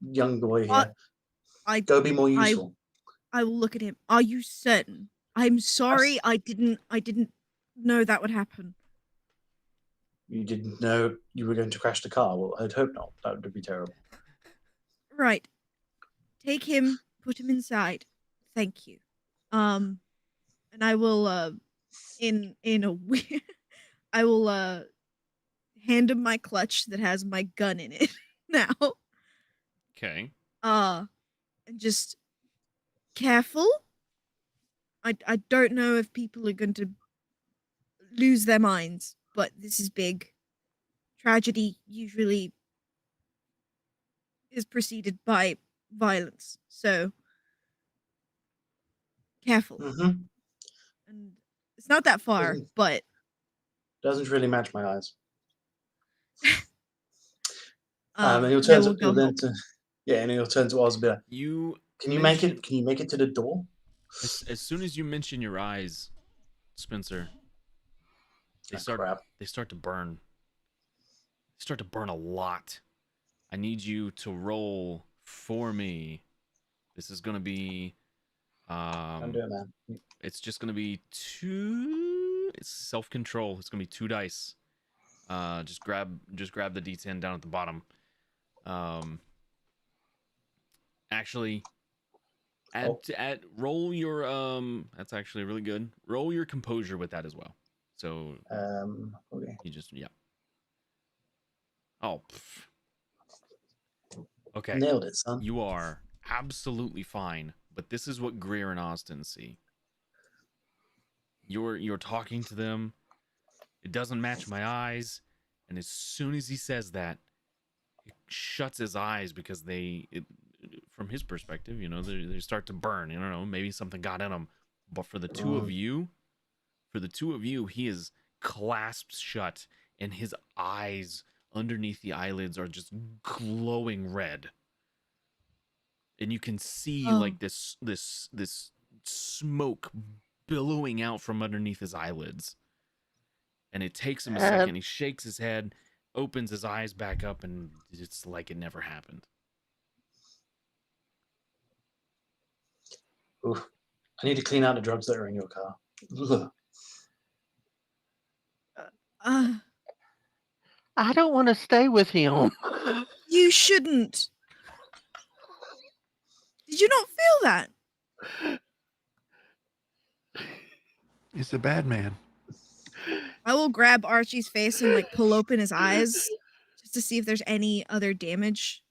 young boy here. Go be more useful. I will look at him. Are you certain? I'm sorry. I didn't know that would happen. You didn't know you were going to crash the car? Well, I'd hope not. That would be terrible. Right. Take him, put him inside. Thank you. And I will in a weird I will hand him my clutch that has my gun in it now. Okay. And just careful. I don't know if people are going to lose their minds, but this is big. Tragedy usually is preceded by violence, so careful. Mm-hmm. And it's not that far, but doesn't really match my eyes. and he'll turn to Oz and be like, Can you make it to the door? As soon as you mention your eyes, Spencer, they start to burn. They start to burn a lot. I need you to roll for me. This is gonna be I'm doing that. It's just gonna be 2. It's self-control. It's gonna be 2 dice. Just grab the D10 down at the bottom. Actually, roll your That's actually really good. Roll your composure with that as well. So okay. You just Oh. Okay. Nailed it, son. You are absolutely fine, but this is what Greer and Austin see. You're talking to them. It doesn't match my eyes, and as soon as he says that, he shuts his eyes because from his perspective, you know, they start to burn. I don't know, maybe something got in them. But for the two of you, he is clasped shut, and his eyes underneath the eyelids are just glowing red. And you can see like this smoke billowing out from underneath his eyelids. And it takes him a second. He shakes his head, opens his eyes back up, and it's like it never happened. Ooh, I need to clean out the drugs that are in your car. Ugh. I don't want to stay with him. You shouldn't. Did you not feel that? He's a bad man. I will grab Archie's face and like pull open his eyes just to see if there's any other damage.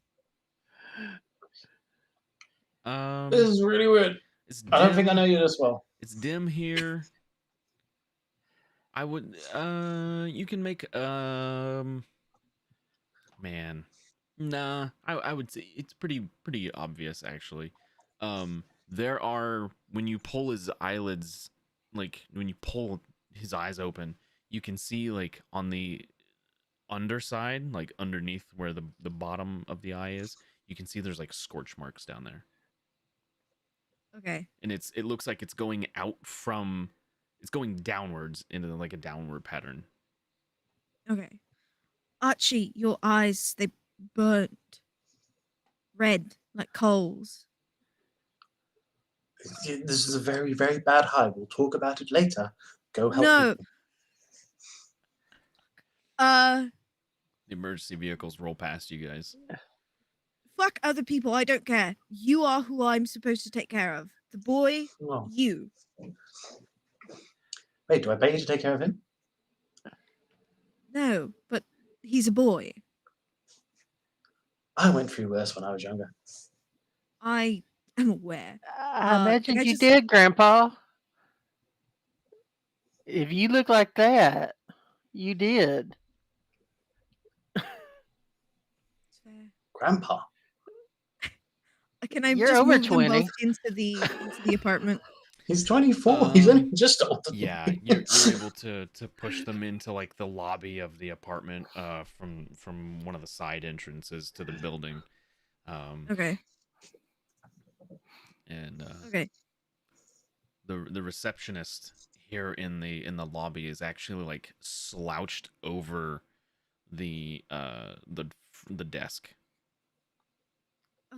This is really weird. It's I don't think I dim. know you this well. It's dim here. I would you can make man. Nah, I would say it's pretty obvious actually. There are, when you pull his eyelids, like when you pull his eyes open, you can see like on the underside, like underneath where the bottom of the eye is, you can see there's like scorch marks down there. Okay. And it looks like it's going out from, it's going downwards into like a downward pattern. Okay. Archie, your eyes, they burnt red like coals. This is a very, very bad high. We'll talk about it later. Go help No. people. The emergency vehicles roll past you guys. Fuck other people, I don't care. You are who I'm supposed to take care of. The boy, Oh. you. Wait, do I pay you to take care of him? No, but he's a boy. I went through worse when I was younger. I am aware. I imagine can I you just- did, Grandpa. If you look like that, you did. It's fair. Grandpa. Can I You're just over move them 20. both into the apartment? He's 24. He's only just older. than Yeah, me. you're able to push them into like the lobby of the apartment from one of the side entrances to the building. Okay. And Okay. the receptionist here in the lobby is actually like slouched over the desk.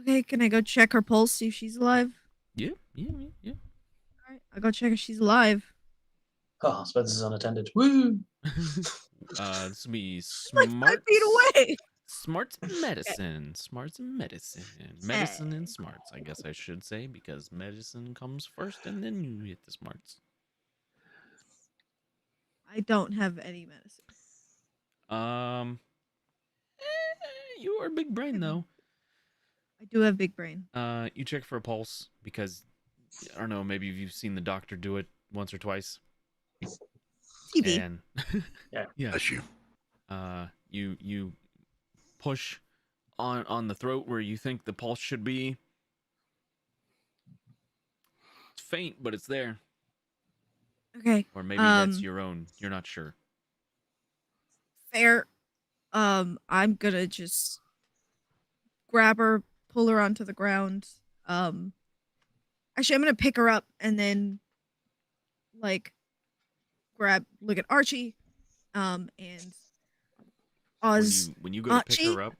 Okay, can I go check her pulse, see if she's alive? Yeah. Alright, I'll go check if she's alive. Oh, Spencer's unattended. Woo! This would be Like 5 smart. feet away. Smarts and medicine. Smarts and medicine. Medicine and smarts, I guess I should say, because medicine comes first and then you hit the smarts. I don't have any medicine. You are a big brain though. I do have big brain. You check for a pulse because I don't know, maybe you've seen the doctor do it once or twice. TB. And Yeah. Bless you. You push on the throat where you think the pulse should be. It's faint, but it's there. Okay. Or maybe that's your own. You're not sure. Fair. I'm gonna just grab her, pull her onto the ground. Actually, I'm gonna pick her up and then, like, look at Archie, and Oz. When you go to pick Archie? her up,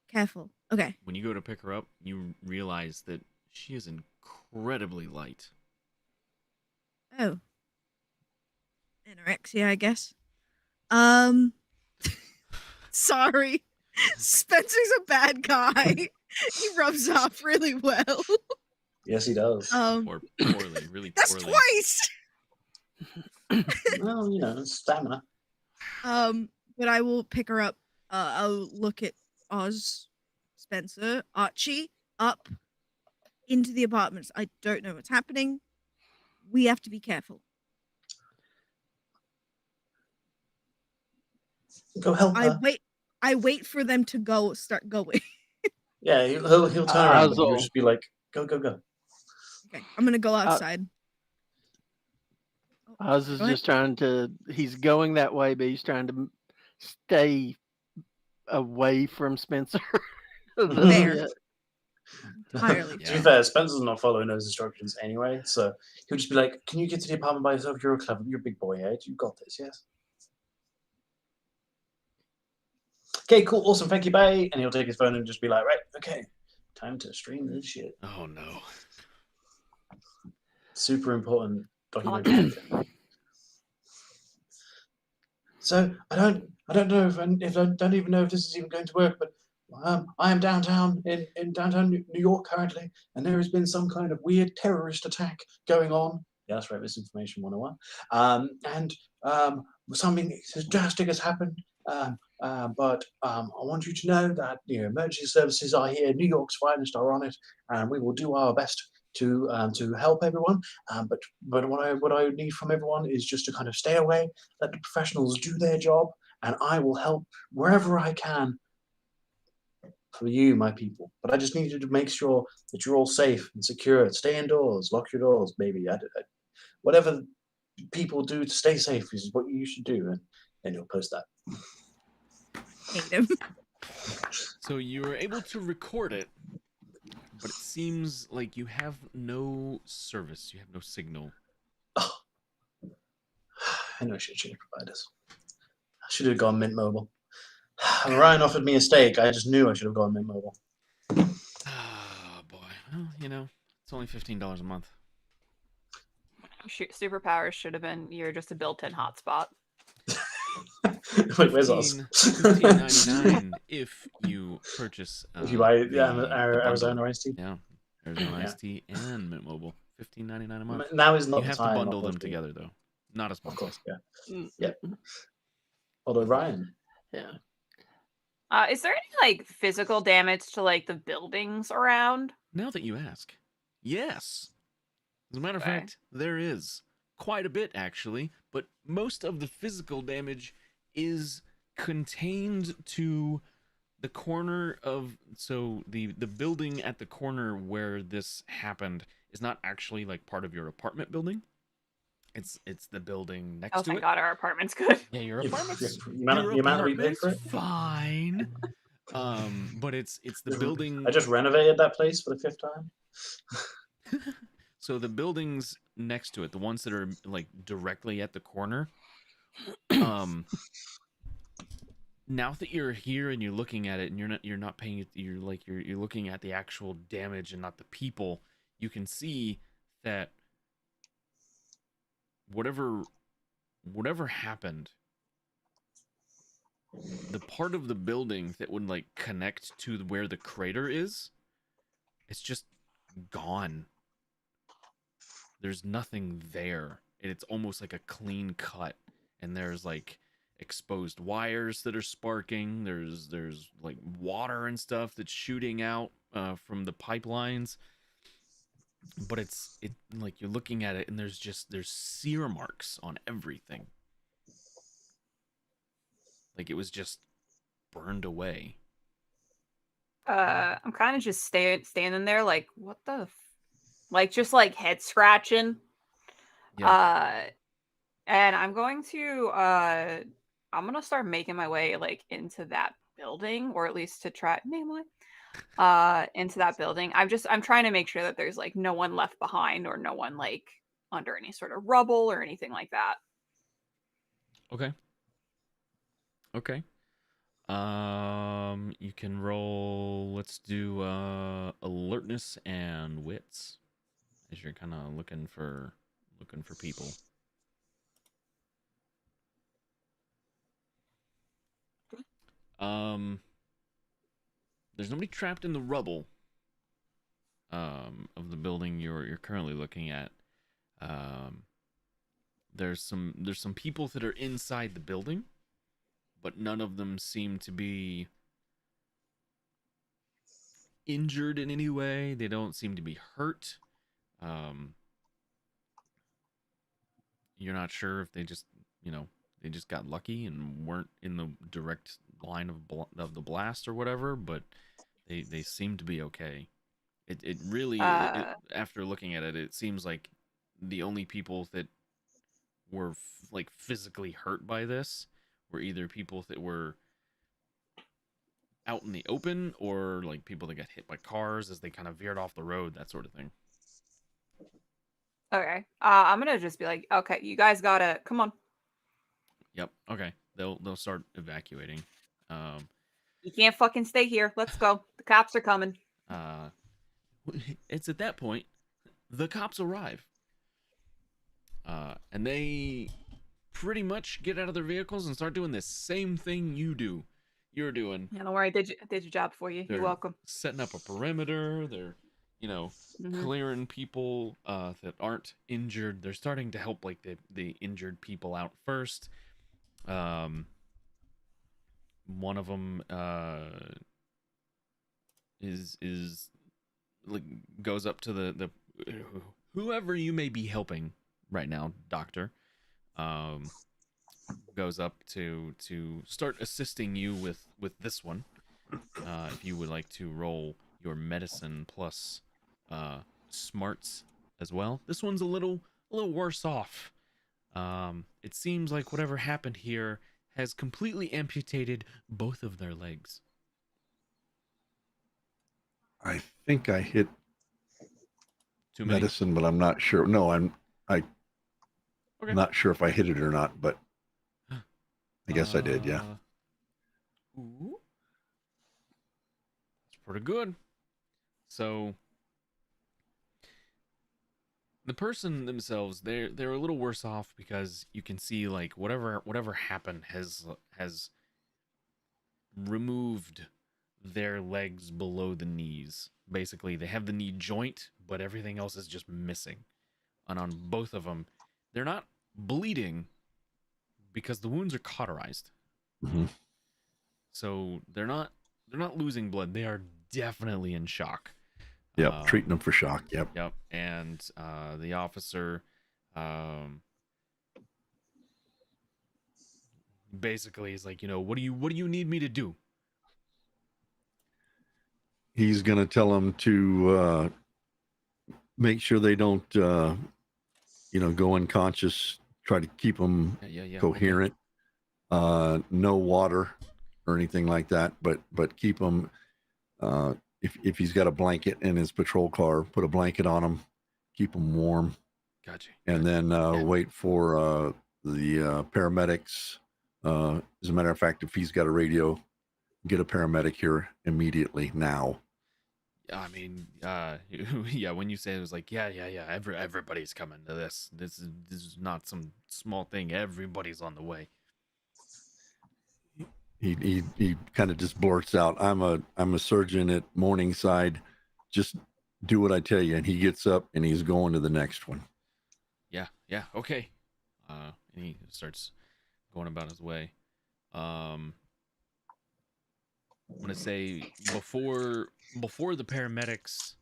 Careful. Okay. when you go to pick her up, you realize that she is incredibly light. Oh. Anorexia, I guess. Sorry. Spencer's a bad guy. He rubs off really well. Yes, he does. Or poorly, really That's poorly. twice. Well, stamina. But I will pick her up. I'll look at Oz, Spencer, Archie, up into the apartments. I don't know what's happening. We have to be careful. Go help her. I wait for them to start going. Yeah, he'll turn around and Ozil. you'll just be like, go. Okay, I'm gonna go outside. Oz is Go ahead. just trying to, he's going that way, but he's trying to stay away from Spencer. a little Fair. bit. Entirely. To be fair, Spencer's not following those instructions anyway, so he'll just be like, can you get to the apartment by yourself? You're a big boy, Ed. You got this, yes? Okay, cool, awesome, thank you, bye. And he'll take his phone and just be like, right, okay, time to stream this shit. Oh no. Super important On documentary. So I don't know if I don't even know if this is even going to work, but I am downtown in downtown New York currently, and there has been some kind of weird terrorist attack going on. Yeah, that's right, Misinformation 101. And something drastic has happened. But I want you to know that emergency services are here. New York's finest are on it, and we will do our best to help everyone. But what I need from everyone is just to kind of stay away, let the professionals do their job, and I will help wherever I can for you, my people. But I just need you to make sure that you're all safe and secure. Stay indoors, lock your doors, baby. Whatever people do to stay safe is what you should do, and then you'll post that. Hate him. So you were able to record it, but it seems like you have no service. You have no signal. Oh, I know I should have provided this. I should have gone Mint Mobile. When Ryan offered me a steak, I just knew I should have gone Mint Mobile. Oh boy. Well, it's only $15 a month. Superpowers should have been you're just a built-in hotspot. Wait, where's us? $15.99 if you purchase. If you buy the Arizona bundle. iced tea. Yeah, Arizona iced tea and Mint Mobile, $15.99 a month. Now is not You the have time. to bundle them together though. Not as much. Of course, yeah. Although Ryan, Yeah. Is there any physical damage to the buildings around? Now that you ask, yes. As a matter of fact, there is quite a bit actually, but most of the physical damage is contained to the corner of the building at the corner where this happened is not actually part of your apartment building. It's the building next to it. Oh, thank God, our apartment's good. Yeah, your apartment's fine. But it's the building. I just renovated that place for the 5th time. So the buildings next to it, the ones that are directly at the corner, now that you're here and you're looking at it and you're not paying it, you're looking at the actual damage and not the people, you can see that whatever happened, the part of the building that would connect to where the crater is, it's just gone. There's nothing there. It's almost like a clean cut, and there's exposed wires that are sparking. There's water and stuff that's shooting out from the pipelines. But it's you're looking at it and there's sear marks on everything. It was just burned away. I'm kind of just standing there what the just head scratching. Yeah. And I'm going to start making my way into that building, or at least to try into that building. I'm trying to make sure that there's no one left behind or no one under any sort of rubble or anything like that. Okay. You can roll. Let's do alertness and wits, as you're kind of looking for people. There's nobody trapped in the rubble of the building you're currently looking at. There's some people that are inside the building, but none of them seem to be injured in any way. They don't seem to be hurt. You're not sure if they just got lucky and weren't in the direct line of the blast or whatever, but they seem to be okay. It really, after looking at it, it seems like the only people that were physically hurt by this were either people that were out in the open or people that got hit by cars as they kind of veered off the road, that sort of thing. Okay. I'm gonna just be okay, you guys gotta come on. Yep. Okay. They'll start evacuating. You can't fucking stay here. Let's go. The cops are coming. It's at that point the cops arrive. And they pretty much get out of their vehicles and start doing the same thing you're doing. Yeah, don't worry. I did your job for you. They're You're welcome. setting up a perimeter. They're, clearing people that aren't injured. They're starting to help like the injured people out first. One of them is like goes up to the whoever you may be helping right now, doctor. Goes up to start assisting you with this one. If you would like to roll your medicine plus smarts as well. This one's a little worse off. It seems like whatever happened here has completely amputated both of their legs. I think I hit Too many? medicine, but I'm not sure. No, I'm Okay. not sure if I hit it or not, but I guess I did. Yeah. Ooh. That's pretty good. So the person themselves, they're a little worse off because you can see like whatever happened has removed their legs below the knees. Basically, they have the knee joint, but everything else is just missing. And on both of them, they're not bleeding because the wounds are cauterized. Mm-hmm. So they're not losing blood. They are definitely in shock. Yep. Treating them for shock. Yep. Yep. And the officer basically is like, what do you need me to do? He's going to tell them to make sure they don't, go unconscious. Try to keep them coherent. Okay. No water or anything like that, but keep them. If he's got a blanket in his patrol car, put a blanket on him, keep him warm. Gotcha. And then wait for the paramedics. As a matter of fact, if he's got a radio, get a paramedic here immediately now. I mean, when you say it was like, everybody's coming to this. This is not some small thing. Everybody's on the way. He kind of just blurts out, I'm a surgeon at Morningside. Just do what I tell you. And he gets up and he's going to the next one. Yeah, okay. And he starts going about his way. I'm gonna say before the paramedics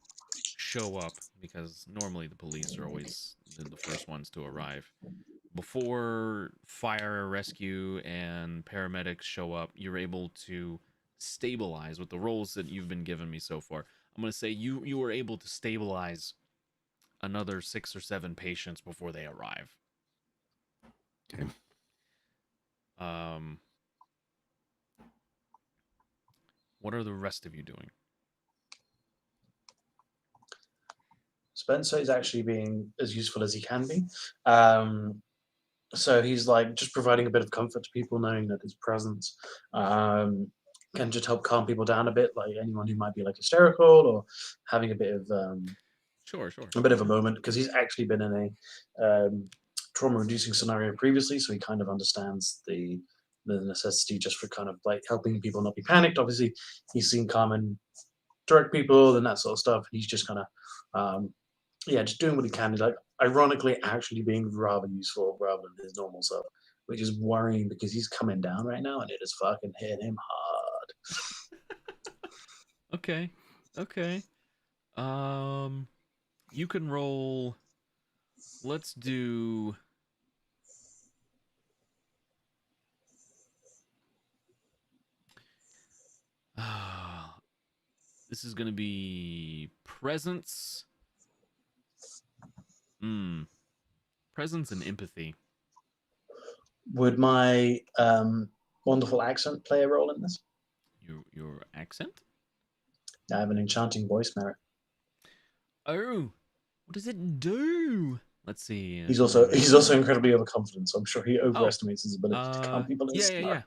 show up, because normally the police are always the first ones to arrive. Before fire, rescue, and paramedics show up, you're able to stabilize with the roles that you've been giving me so far. I'm gonna say you were able to stabilize another 6 or 7 patients before they arrive. Okay. What are the rest of you doing? Spencer is actually being as useful as he can be. So he's like just providing a bit of comfort to people, knowing that his presence can just help calm people down a bit, like anyone who might be like hysterical or having a bit of Sure. a bit of a moment, because he's actually been in a trauma-reducing scenario previously, so he kind of understands the necessity just for kind of like helping people not be panicked. Obviously, he's seen Carmen direct people and that sort of stuff. He's just kind of just doing what he can. He's like, ironically, actually being rather useful rather than his normal self, which is worrying because he's coming down right now and it is fucking hitting him hard. Okay. You can roll. Let's do. This is going to be presence. Presence and empathy. Would my wonderful accent play a role in this? Your accent? I have an enchanting voice, Merritt. Oh, what does it do? Let's see. He's also incredibly overconfident, so I'm sure he overestimates his ability to calm people in a yeah. scenario.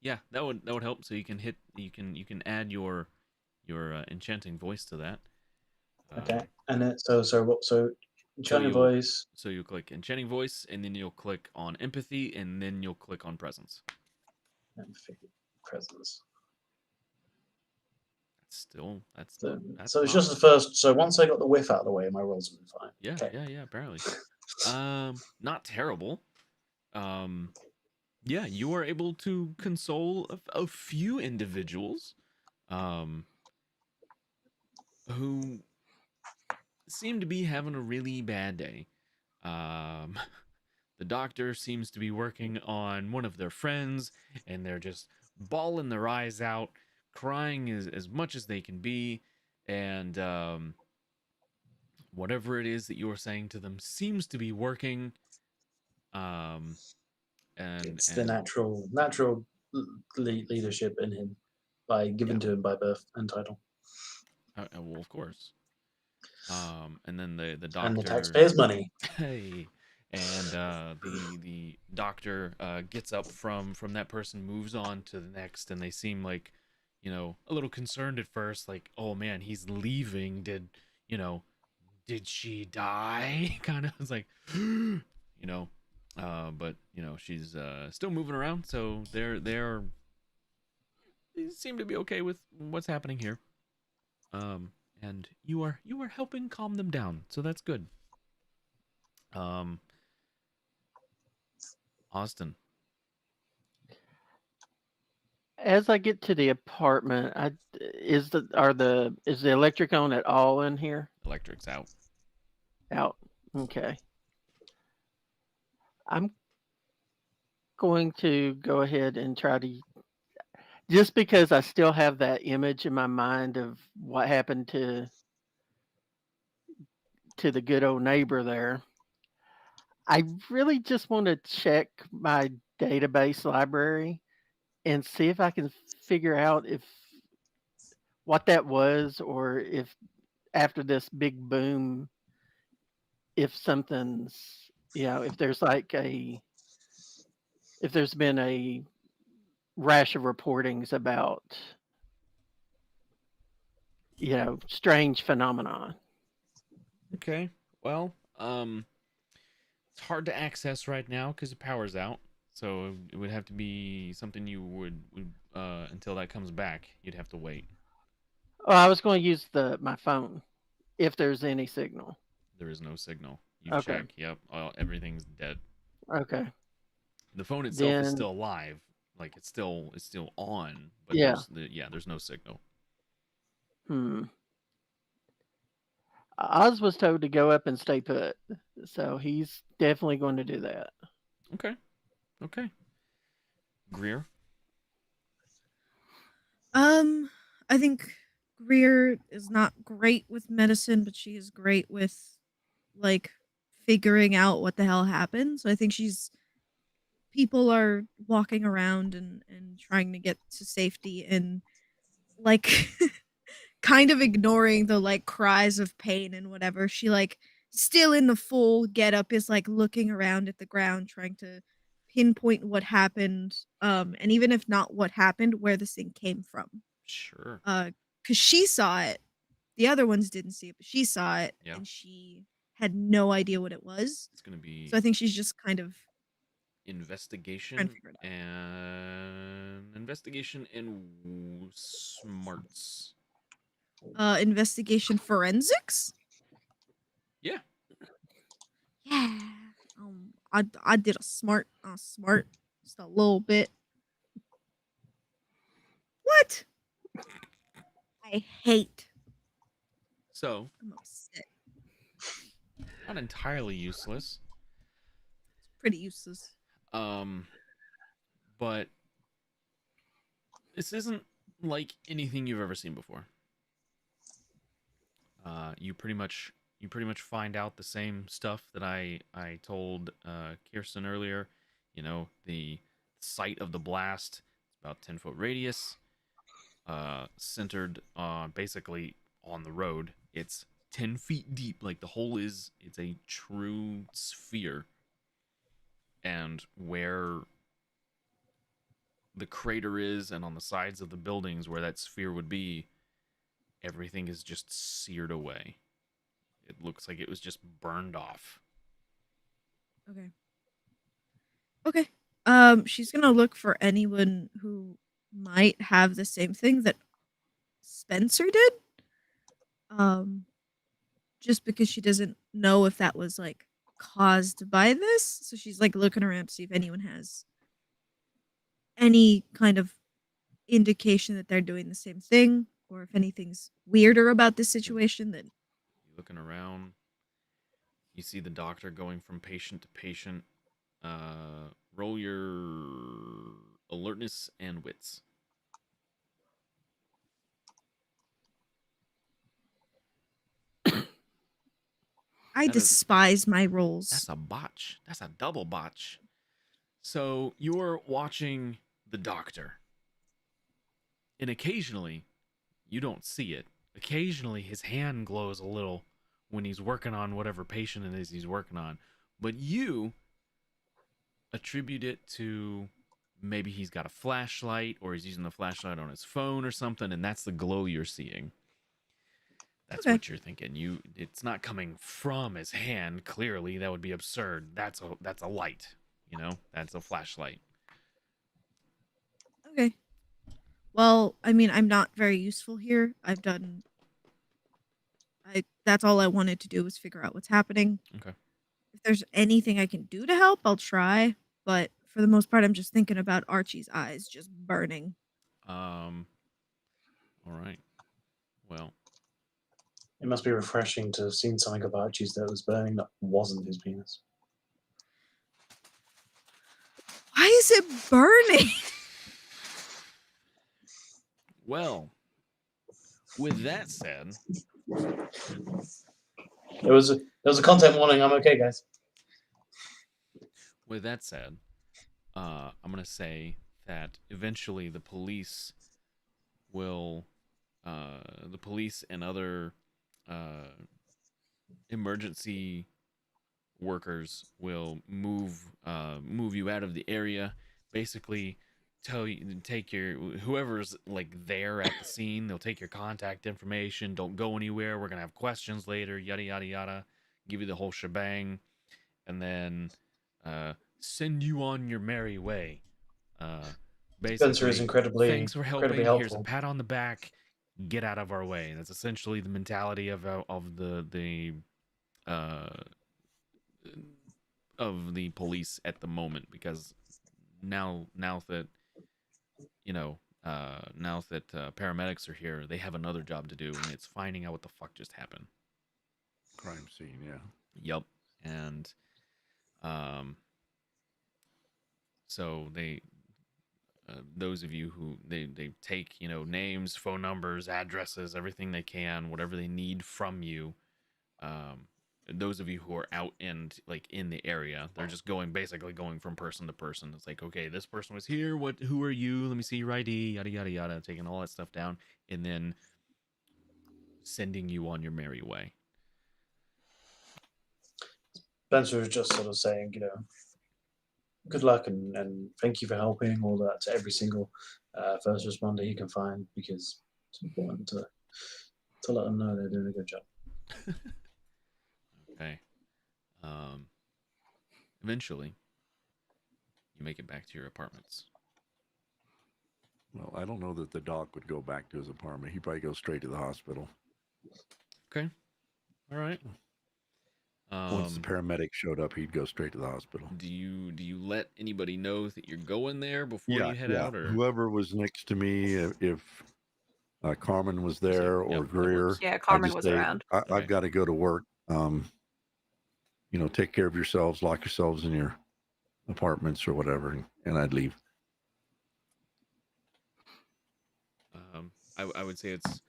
Yeah, that would help. So you can add your enchanting voice to that. Okay, and then, so enchanting you'll- voice. So you click enchanting voice, and then you'll click on empathy, and then you'll click on presence. Empathy, presence. That's It's just the first. So once I got the whiff out of the way, my rolls have been fine. Yeah, Okay. yeah. Apparently, not terrible. Yeah, you are able to console a few individuals, who seem to be having a really bad day. The doctor seems to be working on one of their friends, and they're just bawling their eyes out, crying as much as they can be, and whatever it is that you're saying to them seems to be working. And It's the natural leadership in him, given to him by birth and title, well, of course. And then the doctor and the taxpayers' money. Hey, and the doctor gets up from that person, moves on to the next, and they seem like, a little concerned at first, like, oh man, he's leaving. Did she die? Kind of. It's like, but she's still moving around, so they seem to be okay with what's happening here. And you are helping calm them down, so that's good. Austin. As I get to the apartment, is the electric on at all in here? Electric's out. Out. Okay. I'm going to go ahead and try to, just because I still have that image in my mind of what happened to the good old neighbor there. I really just want to check my database library and see if I can figure out what that was, or if after this big boom, if something's, if there's if there's been a rash of reportings about, strange phenomenon. Okay. Well, it's hard to access right now because the power's out. So it would have to be something you would until that comes back. You'd have to wait. Oh, I was going to use my phone if there's any signal. There is no signal. You Okay. check. Yep. Everything's dead. Okay. The phone itself is still alive. Like it's still on, but there's no signal. Oz was told to go up and stay put, so he's definitely going to do that. Okay. Greer. I think Greer is not great with medicine, but she is great with like figuring out what the hell happened. So I think people are walking around and trying to get to safety, and like kind of ignoring the like cries of pain and whatever. She like still in the full get up is like looking around at the ground, trying to pinpoint what happened, and even if not what happened, where this thing came from. Sure. Because she saw it. The other ones didn't see it, but she saw it, and she had no idea what it was. It's gonna be. So I think she's just kind of investigation and smarts. Investigation forensics. Yeah. Yeah. I did a smart just a little bit. What? I hate. So. I'm upset. Not entirely useless. It's pretty useless. But this isn't like anything you've ever seen before. You pretty much find out the same stuff that I told Kirsten earlier. The site of the blast. It's about 10-foot radius. Centered basically on the road. It's 10 feet deep. Like the hole it's a true sphere. And where the crater is and on the sides of the buildings where that sphere would be, everything is just seared away. It looks like it was just burned off. Okay. Okay. She's gonna look for anyone who might have the same thing that Spencer did. Just because she doesn't know if that was like caused by this, so she's like looking around to see if anyone has any kind of indication that they're doing the same thing, or if anything's weirder about this situation. Then Looking around, you see the doctor going from patient to patient. Roll your alertness and wits. I despise my rolls. That's a botch. That's a double botch. So you're watching the doctor. And occasionally, you don't see it. Occasionally, his hand glows a little when he's working on whatever patient it is he's working on. But you attribute it to maybe he's got a flashlight or he's using the flashlight on his phone or something, and that's the glow you're seeing. That's Okay. what you're thinking. It's not coming from his hand, clearly. That would be absurd. That's a light, That's a flashlight. Okay. Well, I mean, I'm not very useful here. That's all I wanted to do was figure out what's happening. Okay. If there's anything I can do to help, I'll try. But for the most part, I'm just thinking about Archie's eyes just burning. All right. Well, It must be refreshing to have seen something of Archie's that was burning that wasn't his penis. Why is it burning? Well, with that said, There was a content warning. I'm okay, guys. with that said, I'm gonna say that eventually the police and other emergency workers will move you out of the area. Basically, take your whoever's like there at the scene. They'll take your contact information. Don't go anywhere. We're gonna have questions later. Yada yada yada. Give you the whole shebang, and then send you on your merry way. Basically, Spencer is incredibly thanks for helping. incredibly Here's a helpful. pat on the back. Get out of our way. That's essentially the mentality of the police at the moment, because now that paramedics are here, they have another job to do, and it's finding out what the fuck just happened. Crime scene, yeah. Yep. And so they those of you who they take names, phone numbers, addresses, everything they can, whatever they need from you. Those of you who are out and like in the area, they're just basically going from person to person. It's like, okay, this person was here. Who are you? Let me see your ID. Yada yada yada. Taking all that stuff down and then sending you on your merry way. Spencer was just sort of saying, good luck and thank you for helping, all that, to every single first responder he can find, because it's important to let them know they're doing a good job. Okay. Eventually, you make it back to your apartments. Well, I don't know that the doc would go back to his apartment. He'd probably go straight to the hospital. Okay. All right. Once the paramedic showed up, he'd go straight to the hospital. Do you let anybody know that you're going there before you head out? Or whoever was next to me, if Carmen was there or Greer, Yeah, Carmen was around. I've got to go to work. Take care of yourselves, lock yourselves in your apartments or whatever, and I'd leave. I would say it's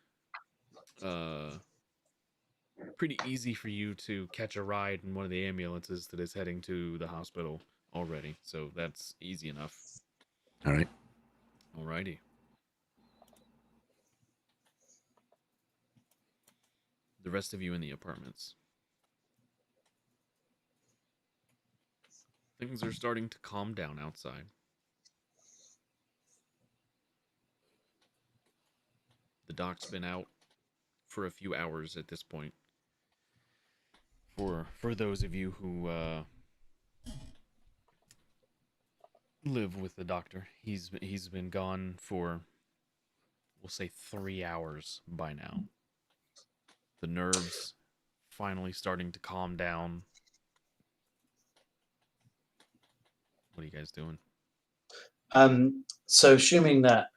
pretty easy for you to catch a ride in one of the ambulances that is heading to the hospital already, so that's easy enough. All right. Alrighty. The the rest of you in the apartments. Things are starting to calm down outside. The doc's been out for a few hours at this point. For those of you who live with the doctor, he's been gone for, we'll say, 3 hours by now. The nerves finally starting to calm down. What are you guys doing? So assuming that,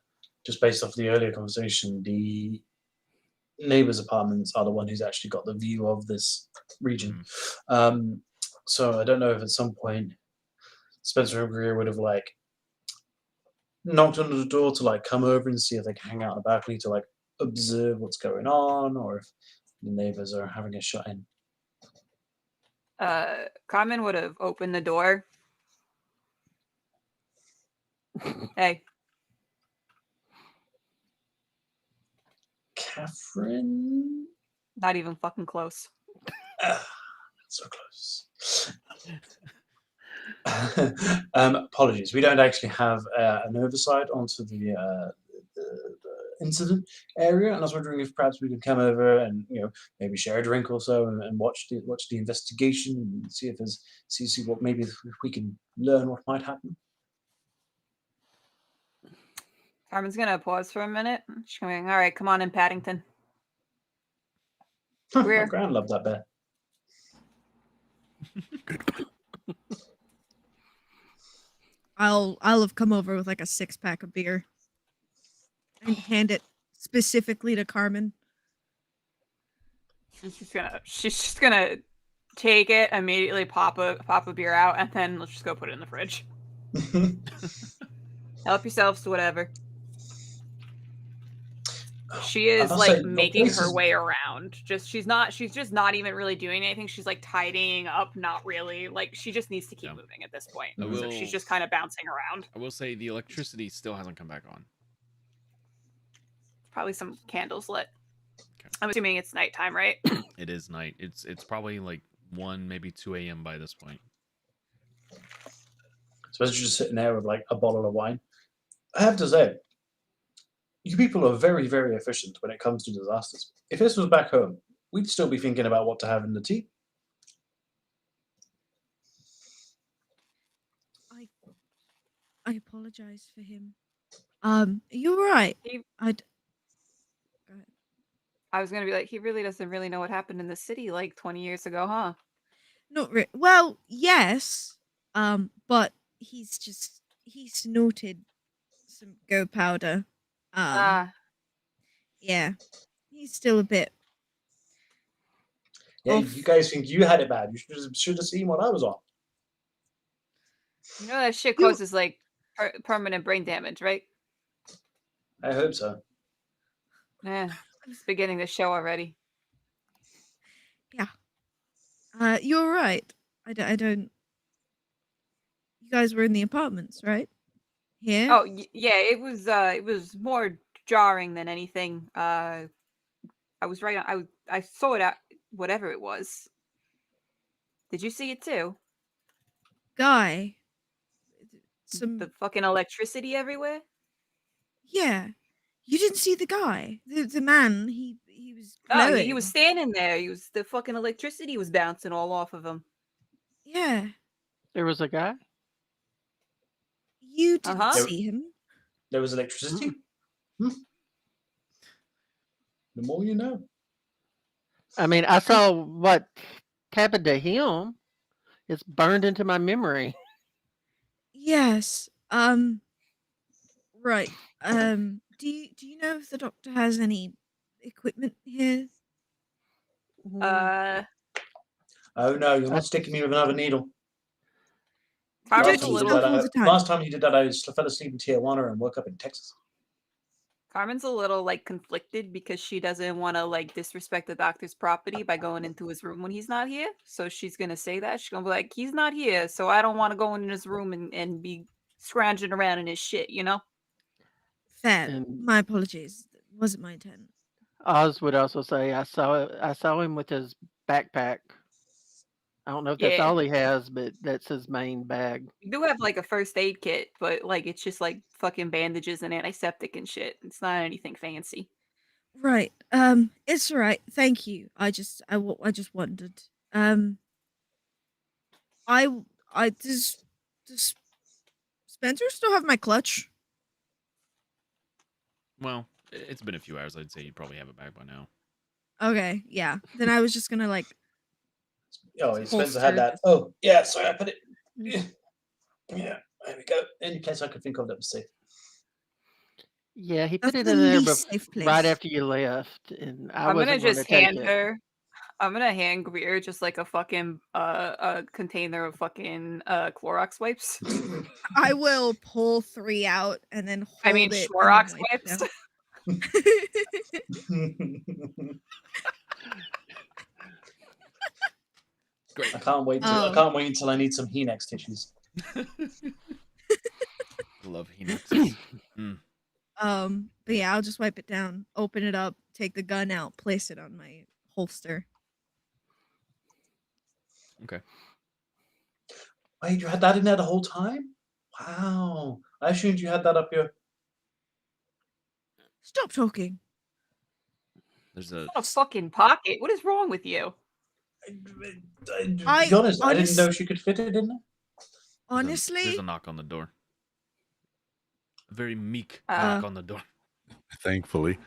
just based off the earlier conversation, the neighbors' apartments are the one who's actually got the view of this region. So I don't know if at some point Spencer and Greer would have like knocked on the door to like come over and see if they can hang out on the balcony to like observe what's going on, or if the neighbors are having a shut in. Carmen would have opened the door. Hey. Catherine? Not even fucking close. So close. Apologies. We don't actually have an oversight onto the incident area, and I was wondering if perhaps we could come over and maybe share a drink or so and watch the investigation and see if there's see what maybe if we can learn what might happen. Carmen's gonna pause for a minute. She's going, all right, come on in, Paddington. My Greer. grand loved that bear. I'll have come over with like a 6-pack of beer and hand it specifically to Carmen. She's just gonna take it, immediately pop a beer out, and then let's just go put it in the fridge. Help yourselves to whatever. She is like making her way around. She's just not even really doing anything. She's like tidying up, not really. Like she just needs to keep moving at this point. So she's just kind of bouncing around. I will say the electricity still hasn't come back on. Probably some candles lit. Okay. I'm assuming it's nighttime, right? It is night. It's probably like 1, maybe 2 a.m. by this point. So it's just sitting there with like a bottle of wine. I have to say, you people are very, very efficient when it comes to disasters. If this was back home, we'd still be thinking about what to have in the tea. I apologize for him. You're right. I was gonna be like, he really doesn't really know what happened in the city like 20 years ago, huh? Not really. Well, yes. But he snorted some go powder. Yeah. He's still a bit. Yeah, you guys think you had it bad. You should have seen what I was on. You know that shit causes like permanent brain damage, right? I hope so. Yeah, it's beginning to show already. Yeah. You're right. I don't. You guys were in the apartments, right? Here. Oh yeah, it was more jarring than anything. I was right. I saw it out. Whatever it was. Did you see it too? Guy. The fucking electricity everywhere. Yeah. You didn't see the guy, the man. He was. Oh, glowing. he was standing there. The fucking electricity was bouncing all off of him. Yeah. There was a guy? You didn't see him. There was electricity? The more you know. I mean, I saw what happened to him. It's burned into my memory. Yes. Right. Do you know if the doctor has any equipment here? Oh no, you're not sticking me with another needle. Carmen's Last time you did that, I fell asleep in Tijuana and woke up in Texas. Carmen's a little like conflicted because she doesn't want to like disrespect the doctor's property by going into his room when he's not here. So she's gonna say that. She's gonna be like, he's not here, so I don't want to go in his room and be scrounging around in his shit, you know? Fair. My apologies. It wasn't my intent. Oz would also say, I saw him with his backpack. I don't know if that's Yeah. all he has, but that's his main bag. We do have like a first aid kit, but like it's just like fucking bandages and antiseptic and shit. It's not anything fancy. Right. It's all right. Thank you. I just wondered. Does Spencer still have my clutch? Well, it's been a few hours. I'd say you probably have it back by now. Okay, yeah. Then I was just gonna like Oh, Spencer holstered. had that. Oh, yeah. Sorry, I put it. Yeah, there we go. Any place I could think of that was safe. Yeah, he put That's it the in there least safe place. right after you left, and I I'm gonna wasn't going to just take hand it. her. I'm gonna hand Greer just like a fucking a container of fucking Clorox wipes. I will pull 3 out and then hold I mean it. Clorox and then wipe wipes. down. Great. I can't wait. Oh. I can't wait until I need some Henex tissues. Love Henexes. But yeah, I'll just wipe it down, open it up, take the gun out, place it on my holster. Okay. Wait, you had that in there the whole time? Wow. I assumed you had that up your. Stop talking. There's a A fucking pocket. What is wrong with you? To be honest, I didn't know she could fit it in there. Honestly, there's a knock on the door. A very meek Uh, knock on the door. Thankfully.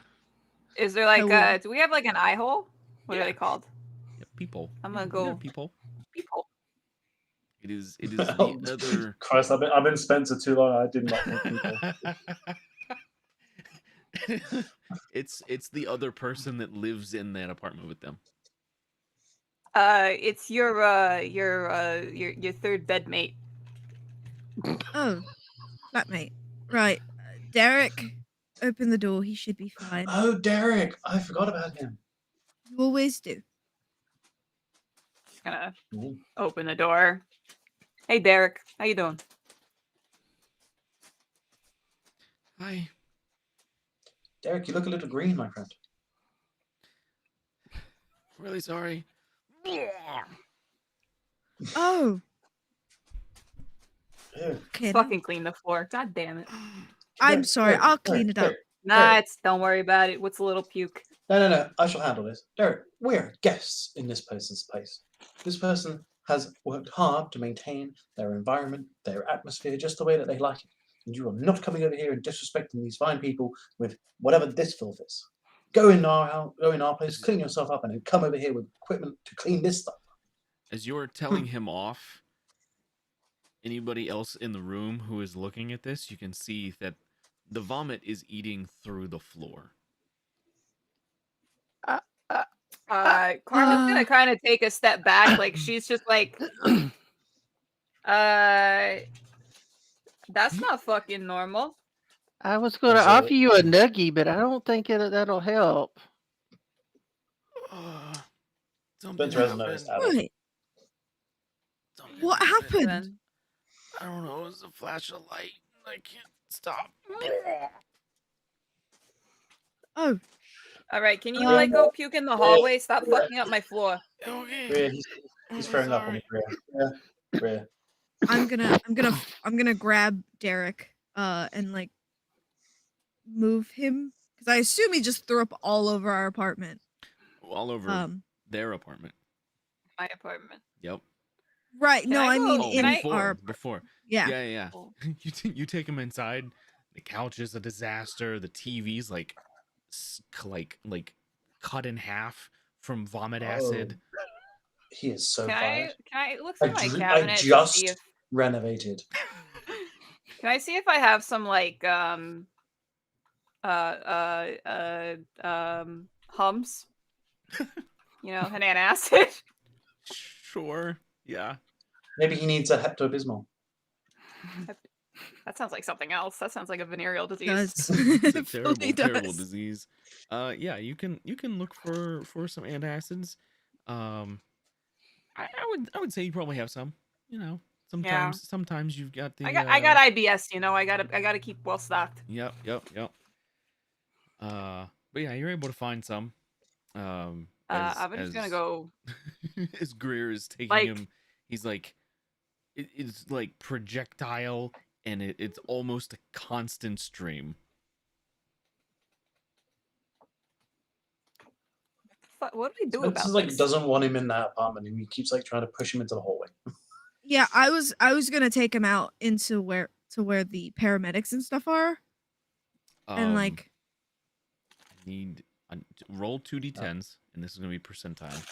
Is there like will. do we have like an eye hole? What are they called? Yeah, people. I'm gonna Yeah, go people. people. It is the other. Christ, I've been Spencer too long. I did not think people. It's the other person that lives in that apartment with them. It's your third bedmate. Oh, flatmate. Right. Derek, open the door. He should be fine. Oh, Derek, I forgot about him. You always do. Just gonna Mm. open the door. Hey Derek, how you doing? Hi. Derek, you look a little green, my friend. Really sorry. Oh, Ew. okay. Fucking clean the floor. God damn it. I'm Derek, sorry. Derek, I'll clean Derek, it up. Derek. Nah, don't worry about it. What's a little puke? No. I shall handle this. Derek, we're guests in this person's place. This person has worked hard to maintain their environment, their atmosphere, just the way that they like it. And you are not coming over here and disrespecting these fine people with whatever this filth is. Go in our house, go in our place, clean yourself up, and then come over here with equipment to clean this stuff. As you're telling him off, anybody else in the room who is looking at this, you can see that the vomit is eating through the floor. Carmen's gonna kind of take a step back, like she's just like, that's not fucking normal. I was going to So- offer you a nuggie, but I don't think that'll help. Something Spencer hasn't noticed happened. that. Right. Something What happened? Then- I don't know. It was a flash of light. I can't stop. Oh, All right, can you Um, like go puke in the hallway? Stop fucking up my floor. Okay. Rhea, he's throwing up on Sorry. me, Rhea. Yeah, Rhea. I'm gonna grab Derek and like move him because I assume he just threw up all over our apartment. All over their apartment. My apartment. Yep. Right. Can no, I I go- mean can in I- our before. yeah. Yeah. You take him inside. The couch is a disaster. The TV's like cut in half from vomit acid. He is so Can fired. I look through my I cabinet to just see if renovated. can I see if I have some like hums? You know, an acid. Sure. Yeah. Maybe he needs a Pepto-Bismol. That sounds like something else. That sounds like a venereal disease. Does. It's a It terrible, fully terrible does. disease. Yeah, you can look for some antacids. I would say you probably have some. You know, sometimes you've got the. I got IBS. You know, I gotta keep well stocked. Yep. But But yeah, you're able to find some. I'm just gonna go as Greer is taking like him. He's like, it's like projectile, and it's almost a constant stream. what do we do Spencer's about like this? doesn't want him in that apartment, and he keeps like trying to push him into the hallway. Yeah, I was gonna take him out into where the paramedics and stuff are, and like I need roll 2d10s, and this is gonna be percentile.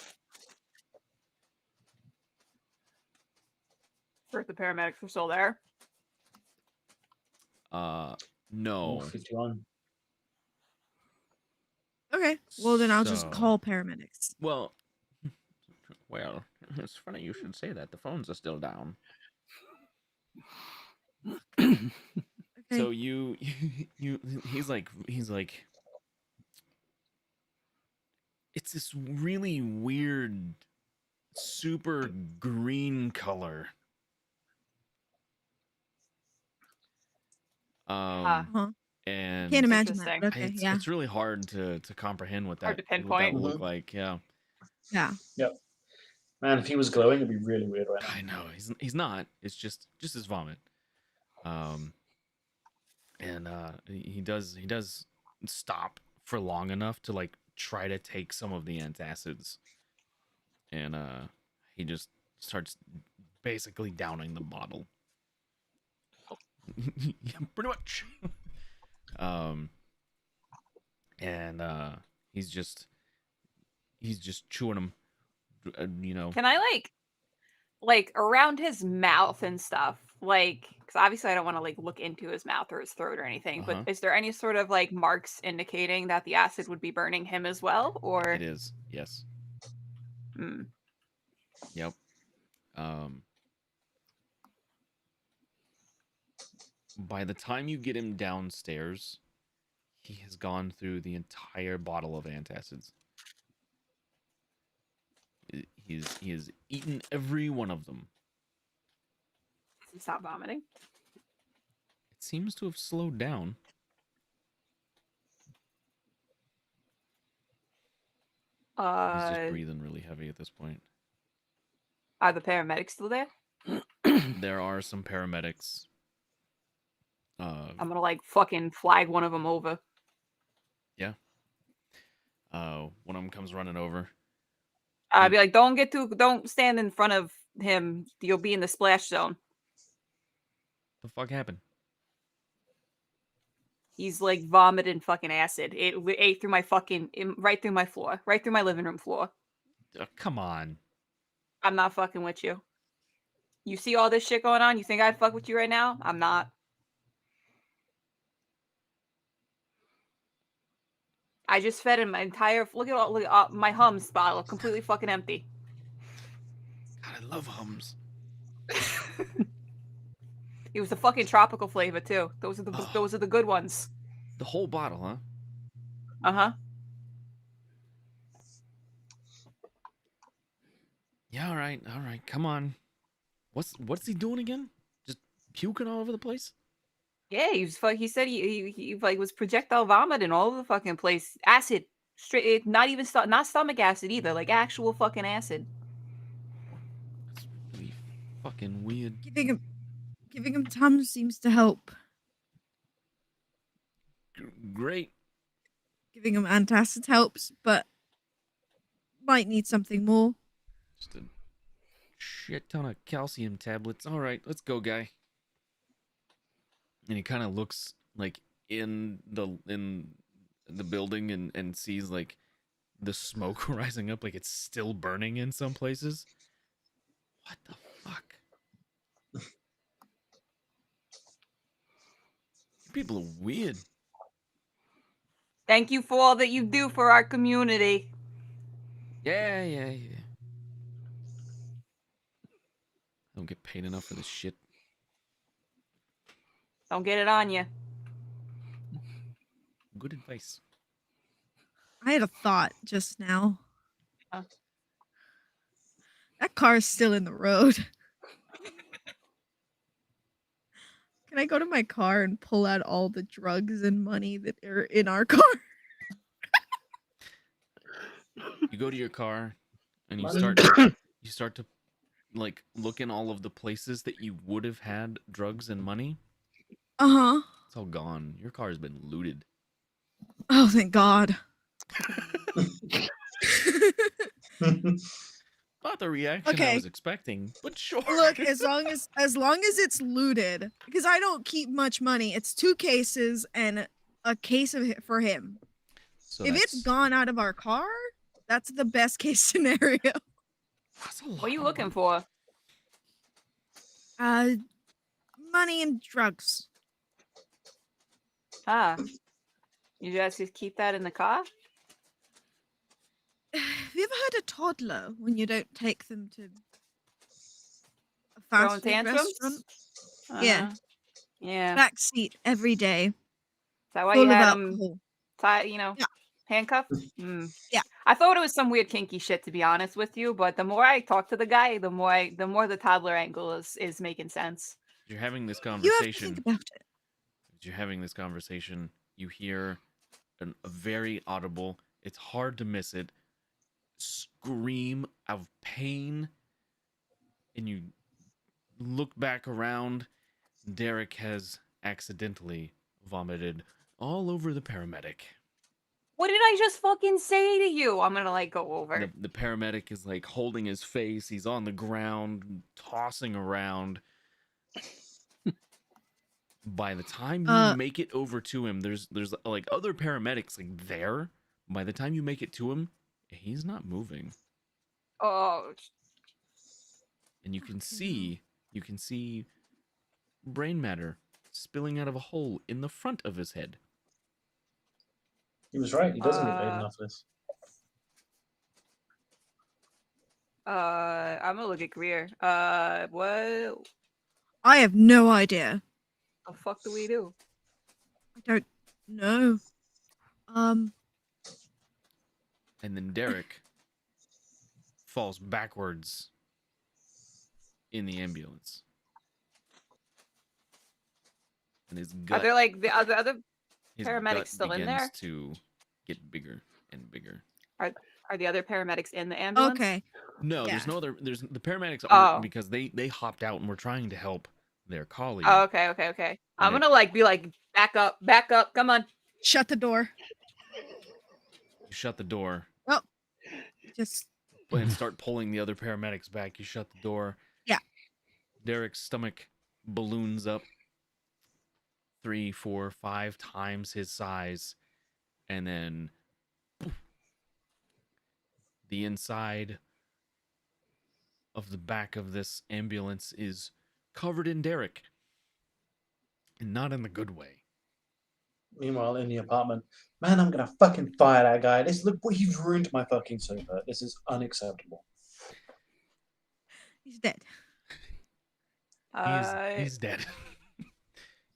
If the paramedics are still there. No. 51. okay, well then I'll just So- call paramedics. Well, it's funny you should say that. The phones are still down. Okay. So he's like, it's this really weird, super green color. Uh-huh. And Can't imagine that. Interesting. But okay, it's, yeah, it's really hard to comprehend what Hard that to pinpoint. would look Mhm. like. Yeah, yeah. Man, if he was glowing, it'd be really weird right now. I know he's not. It's just his vomit. And he does stop for long enough to like try to take some of the antacids, and he just starts basically downing the bottle. Yeah, pretty much. And he's just chewing them, Can I like around his mouth and stuff? Like, because obviously I don't want to like look into his mouth or his throat or anything. Uh-huh. But is there any sort of like marks indicating that the acid would be burning him as well? Or It is, yes. Yep. By the time you get him downstairs, he has gone through the entire bottle of antacids. He has eaten every one of them. Does he stop vomiting? It seems to have slowed down. He's just breathing really heavy at this point. Are the paramedics still there? There are some paramedics. I'm gonna like fucking flag one of them over. Yeah. One of them comes running over. I'd be like, don't stand in front of him. You'll be in the splash zone. The fuck happened? He's like vomiting fucking acid. It ate through my fucking right through my floor, right through my living room floor. Come on. I'm not fucking with you. You see all this shit going on? You think I'd fuck with you right now? I'm not. I just fed him my entire. Look at all my Hums bottle, completely fucking empty. God, I love Hums. It was the fucking tropical flavor too. Those are the good ones. The whole bottle, huh? Uh-huh. Yeah, all right. Come on. What's he doing again? Just puking all over the place? Yeah, he said he like was projectile vomiting all over the fucking place. Acid. Straight, not even not stomach acid either, like actual fucking acid. That's really fucking weird. Giving him Tums seems to help. Great. Giving him antacids helps, but might need something more. Just a shit ton of calcium tablets. All right, let's go, guy. And he kind of looks like in the building and sees like the smoke rising up, like it's still burning in some places. What the fuck? People are weird. Thank you for all that you do for our community. Yeah. I don't get paid enough for this shit. Don't get it on you. Good advice. I had a thought just now. Huh? That car is still in the road. Can I go to my car and pull out all the drugs and money that are in our car? You go to your car and you Money. start to like look in all of the places that you would have had drugs and money. Uh-huh. It's all gone. Your car has been looted. Oh, thank God. Not the reaction I Okay. was expecting, but sure. Look, as long as it's looted, because I don't keep much money. It's 2 cases and a case of for him. So If it's gone out of our car, that's the best case scenario. that's a lot What are you of looking money. for? Money and drugs. Huh? You just keep that in the car? Have you ever heard a toddler when you don't take them to a Throwing fast food tantrums? restaurant? Yeah. Uh-huh. Yeah. Back seat every day, Is that why full you of had him alcohol. tied, Yeah. handcuffed? Mm. Yeah. I thought it was some weird kinky shit, to be honest with you, but the more I talk to the guy, the more the toddler angle is making sense. You're having this You have to conversation. think about it. As you're having this conversation, you hear a very audible, it's hard to miss it, scream of pain. And you look back around. Derek has accidentally vomited all over the paramedic. What did I just fucking say to you? I'm gonna go over. The paramedic is holding his face. He's on the ground, tossing around. By the time you make it over to him, there's other paramedics there. By the time you make it to him, he's not moving. Oh. And you can see brain matter spilling out of a hole in the front of his head. He was right. He doesn't get paid enough for this. I'm gonna look at Greer. What I have no idea. the fuck do we do? I don't know. And then Derek falls backwards in the ambulance. And his gut, Are there the other his paramedics gut still in begins there? to get bigger and bigger. Are the other paramedics in the ambulance? Okay. No, Yeah. there's no other. There's the paramedics Oh. aren't because they hopped out and were trying to help their colleague. Oh, okay. I'm And gonna be back up, come on. Shut the door. You shut the door Just and start pulling the other paramedics back. You shut the door. Yeah. Derek's stomach balloons up 3, 4, 5 times his size, and then poof, the inside of the back of this ambulance is covered in Derek, and not in the good way. Meanwhile, in the apartment, man, I'm gonna fucking fire that guy. Look what he's ruined my fucking sofa. This is unacceptable. he's dead. He's dead.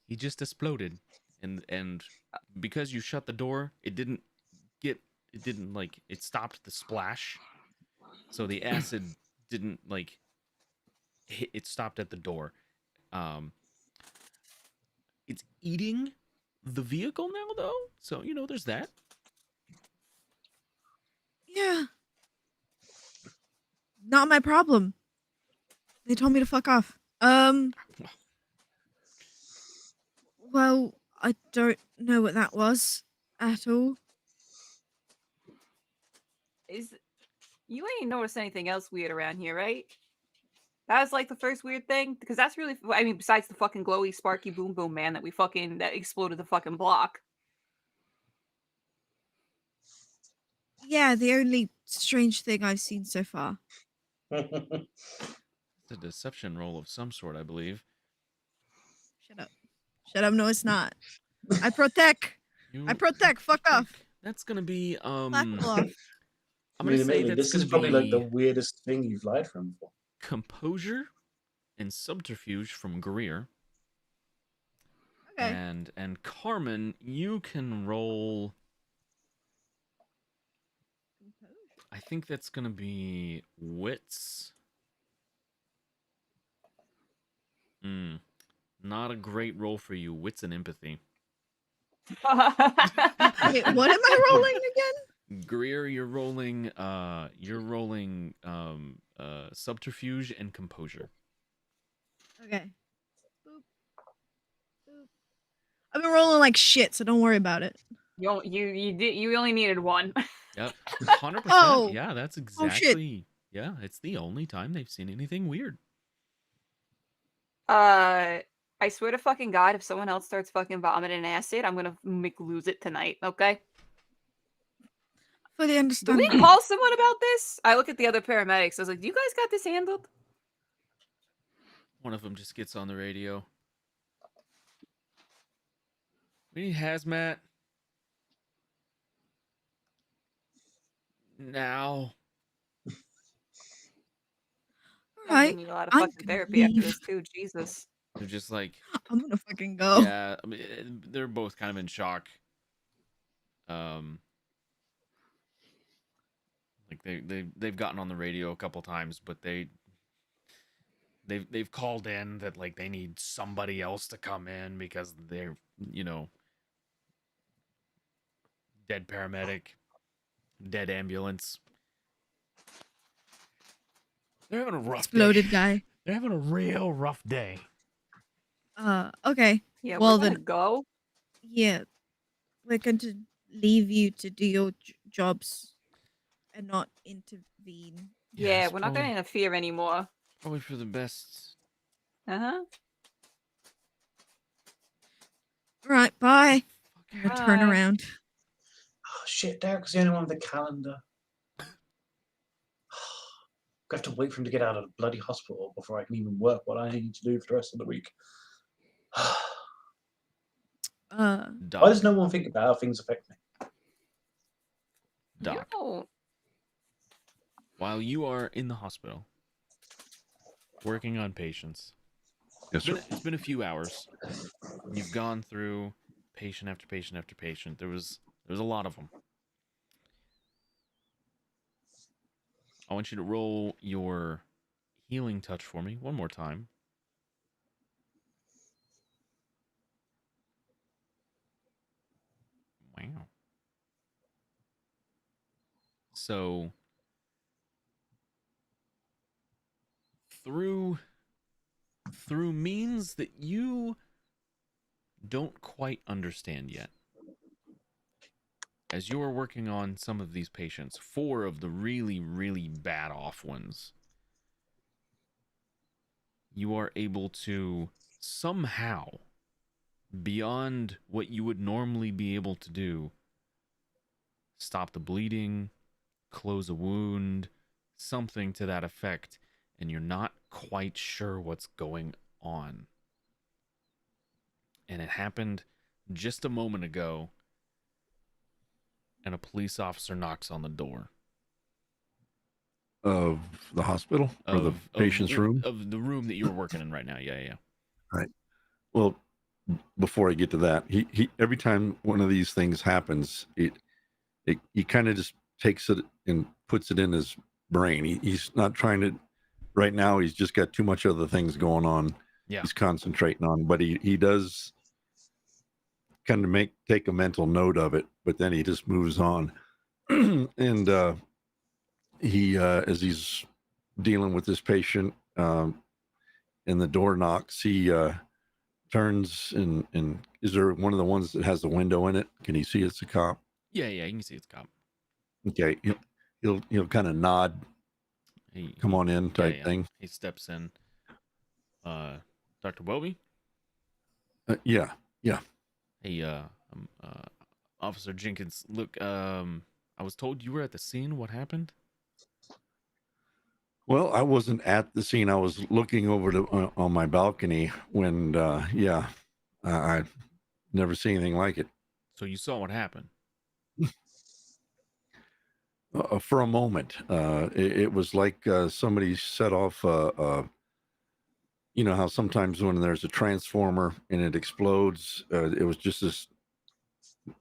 He just exploded, and because you shut the door, it stopped the splash, so the acid didn't hit. It stopped at the door. It's eating the vehicle now, though, so there's that. Yeah. Not my problem. They told me to fuck off. Well, I don't know what that was at all. You ain't noticed anything else weird around here, right? That was the first weird thing, because that's really, besides the fucking glowy, sparky, boom boom man that that exploded the fucking block. Yeah, the only strange thing I've seen so far. It's a deception roll of some sort, I believe. Shut up. Shut up. No, it's not. I protect. Fuck off. That's gonna be Black off. I'm gonna say that's this is gonna probably be the weirdest thing you've lied from before. Composure and Subterfuge from Greer. Okay. And Carmen, you can roll. I think that's gonna be Wits. Not a great roll for you. Wits and Empathy. Wait, what am I rolling again? Greer, you're rolling subterfuge and composure. Okay. Boop. Boop. I've been rolling like shit, so don't worry about it. You only needed one. Yep. 100%. Oh. Yeah, that's shit. exactly. Yeah, it's the only time they've seen anything weird. I swear to fucking God, if someone else starts fucking vomiting acid, I'm gonna lose it tonight, okay? Fully Do understand. we call someone about this? I look at the other paramedics. I was like, do you guys got this handled? One of them just gets on the radio. We need hazmat. Now. All right. You need a lot of I'm fucking gonna therapy after leave. this too. Jesus. They're just like, I'm gonna fucking go. yeah, I mean, they're both kind of in shock. Like they've gotten on the radio a couple times, but they've called in that like they need somebody else to come in because they're, dead paramedic, dead ambulance. They're having a rough Exploded day. guy. They're having a real rough day. Okay. Yeah, Well, we're gonna then- go. Yeah. We're going to leave you to do your jobs and not intervene. Yeah, it's we're not gonna probably- interfere anymore. Probably for the best. Uh-huh. All right. Bye. I'm gonna turn Bye. around. Oh shit, Derek's the only one with the calendar. I have to wait for him to get out of the bloody hospital before I can even work what I need to do for the rest of the week. Why Doc. does no one think about how things affect me? Doc. Yo. While you are in the hospital, working on patients, Yes, sir. it's been a few hours. You've gone through patient after patient after patient. There was a lot of them. I want you to roll your healing touch for me one more time. Wow. So through means that you don't quite understand yet, as you are working on some of these patients, 4 of the really, really bad off ones, you are able to somehow, beyond what you would normally be able to do, stop the bleeding, close a wound, something to that effect, and you're not quite sure what's going on. And it happened just a moment ago, and a police officer knocks on the door Of the hospital or the patient's room? of the room that you're working in right now. Yeah. Well, before I get to that, he every time one of these things happens, he kind of just takes it and puts it in his brain. He's not trying to. Right now, he's just got too much other things going on. Yeah. He's concentrating on, but he does kind of take a mental note of it, but then he just moves on. And he as he's dealing with this patient, and the door knocks, he turns and is there one of the ones that has the window in it? Can he see it's a cop? Yeah, you can see it's a cop. Okay, he'll kind of nod, come on in type thing. He steps in. Dr. Welby? Yeah. Hey, Officer Jenkins, look, I was told you were at the scene. What happened? Well, I wasn't at the scene. I was looking over on my balcony when, I never seen anything like it. So you saw what happened? For a moment, it was like somebody set off. You know how sometimes when there's a transformer and it explodes, it was just this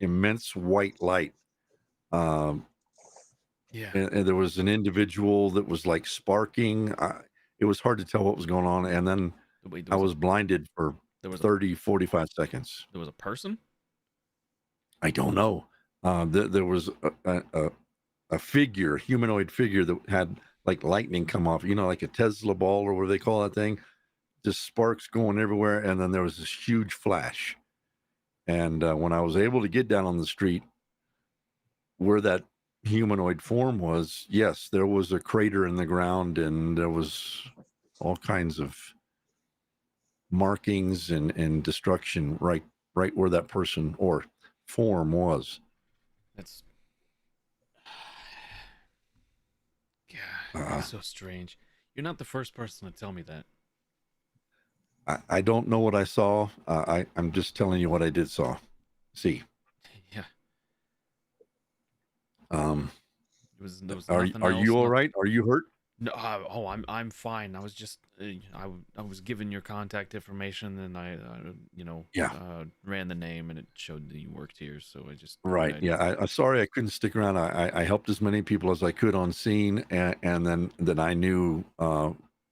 immense white light. Yeah. And there was an individual that was like sparking. It was hard to tell what was going on. And then Wait, I was blinded for there was 30, 45 seconds. there was a person? I don't know. There was a figure, humanoid figure that had like lightning come off, like a Tesla ball or what do they call that thing? Just sparks going everywhere. And then there was this huge flash. And when I was able to get down on the street where that humanoid form was, yes, there was a crater in the ground and there was all kinds of markings and destruction right where that person or form was. That's God, it's so strange. You're not the first person to tell me that. I don't know what I saw. I'm just telling you what I did see. Yeah. There was Are nothing are else. you all right? Are you hurt? No, I'm fine. I was just I was given your contact information, and I ran the name, and it showed that you worked here. So I just Right. Yeah. I'm sorry I couldn't stick around. I helped as many people as I could on scene, and then I knew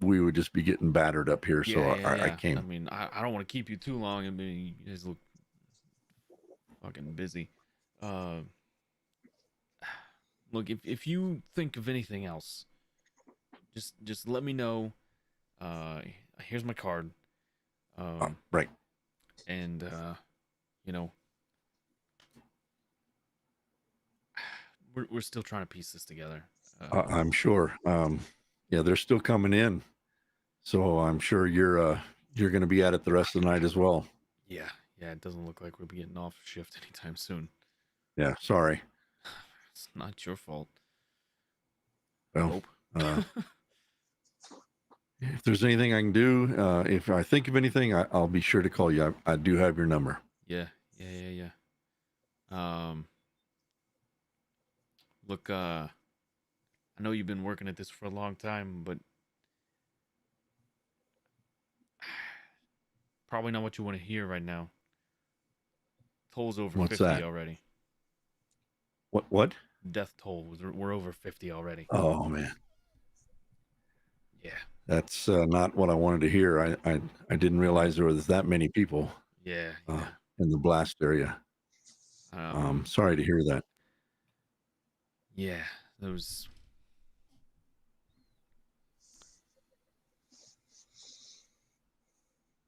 we would just be getting battered up here, so I came. I mean, I don't want to keep you too long. I mean, you guys look fucking busy. Look, if you think of anything else, just let me know. Here's my card. Right. And we're still trying to piece this together. I'm sure. Yeah, they're still coming in, so I'm sure you're going to be at it the rest of the night as well. Yeah. It doesn't look like we'll be getting off shift anytime soon. Yeah. Sorry. It's not your fault. Well, if there's anything I can do, if I think of anything, I'll be sure to call you. I do have your number. Yeah. Look, I know you've been working at this for a long time, but probably not what you want to hear right now. Toll's over What's 50 that? already. What? Death toll. We're over 50 already. Oh man. Yeah. That's not what I wanted to hear. I didn't realize there was that many people. Yeah. In the blast area. Sorry to hear that. Yeah, there was.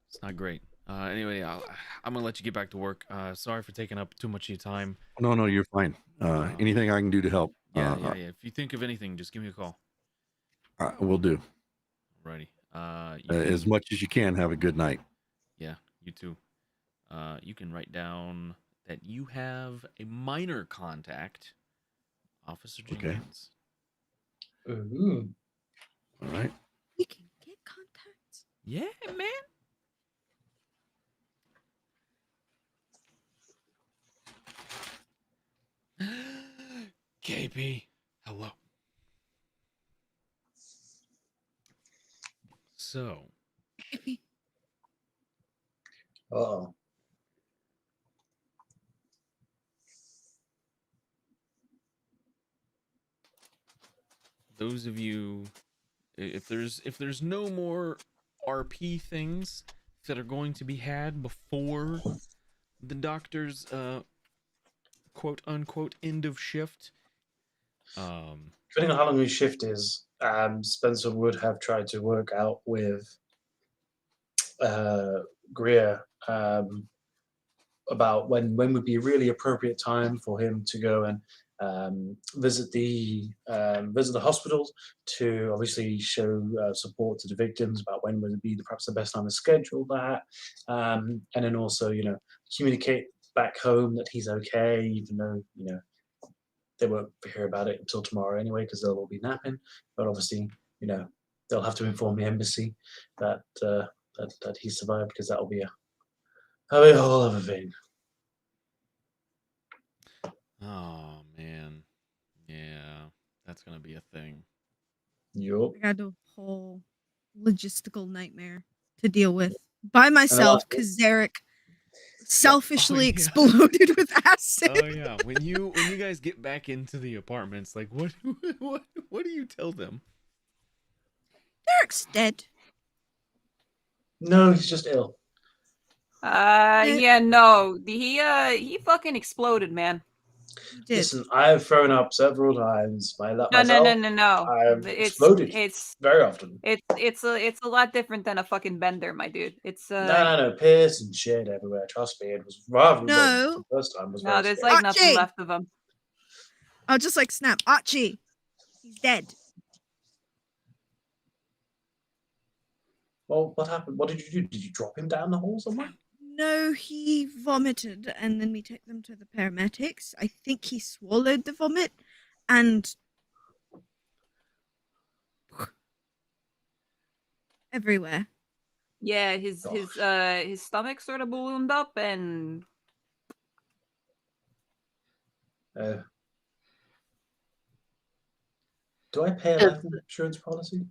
It's not great. Anyway, I'm gonna let you get back to work. Sorry for taking up too much of your time. No, you're fine. Anything I can do to help. Yeah. If you think of anything, just give me a call. Will do. Alrighty. As much as you can. Have a good night. Yeah, you too. You can write down that you have a minor contact, Officer Jenkins. Okay. Ooh. All right. We can get contacts. Yeah, man. KP, hello. So, Oh. those of you, if there's no more RP things that are going to be had before the doctor's quote unquote end of shift. Depending on how long his shift is, Spencer would have tried to work out with Greer about when would be a really appropriate time for him to go and visit the hospitals to obviously show support to the victims about when would be perhaps the best time to schedule that, and then also communicate back home that he's okay, even though they won't hear about it until tomorrow anyway because they'll all be napping. But obviously they'll have to inform the embassy that that he survived because that'll be a whole other thing. Oh man, yeah, that's gonna be a thing. Yup. I got a whole logistical nightmare to deal with by myself because Zarek selfishly exploded with acid. Oh yeah, when you guys get back into the apartments, like what do you tell them? Derek's dead. No, he's just ill. Yeah, no. He fucking exploded, man. You did. Listen, I've thrown up several times. No, Myself, no. I've It's exploded it's very often. it's a lot different than a fucking bender, my dude. It's No, piss and shit everywhere. Trust me, it was rather No. The first time was no, very there's scary. like nothing Archie! left of them. I'll just like snap. Archie! He's dead. Well, what happened? What did you do? Did you drop him down the hall somewhere? No, he vomited, and then we took them to the paramedics. I think he swallowed the vomit, and everywhere. Yeah, his stomach sort of ballooned up, and Do I pay a life insurance policy?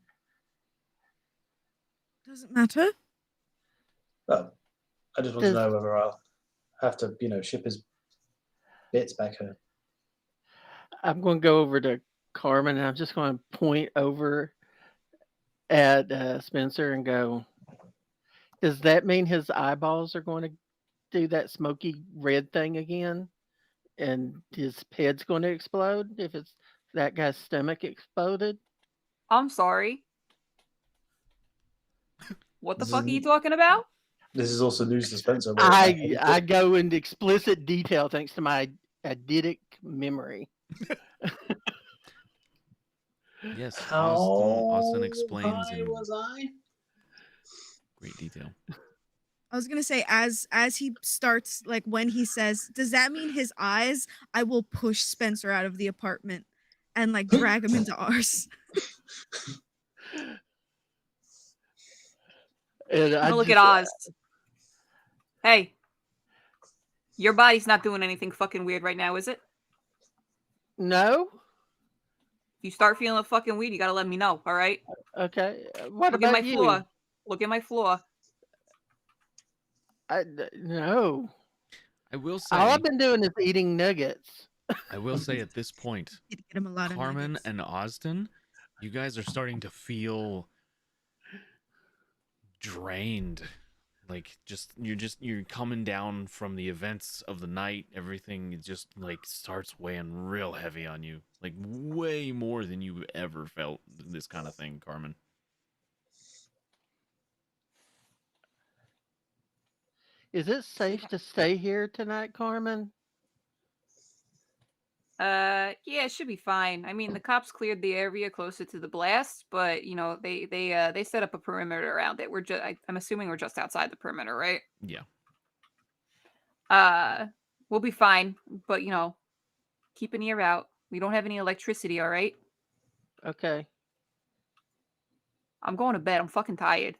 Doesn't matter. Oh, I just want to know whether I'll have to, ship his bits back home. I'm going to go over to Carmen, and I'm just going to point over at Spencer and go, does that mean his eyeballs are going to do that smoky red thing again? And his head's going to explode if it's that guy's stomach exploded? I'm sorry. What the fuck are you talking about? This is also news to Spencer. I go into explicit detail thanks to my eidetic memory. Yes, How Austin explains high in was I? great detail. I was gonna say, as he starts, like when he says, "Does that mean his eyes?" I will push Spencer out of the apartment and like drag him into ours. And I'm gonna look at Oz. Hey, your body's not doing anything fucking weird right now, is it? No. If you start feeling fucking weird, you gotta let me know. All right. Okay. What Look about at my you? floor. Look at my floor. No. I will say, all I've been doing is eating nuggets. I will say at this point, Get him a lot of Carmen nuggets. and Austin, you guys are starting to feel drained. Like you're coming down from the events of the night. Everything just like starts weighing real heavy on you. Like way more than you ever felt this kind of thing, Carmen. Is it safe to stay here tonight, Carmen? Yeah, it should be fine. I mean, the cops cleared the area closer to the blast, but they set up a perimeter around it. I'm assuming we're just outside the perimeter, right? Yeah. We'll be fine, but keep an ear out. We don't have any electricity, all right? Okay. I'm going to bed. I'm fucking tired.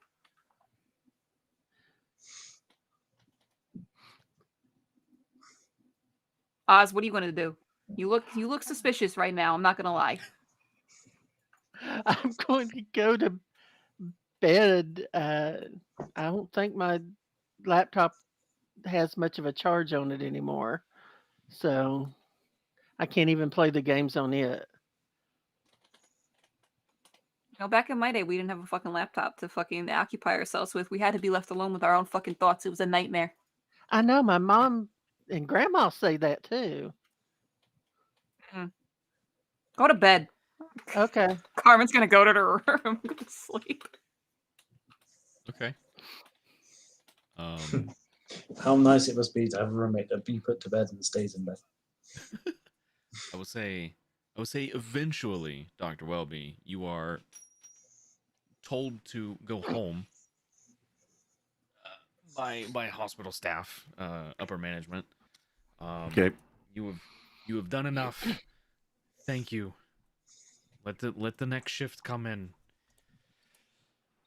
Oz, what are you gonna do? You look suspicious right now. I'm not gonna lie. I'm going to go to bed. I don't think my laptop has much of a charge on it anymore, so I can't even play the games on it. Back in my day, we didn't have a fucking laptop to fucking occupy ourselves with. We had to be left alone with our own fucking thoughts. It was a nightmare. I know my mom and grandma say that too. Go to bed. Okay. Carmen's gonna go to her room, go to sleep. Okay. How nice it must be to have a roommate that be put to bed and stays in bed. I would say eventually, Dr. Welby, you are told to go home by hospital staff, upper management. Okay. You have done enough. Thank you. Let the next shift come in.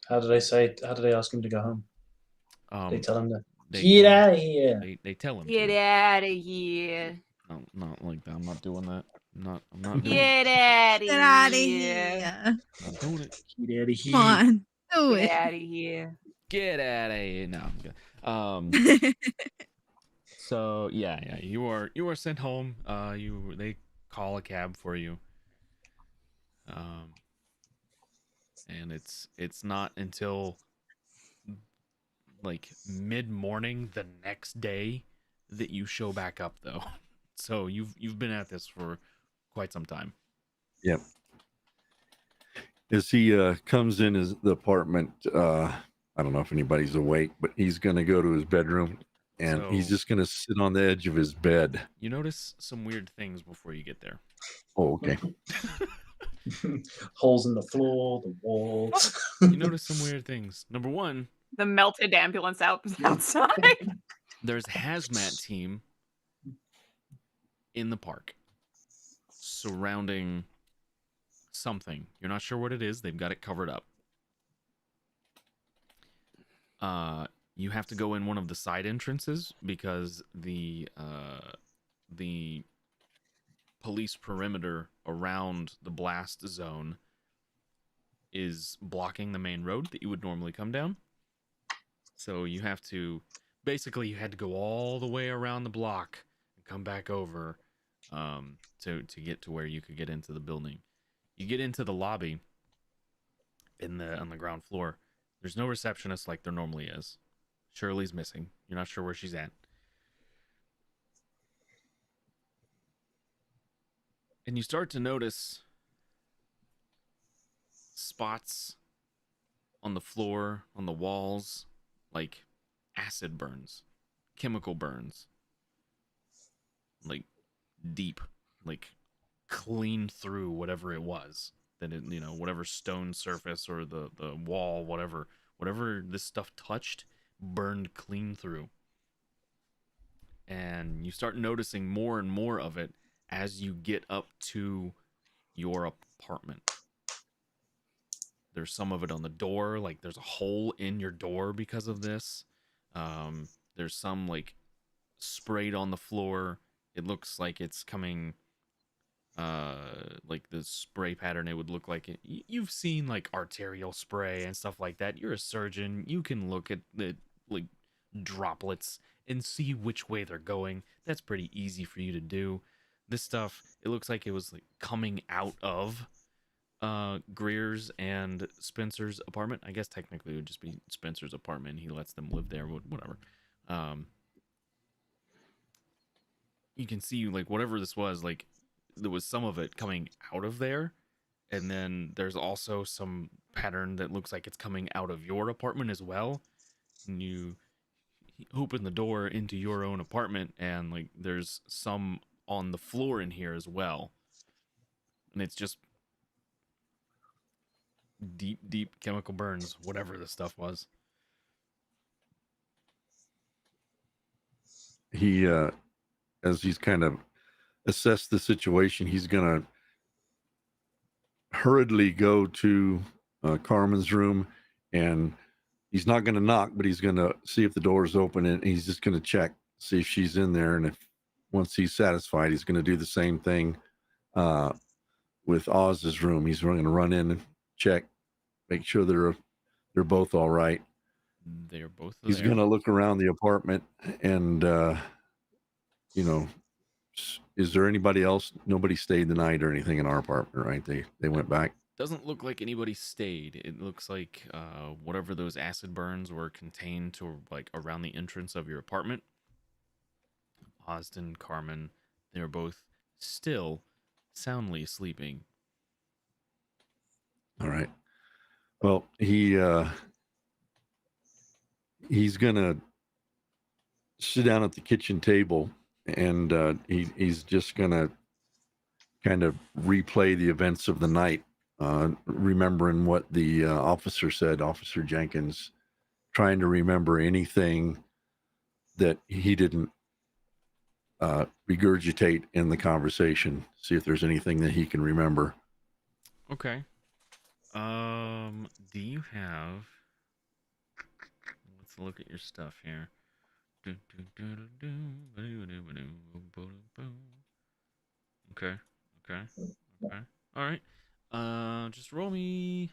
How do they ask him to go home? They tell him to Get out of here. They tell him Get to. out of here. No, not like that. I'm not doing that. I'm not doing Get it. out of Get out of here. here. I'm not doing it. Get out of here. Come on. Do Get it. out of here. Get out of here. No, I'm good. So yeah, you are sent home. They call a cab for you. And it's not until like mid-morning the next day that you show back up though. So you've been at this for quite some time. Yep. As he comes in the apartment, I don't know if anybody's awake, but he's going to go to his bedroom, and he's So- just going to sit on the edge of his bed. You notice some weird things before you get there. Oh, okay. Holes in the floor, the walls. You notice some weird things. Number one, The melted ambulance outside. there's hazmat team in the park surrounding something. You're not sure what it is. They've got it covered up. You have to go in one of the side entrances because the police perimeter around the blast zone is blocking the main road that you would normally come down. So you have to, basically you had to go all the way around the block and come back over to get to where you could get into the building. You get into the lobby on the ground floor. There's no receptionist like there normally is. Shirley's missing. You're not sure where she's at. And you start to notice spots on the floor, on the walls, like acid burns, chemical burns, like deep, like clean through whatever it was that it, whatever stone surface or the wall, whatever this stuff touched, burned clean through. And you start noticing more and more of it as you get up to your apartment. There's some of it on the door, like there's a hole in your door because of this. There's some like sprayed on the floor. It looks like it's coming, like the spray pattern. It would look like it. You've seen like arterial spray and stuff like that. You're a surgeon. You can look at the like droplets and see which way they're going. That's pretty easy for you to do. This stuff, it looks like it was like coming out of Greer's and Spencer's apartment. I guess technically it would just be Spencer's apartment. He lets them live there, whatever. You can see like whatever this was, like there was some of it coming out of there, and then there's also some pattern that looks like it's coming out of your apartment as well. And you open the door into your own apartment, and like there's some on the floor in here as well, and it's just deep chemical burns, whatever this stuff was. He as he's kind of assessed the situation, he's gonna hurriedly go to Carmen's room, and he's not gonna knock, but he's gonna see if the door is open, and he's just gonna check, see if she's in there, and if once he's satisfied, he's gonna do the same thing with Oz's room. He's gonna run in and check, make sure they're both all right. They're both He's there. gonna look around the apartment, and is there anybody else? Nobody stayed the night or anything in our apartment, right? They went back. Doesn't look like anybody stayed. It looks like whatever those acid burns were contained to like around the entrance of your apartment. Austin, Carmen, they were both still soundly sleeping. All right. Well, he's gonna sit down at the kitchen table, and he's just gonna kind of replay the events of the night, remembering what the officer said, Officer Jenkins, trying to remember anything that he didn't regurgitate in the conversation. See if there's anything that he can remember. Okay. Do you have? Let's look at your stuff here. Okay. All right. Just roll me.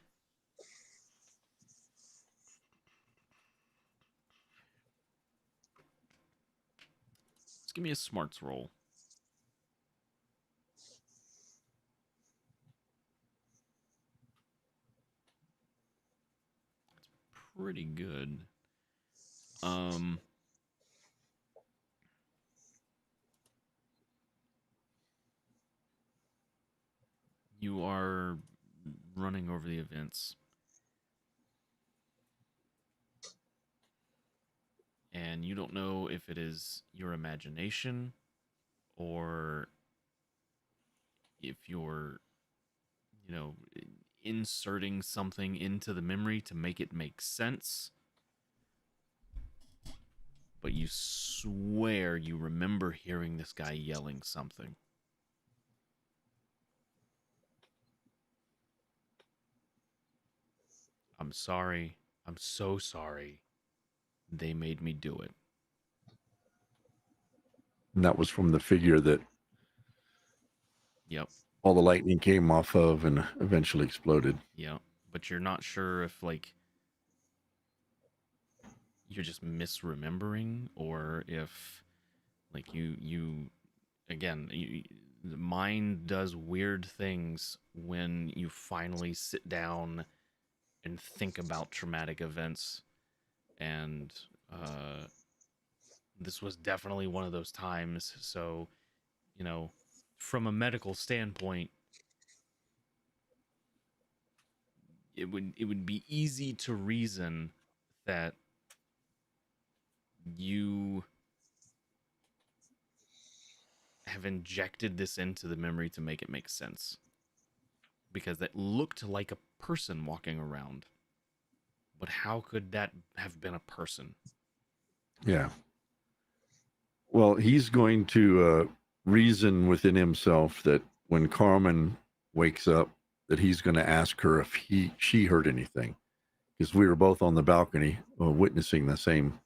Just give me a smarts roll. Pretty good. You are running over the events. And you don't know if it is your imagination or if you're, inserting something into the memory to make it make sense. But you swear you remember hearing this guy yelling something. I'm sorry. I'm so sorry. They made me do it. And that was from the figure that Yep. all the lightning came off of and eventually exploded. Yep. But you're not sure if, you're just misremembering or if, the mind does weird things when you finally sit down and think about traumatic events. And this was definitely one of those times. So, from a medical standpoint, it would be easy to reason that you have injected this into the memory to make it make sense, because that looked like a person walking around. But how could that have been a person? Yeah. Well, he's going to reason within himself that when Carmen wakes up, that he's going to ask her if she heard anything, because we were both on the balcony witnessing the same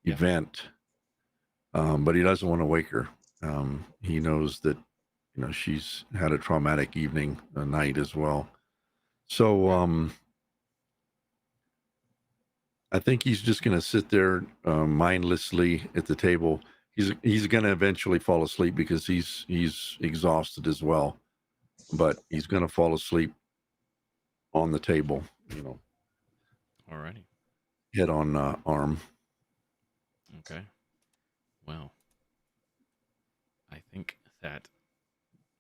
event. But he doesn't want to wake her. He knows that she's had a traumatic evening, a night as well. So I think he's just going to sit there mindlessly at the table. He's going to eventually fall asleep because he's exhausted as well. But he's going to fall asleep on the table, Alrighty. head on arm. Okay. Well, I think that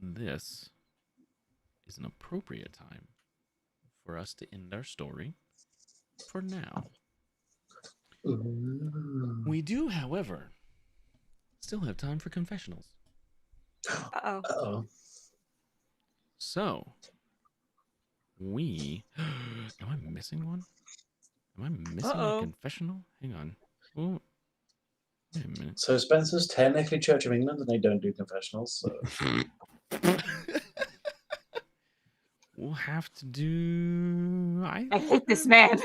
this is an appropriate time for us to end our story for now. Ooh. We do, however, still have time for confessionals. Uh-oh. Uh-oh. So, am I missing one? Am I missing Uh-oh. a confessional? Hang on. Oh, wait a minute. So Spencer's technically Church of England, and they don't do confessionals. So We'll have to do. I hate this man.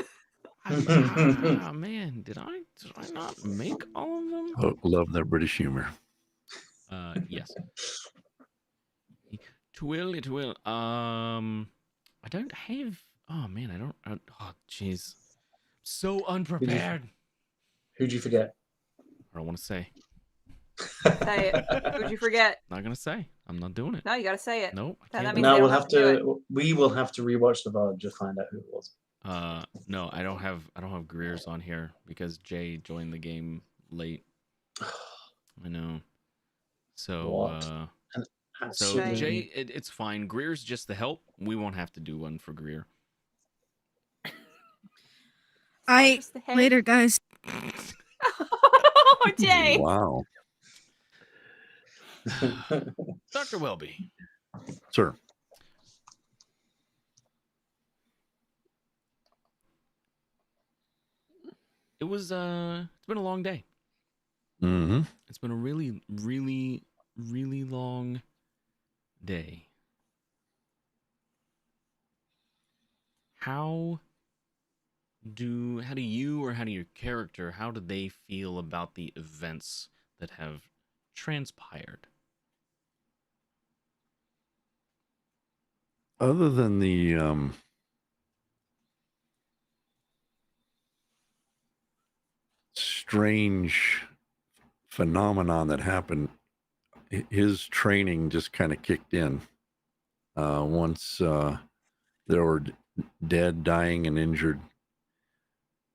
Man, did I not make all of them? Oh, love their British humor. Yes. Twill. I don't have. Oh man, I don't. Oh jeez, so unprepared. who'd you forget? I don't want to say. Say it. Who'd you forget? Not gonna say. I'm not doing it. No, you gotta say it. Nope. I Then can't that do means it. Now they we'll don't have have to do to. We will have to rewatch the VOD to find out who it was. No, I don't have Greer's on here because Jay joined the game late. I know. So What? so Right. Jay, it's fine. Greer's just the help. We won't have to do one for Greer. Just the head. Later, guys. Oh, Jay. Wow. Dr. Welby. Sir. It was it's been a long day. Mm-hmm. It's been a really, really, really long day. How do you, or how do your character, how do they feel about the events that have transpired? Other than the strange phenomenon that happened, his training just kind of kicked in once there were dead, dying, and injured.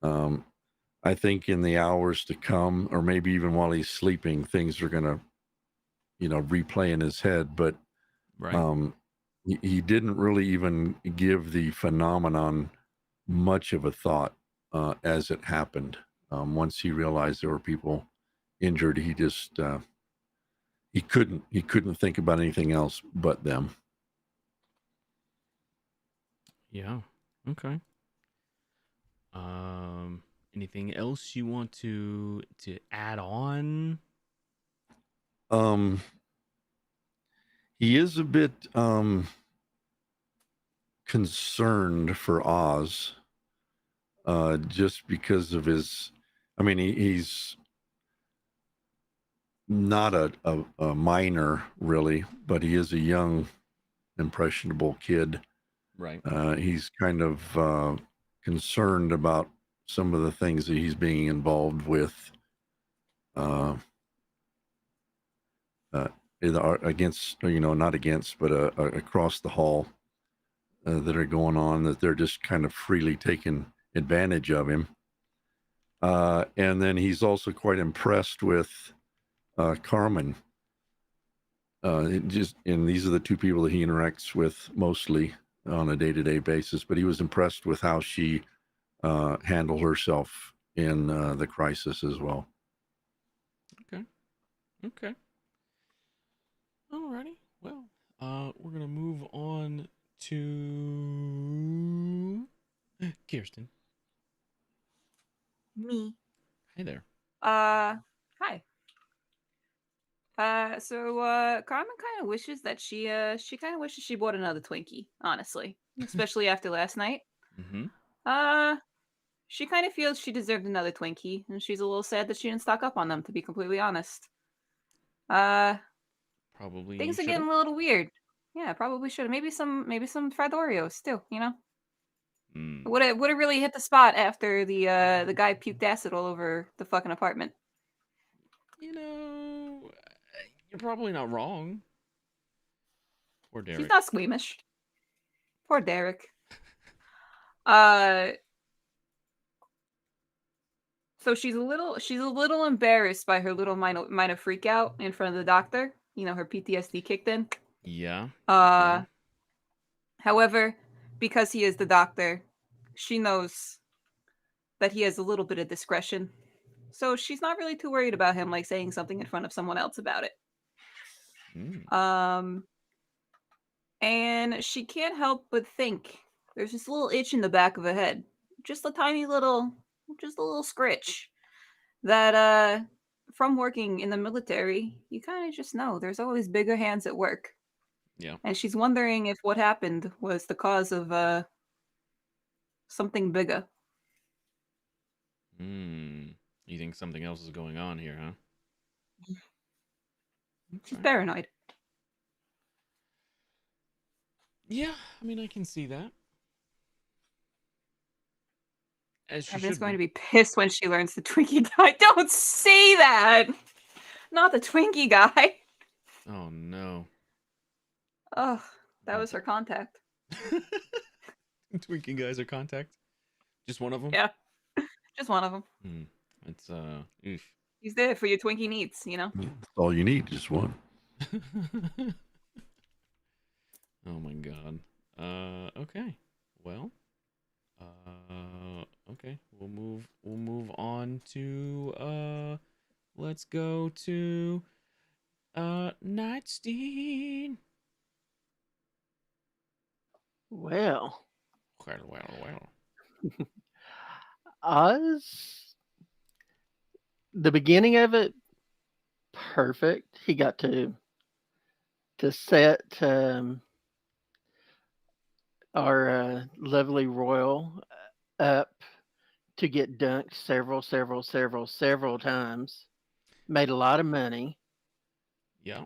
I think in the hours to come, or maybe even while he's sleeping, things are going to, replay in his head. But Right. he didn't really even give the phenomenon much of a thought as it happened. Once he realized there were people injured, he just he couldn't think about anything else but them. Yeah. Okay. Anything else you want to add on? He is a bit concerned for Oz, just because of his. I mean, he's not a minor really, but he is a young, impressionable kid. Right. He's kind of concerned about some of the things that he's being involved with. Against, not against, but across the hall that are going on, that they're just kind of freely taking advantage of him. And then he's also quite impressed with Carmen. And these are the two people that he interacts with mostly on a day-to-day basis, but he was impressed with how she handled herself in the crisis as well. Okay. Alrighty. Well, we're gonna move on to Kirsten. Me. Hey there. Hi. So Carmen kind of wishes that she kind of wishes she bought another Twinkie, honestly, especially after last night. Mm-hmm. She kind of feels she deserved another Twinkie, and she's a little sad that she didn't stock up on them, to be completely honest. Probably Things are should've. getting a little weird. Yeah, probably should have. Maybe some fried Oreos too, you know? Would have really hit the spot after the guy puked acid all over the fucking apartment. You know, you're probably not wrong. Poor Derek. She's not squeamish. Poor Derek. So she's a little embarrassed by her little minor freak out in front of the doctor. You know, her PTSD kicked in. Yeah. However, because he is the doctor, she knows that he has a little bit of discretion. So she's not really too worried about him like saying something in front of someone else about it. And she can't help but think there's this little itch in the back of her head. Just a little scritch that from working in the military, you kind of just know there's always bigger hands at work. Yeah. And she's wondering if what happened was the cause of something bigger. You think something else is going on here, huh? She's paranoid. Yeah, I mean, I can see that. Kevin's going to be pissed when she learns the Twinkie guy. Don't say that! Not the Twinkie guy. Oh, no. Oh, that was her contact. Twinkie guys are contact? Just one of them? Yeah. Just one of them. It's, oof. He's there for your Twinkie needs, you know? That's all you need, just one. Oh my god. Okay. Well. Okay. We'll move on to let's go to Nightstein. Well. Well. Oz, the beginning of it, perfect. He got to set our lovely royal up to get dunked several times. Made a lot of money. Yeah.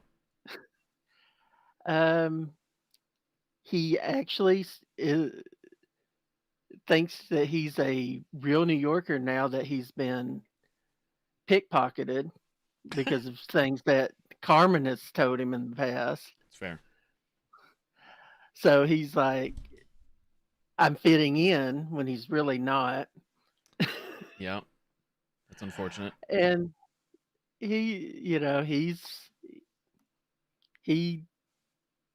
He actually thinks that he's a real New Yorker now that he's been pickpocketed because of things that Carmen has told him in the past. It's fair. So he's like, I'm fitting in when he's really not. Yeah. That's unfortunate. And he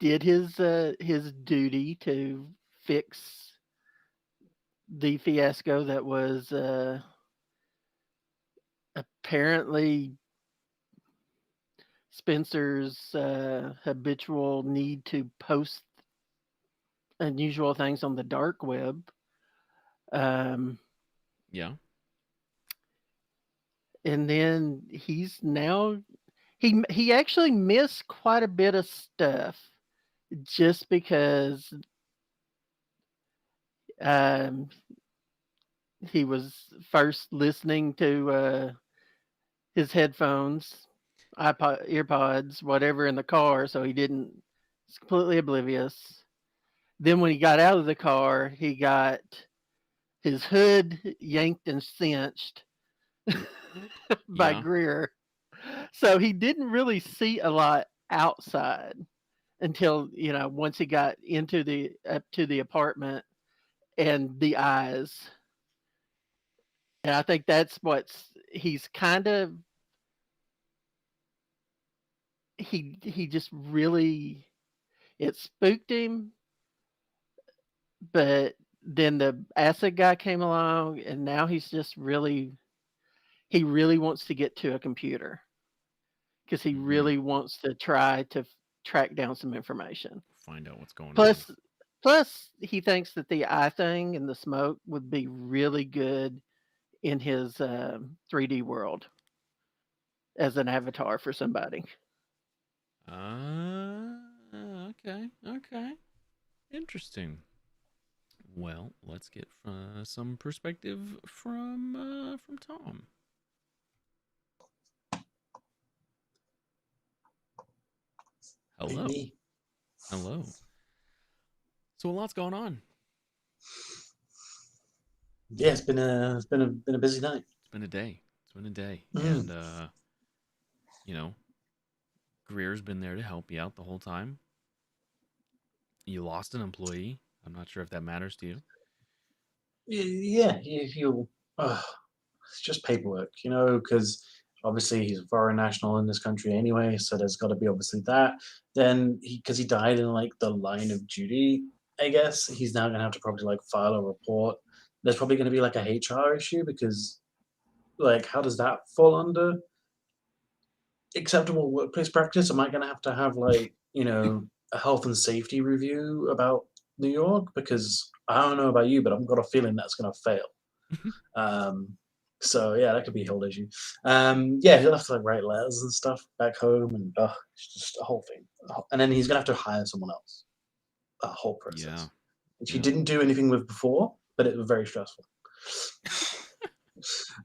did his duty to fix the fiasco that was apparently Spencer's habitual need to post unusual things on the dark web. Yeah. And then he's now he actually missed quite a bit of stuff just because he was first listening to his headphones, iPod, earpods, whatever in the car, so he didn't. He's completely oblivious. Then when he got out of the car, he got his hood yanked and cinched by Yeah. Greer. So he didn't really see a lot outside until, once he got up to the apartment and the eyes. And I think that's he's kind of he just really, it spooked him, but then the acid guy came along and now he's just he really wants to get to a computer because he really wants to try to track down some information. Find out what's going on. Plus, he thinks that the eye thing and the smoke would be really good in his 3D world as an avatar for somebody. Okay. Interesting. Well, let's get some perspective from Tom. Hello. Maybe. Hello. So a lot's going on. Yeah, it's been a busy night. It's been a day. Mm. And Greer's been there to help you out the whole time. You lost an employee. I'm not sure if that matters to you. Yeah, it's just paperwork, because obviously he's a foreign national in this country anyway, so there's got to be obviously that. Then because he died in like the line of duty, I guess he's now gonna have to probably like file a report. There's probably gonna be like a HR issue because, like, how does that fall under acceptable workplace practice? Am I gonna have to have like a health and safety review about New York? Because I don't know about you, but I've got a feeling that's gonna fail. So yeah, that could be a whole issue. Yeah, he'll have to like write letters and stuff back home, and it's just a whole thing. And then he's gonna have to hire someone else. That whole process, which he didn't do anything with before, but it was very stressful.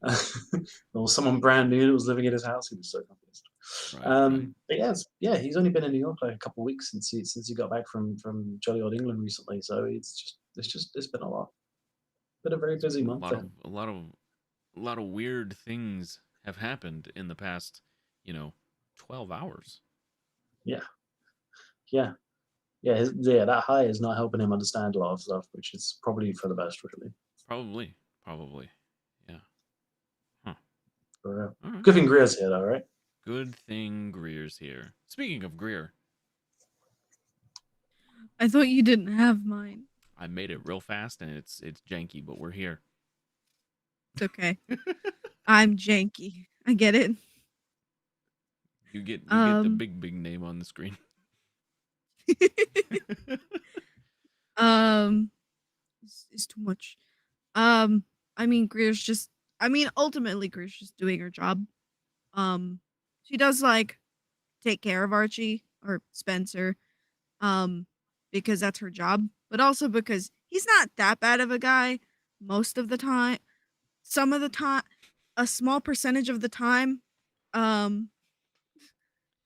There was someone brand new that was living in his house. He was so confused. Right. But yeah, he's only been in New York like a couple of weeks since he got back from jolly old England recently. So it's been a lot. Been a very busy month. A lot of weird things have happened in the past, 12 hours. Yeah. That high is not helping him understand a lot of stuff, which is probably for the best, really. Probably. Yeah. Huh. Right. Right. Good thing Greer's here, though, right? Good thing Greer's here. Speaking of Greer, I thought you didn't have mine. I made it real fast and it's janky, but we're here. It's okay. I'm janky. I get it. You get the big name on the screen. It's too much. Ultimately Greer's just doing her job. She does like take care of Archie or Spencer, because that's her job, but also because he's not that bad of a guy most of the time. Some of the time, a small percentage of the time, and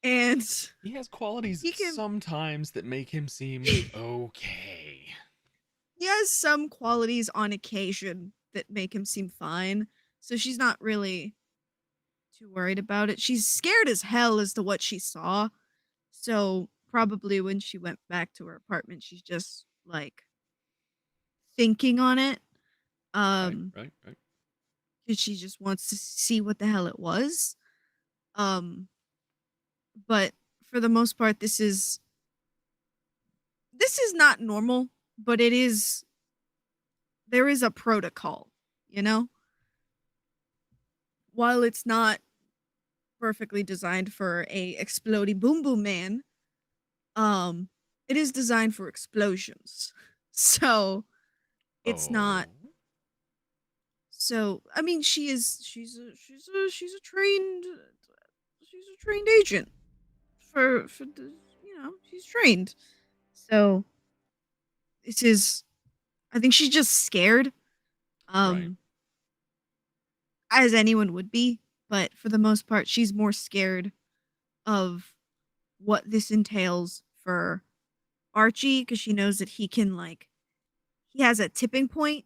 he has qualities sometimes that make him seem okay. He has some qualities on occasion that make him seem fine, so she's not really too worried about it. She's scared as hell as to what she saw, so probably when she went back to her apartment, she's just like thinking on it. Right. She just wants to see what the hell it was. But for the most part, this is this is not normal, but it is. There is a protocol, you know. While it's not perfectly designed for a explodey boom boom man, it is designed for explosions. So it's not. Oh. So I mean, she's a trained agent for the, she's trained. So this is, I think she's just scared, Right. as anyone would be, but for the most part, she's more scared of what this entails for Archie, because she knows that he has a tipping point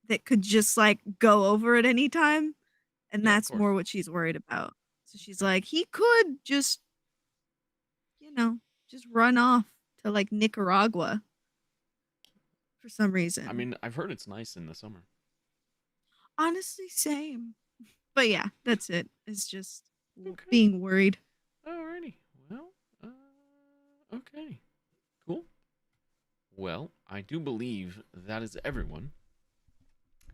that could just like go over at any time, and Yeah, of that's course. more what she's worried about. So she's like, he could just, just run off to like Nicaragua for some reason. I mean, I've heard it's nice in the summer. Honestly, same. But yeah, that's it. It's just Okay. being worried. Alrighty. Well, okay. Cool. Well, I do believe that is everyone.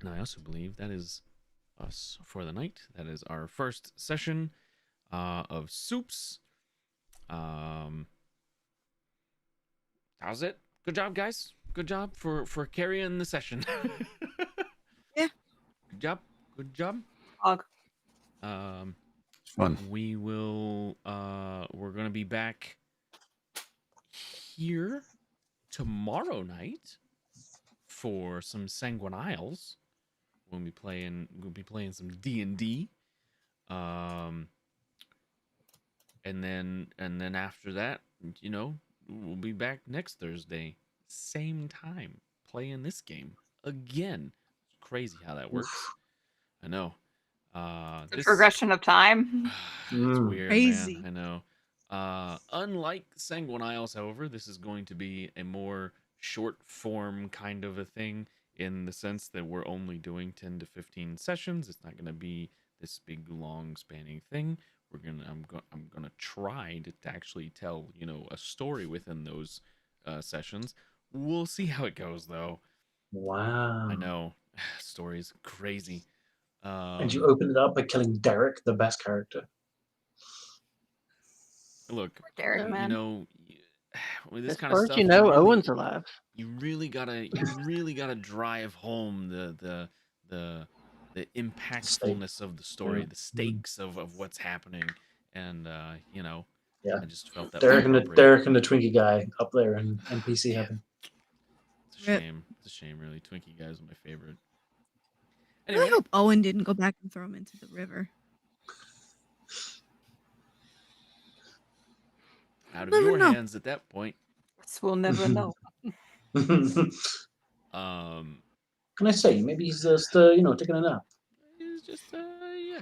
And I also believe that is us for the night. That is our first session of Supes. How's it? Good job, guys. Good job for carrying the session. Yeah. Good job. Good job. Og. It's fun. We will we're gonna be back here tomorrow night for some Sanguine Isles. We'll be playing some D&D. And then after that, we'll be back next Thursday, same time, playing this game again. It's crazy how that works. I know. The progression of time. It's weird, Crazy. man. I know. Unlike Sanguine Isles, however, this is going to be a more short form kind of a thing, in the sense that we're only doing 10 to 15 sessions. It's not going to be this big, long spanning thing. I'm gonna try to actually tell a story within those sessions. We'll see how it goes, though. Wow. I know. Story's crazy. And you open it up by killing Derek, the best character. Look, Derek, Yeah. man. with this As kind far of as stuff, you know, really, Owen's alive. you really gotta drive home the impactfulness of the story, the stakes of what's happening, and Yeah. I just felt that Derek was and the Twinkie guy up there in NPC Yeah. heaven. It's a Rip. shame. It's a shame, really. Twinkie guys are my favorite. I really Anyway, hope Owen didn't go back and throw him into the river. out of Never your know. hands at that point. Guess we'll never know. Can Um, I say, maybe he's just taking a nap. it's just yeah.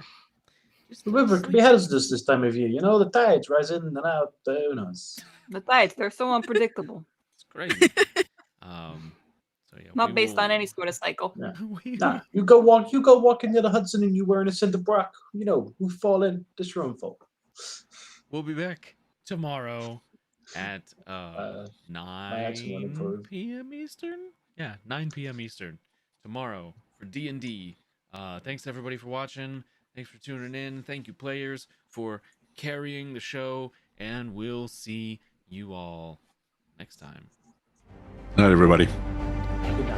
Just The river could be hazardous this time of year. The tides rise in and out. Who knows? The tides, they're so unpredictable. It's crazy. So yeah, Not based on any sort of cycle. Yeah. we Nah, you go walking near the Hudson and you wearing a cinder block. We fall in. This your own fault. We'll be back tomorrow at my accent won't 9 improve. p.m. Eastern. Yeah, 9 p.m. Eastern tomorrow for D&D. Thanks everybody for watching. Thanks for tuning in. Thank you players for carrying the show, and we'll see you all next time. Night, everybody.